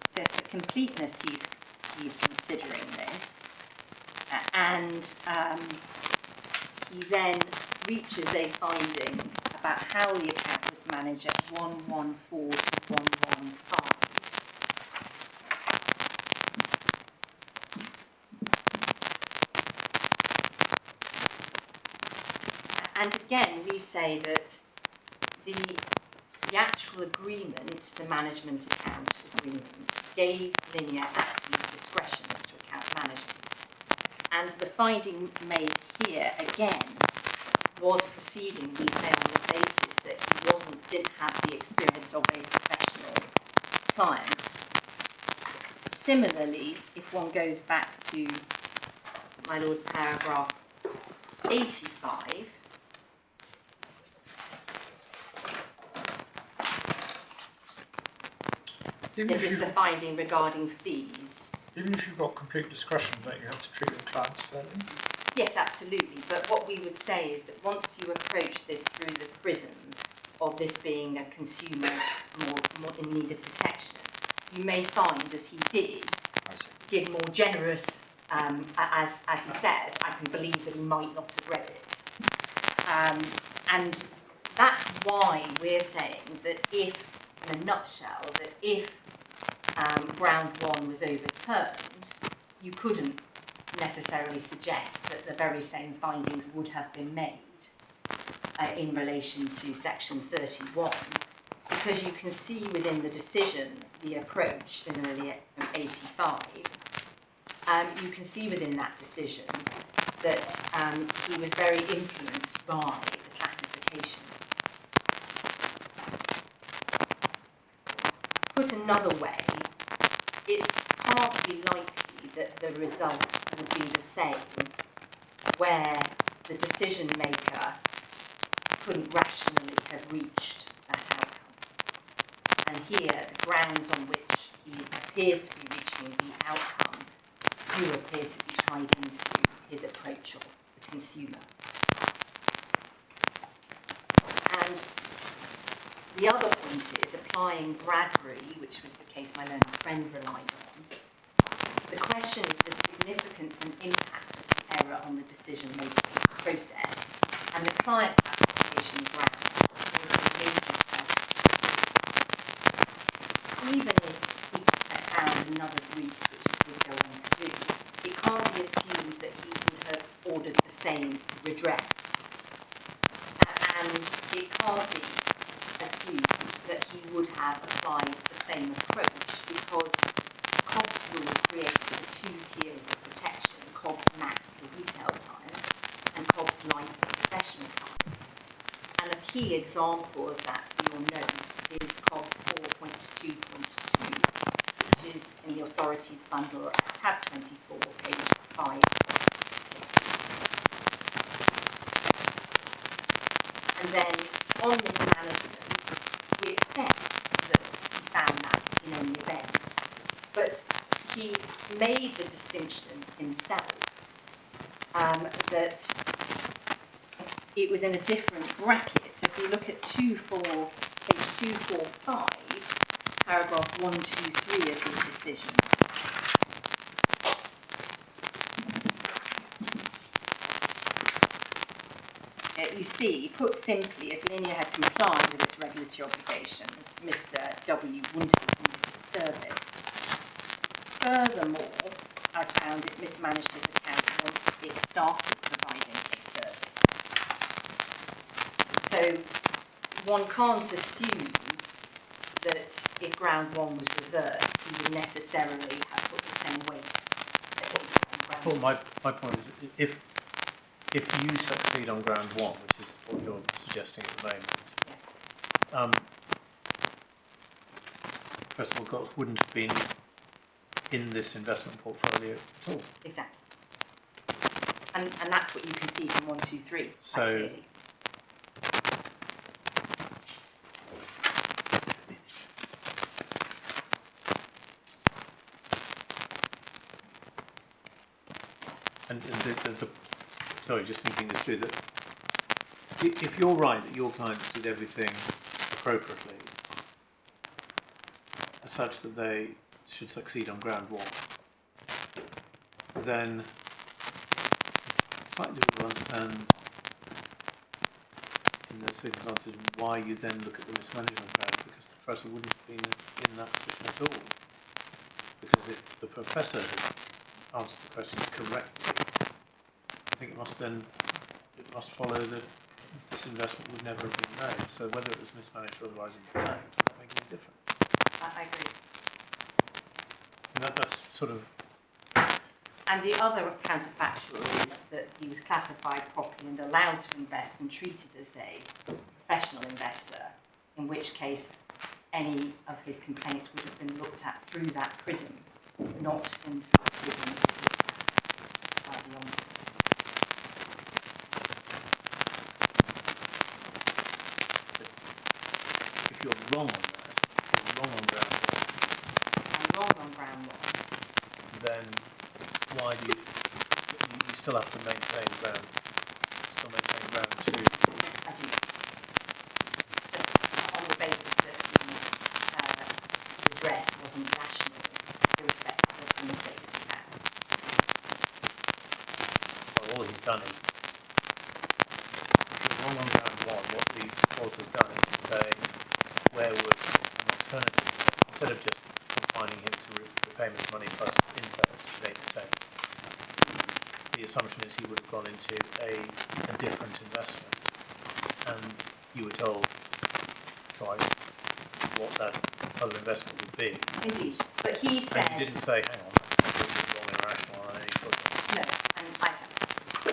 F: It says the completeness he's considering this, and he then reaches a finding about how the account was managed at 114 to 115. And again, we say that the actual agreement, the management account agreement, gave Linear absolute discretion as to account management. And the finding made here, again, was proceeding, we say, on the basis that he didn't have the experience of a professional client. Similarly, if one goes back to, my lord, paragraph 85, this is the finding regarding fees.
C: Even if you've got complete discretion, don't you have to treat your clients fairly?
F: Yes, absolutely. But what we would say is that once you approach this through the prism of this being a consumer more in need of protection, you may find, as he did, give more generous, as he says, I can believe that he might not have read it. And that's why we're saying that if, in a nutshell, that if ground one was overturned, you couldn't necessarily suggest that the very same findings would have been made in relation to section 31, because you can see within the decision the approach, similarly from 85, you can see within that decision that he was very influenced by the classification. Put another way, it's hardly likely that the result would be the same where the decision maker couldn't rationally have reached that outcome. And here, the grounds on which he appears to be reaching the outcome do appear to be tied into his approach of the consumer. And the other point is applying Bradbury, which was the case my learned friend relied on. The question is the significance and impact of the error on the decision-making process, and the client classification ground was a major question. Even if he had found another breach, which he would go on to do, it can't be assumed that he would have ordered the same redress. And it can't be assumed that he would have applied the same approach, because Cobb's rule created the two tiers of protection, Cobb's Max for retail clients and Cobb's Light for professional clients. And a key example of that for your note is Cobb's 4.2.2, which is in the authorities bundle at tab 24, page 5. And then on this management, said that he found that in any event, but he made the distinction himself that it was in a different bracket. So if we look at page 245, paragraph 1, 2, 3 of his decision. You see, put simply, if Linear had complied with its regulatory obligations, Mr. W wouldn't have used the service. Furthermore, I found it mismanaged his account once it started providing a service. So one can't assume that if ground 1 was reversed, he would necessarily have put the same weight that he put on ground 2.
B: I thought my point is, if you succeed on ground 1, which is what you're suggesting at the moment,
F: Yes.
B: first of all, Gotts wouldn't have been in this investment portfolio at all.
F: Exactly. And that's what you can see from 1, 2, 3.
B: So,
F: clearly.
B: and sorry, just thinking this through, that if you're right that your clients did everything appropriately, such that they should succeed on ground 1, then it's slightly difficult to understand in those circumstances why you then look at the mismanagement ground, because the professor wouldn't have been in that position at all. Because if the professor had answered the question correctly, I think it must follow that this investment would never have been made. So whether it was mismanaged or otherwise in the account, does that make any difference?
F: I agree.
B: And that's sort of...
F: And the other counterfactual is that he was classified properly and allowed to invest and treated as a professional investor, in which case any of his complaints would have been looked at through that prism, not in the prism by the Ombudsman.
B: If you're wrong on that, you're wrong on ground 1,
F: I'm wrong on ground 1.
B: then why do you still have to maintain ground 2?
F: I do. Just on the basis that the redress wasn't rational, irrespective of the mistakes he had.
B: Well, all he's done is, if you're wrong on ground 1, what the clause has done is to say where would an alternative, instead of just confining him to repayment money plus interest at 8%, the assumption is he would have gone into a different investment, and you were told twice what that other investment would be.
F: Indeed. But he said...
B: And you didn't say, hang on, that's completely wrong, irrational on any footing.
F: No, and I accept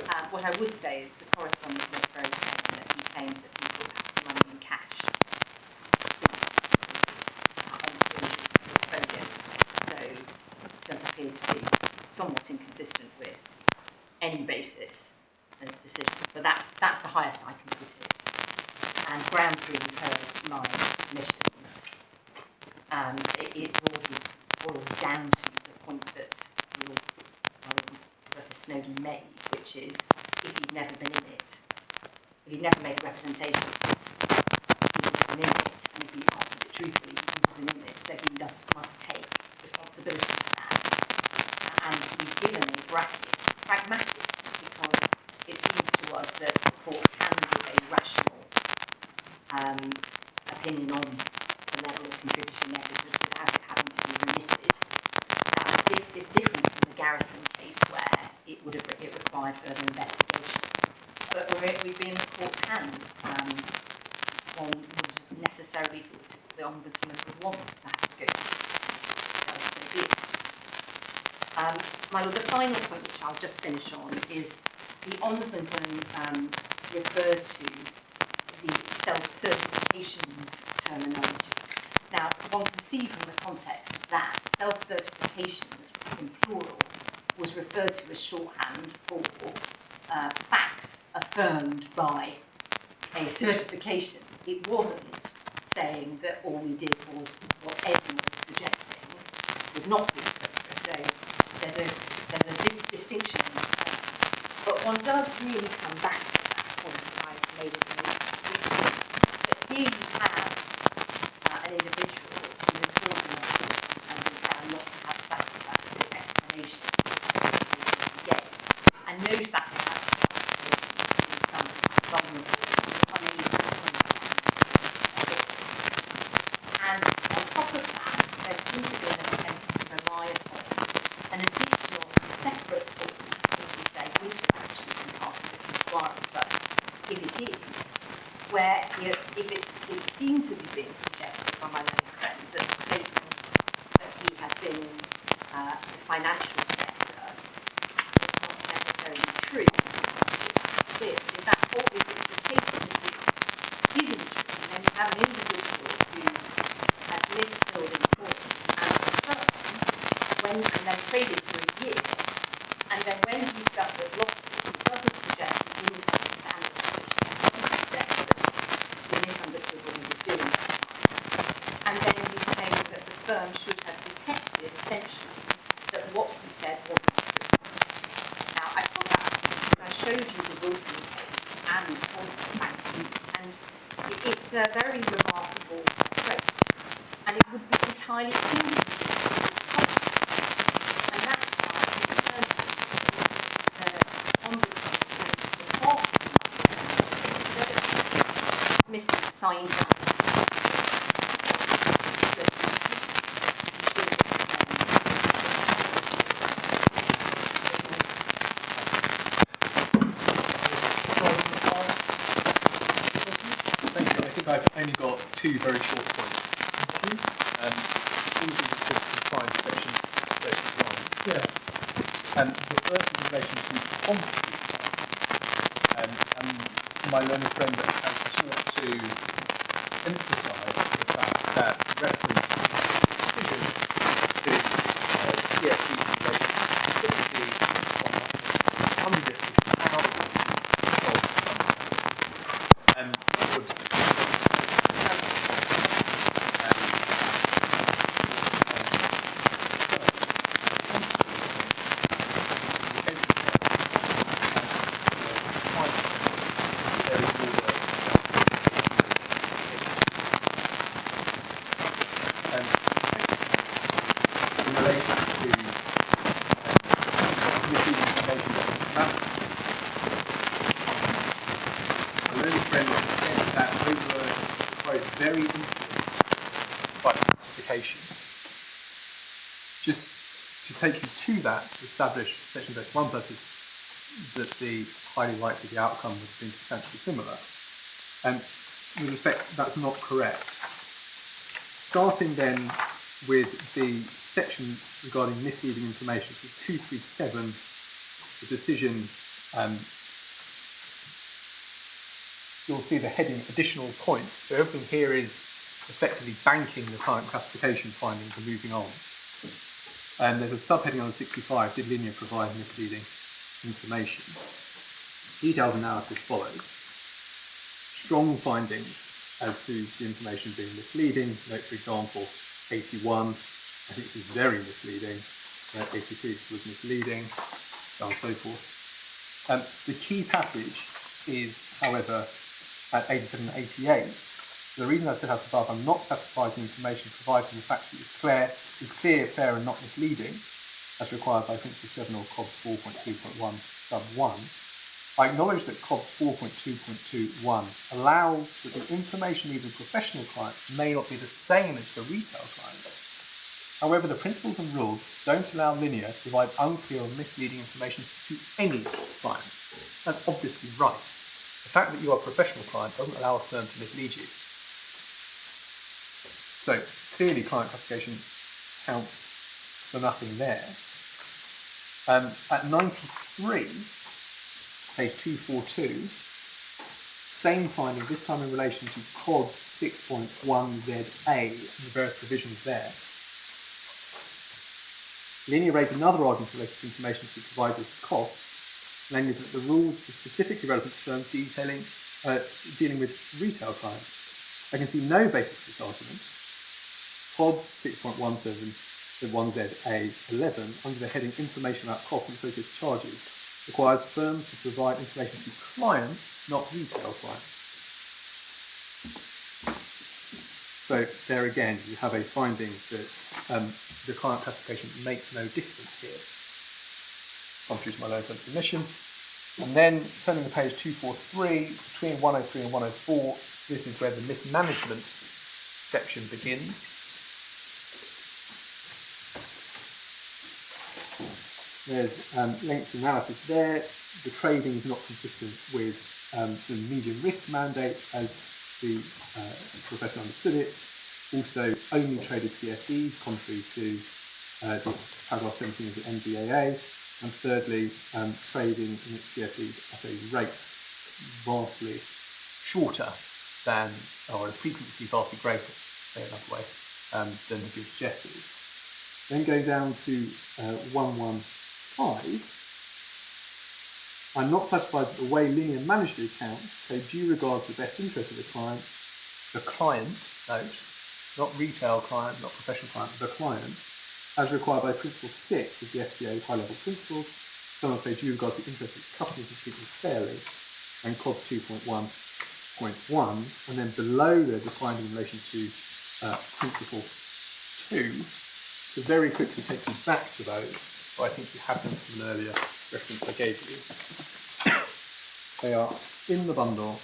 F: that. What I would say is the correspondent was very clear that he claims that he would have the money in cash since portfolio. So it does appear to be somewhat inconsistent with any basis of decision. But that's the highest I can put it. And ground 3 heard my admissions. It broadly boils down to the point that Justice Snowden made, which is if he'd never been in it, if he'd never made the representation that he would have been in it, and if he answered it truthfully, he would have been in it, so he must take responsibility for that. And we've given a bracket pragmatic, because it seems to us that the court can give a rational opinion on the level of contributory negligence without it having to be remitted. It's different from the Garrison case where it required further investigation. But we've been in the court's hands. One would necessarily thought the Ombudsman would want to have to go through. My Lord, the final point which I'll just finish on is the Ombudsman referred to the self-certifications terminology. Now, one can see from the context of that, self-certifications, in plural, was referred to as shorthand for facts affirmed by a certification. It wasn't saying that all we did was what Edward was suggesting would not be appropriate. So there's a big distinction in the terms. But one does really come back to that point that I made at the beginning, that here you have an individual who has organised and found not to have satisfactory explanation he gave, and no satisfactory explanation in some vulnerable, uneven and on top of that, there seems to be an attempt to rely upon an additional separate form, which we say, which could actually be part of this inquiry, but if it is, where it seemed to be being suggested by my learned friend that the statement that he had been in the financial sector was not necessarily true. It's clear. If it's the case that it isn't true, then you have an individual who has misfilled in forms and confirmed and then traded for a year, and then when he suffered losses, it doesn't suggest he didn't understand the position, it doesn't suggest that he misunderstood what he was doing. And then he's saying that the firm should have detected, essentially, that what he said wasn't true. Now, I put that up because I showed you the Wilson case and also banking, and it's a very remarkable approach, and it would be entirely inconsistent with policy. And that's why the Ombudsman instead of missing signed up.
A: Thank you. I think I've only got two very short points. Easy to define section 31.
C: Yes.
A: The first is in relation to compensate. My learned friend has sought to emphasise the fact that reference decision to CFD relations typically under the power of would very influenced by classification. Just to take you to that, to establish section 31 purposes, that it's highly likely the outcome would have been substantially similar. And with respect, that's not correct. Starting then with the section regarding misleading information, this is 237, the decision, you'll see the heading additional points. So everything here is effectively banking the client classification findings and moving on. And there's a subheading on 65, did Linear provide misleading information? Detailed analysis follows. Strong findings as to the information being misleading. Note, for example, 81, I think this is very misleading. 83, this was misleading, so on and so forth. The key passage is, however, at 87 and 88. The reason I've set out above, I'm not satisfied with the information provided in the fact that is clear, fair, and not misleading, as required by Principle 7 or COBS 4.2.1 sub 1. I acknowledge that COBS 4.2.21 allows that the information needs of professional clients may not be the same as for retail clients. However, the principles and rules don't allow Linear to provide unclear or misleading information to any client. That's obviously right. The fact that you are a professional client doesn't allow a firm to mislead you. So clearly client classification counts for nothing there. At 93, page 242, same finding, this time in relation to CODS 6.1ZA and the various provisions there. Linear raised another argument related to information to be provided as to costs, namely that the rules were specifically relevant to firms dealing with retail clients. I can see no basis for this argument. PODS 6.17 to 1ZA 11, under the heading Information about Costs and Associated Charges, requires firms to provide information to clients, not retail clients. So there again, you have a finding that the client classification makes no difference here, contrary to my lower court submission. And then turning the page 243, between 103 and 104, this is where the mismanagement section begins. There's length analysis there. The trading is not consistent with the medium risk mandate as the professor understood it. Also, only traded CFDs, contrary to the paragraph 17 of the MGAA. And thirdly, trading in its CFDs at a rate vastly shorter than, or a frequency vastly greater, say it another way, than had been suggested. Then going down to 115, I'm not satisfied with the way Linear managed the account, so due regard to the best interest of the client, note, not retail client, not professional client, the client, as required by Principle 6 of the FCA high-level principles, firms pay due regard to the interests of its customers and treat them fairly, and CODS 2.1.1, and then below there's a finding in relation to Principle 2, to very quickly take you back to those, but I think you have them from an earlier reference I gave you. They are in the bundle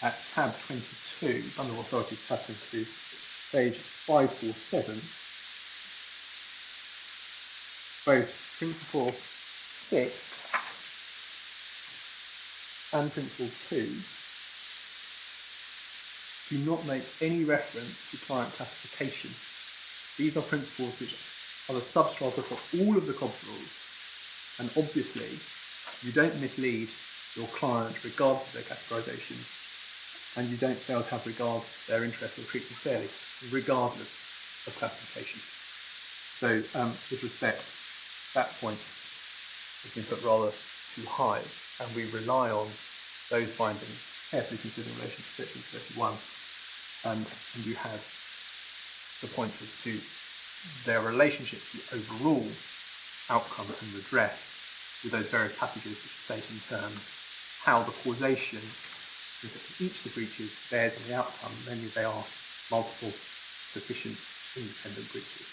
A: at tab 22, Bundle of Authorities, tab 22, page 547. Both Principle 6 and Principle 2 do not make any reference to client classification. These are principles which are the substrata for all of the COBS rules, and obviously you don't mislead your client regardless of their categorisation, and you don't fail to have regard to their interests or treat them fairly, regardless of classification. So, with respect, that point has been put rather too high, and we rely on those findings carefully considered in relation to section 31, and you have the points as to their relationship to the overall outcome and redress with those various passages which state in turn how the causation is that each of the breaches bears on the outcome, namely they are multiple, sufficient, independent breaches.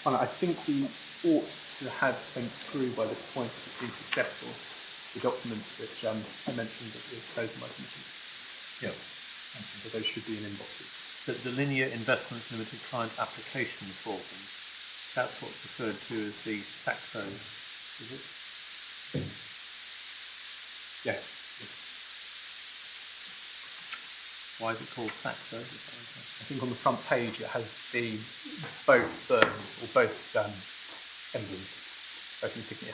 A: I think we ought to have sent through by this point, if it's been successful, the documents which I mentioned at the close of my submission.
C: Yes.
A: So those should be in inboxes.
B: The Linear Investments Ltd client application form, that's what's referred to as the SAXO, is it?
A: Yes.
B: Why is it called SAXO?
A: I think on the front page it has the both firms or both emblems, both insignia.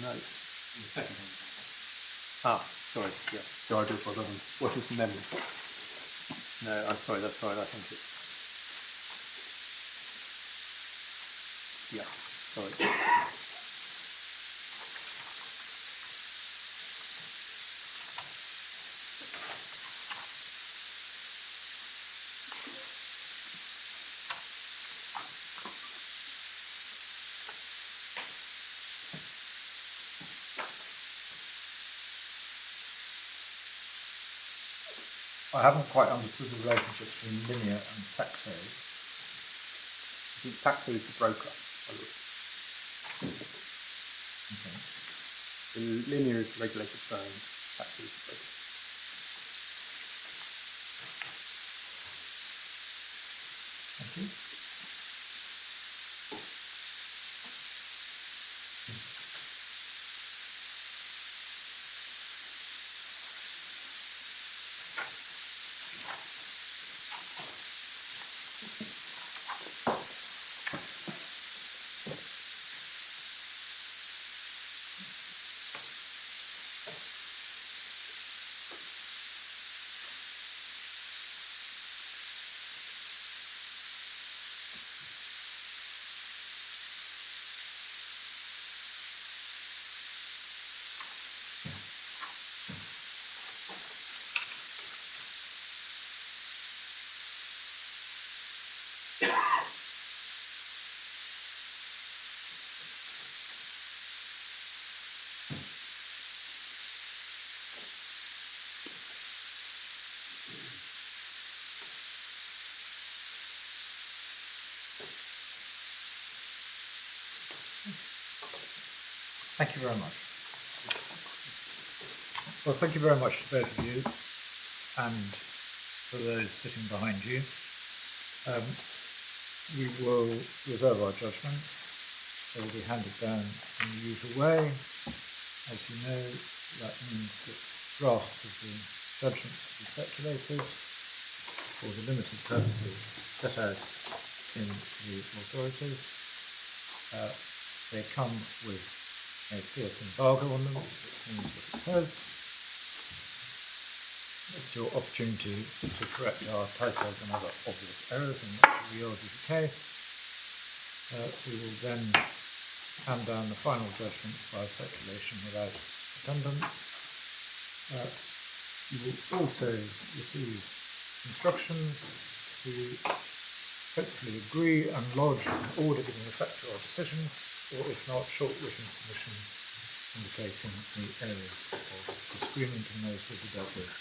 B: No.
C: The second one.
B: Ah, sorry, yeah.
A: So I do apologise, I'm working from memory.
B: No, I'm sorry, that's right, I think it's... Yeah, sorry.
C: I haven't quite understood the relationship between Linear and Saxo.
A: I think Saxo is the broker.
C: Okay.
A: The Linear is the regulated firm, Saxo is the broker.
C: Thank you. Thank you very much. Well, thank you very much to both of you and for those sitting behind you. We will reserve our judgments. They will be handed down in the usual way. As you know, that means that drafts of the judgments will be circulated for the limited purposes set out in the authorities. They come with a fierce embargo on them, which means what it says. It's your opportunity to correct our typos and other obvious errors in which we argue the case. We will then hand down the final judgments by circulation without attendance. You will also receive instructions to hopefully agree and lodge an order giving effect to our decision, or if not, short written submissions indicating the areas of disagreement, and those will be dealt with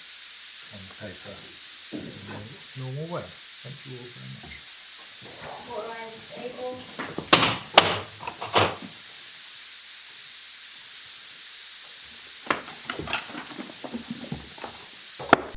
C: on paper in the normal way. Thank you all very much.
E: What around the table?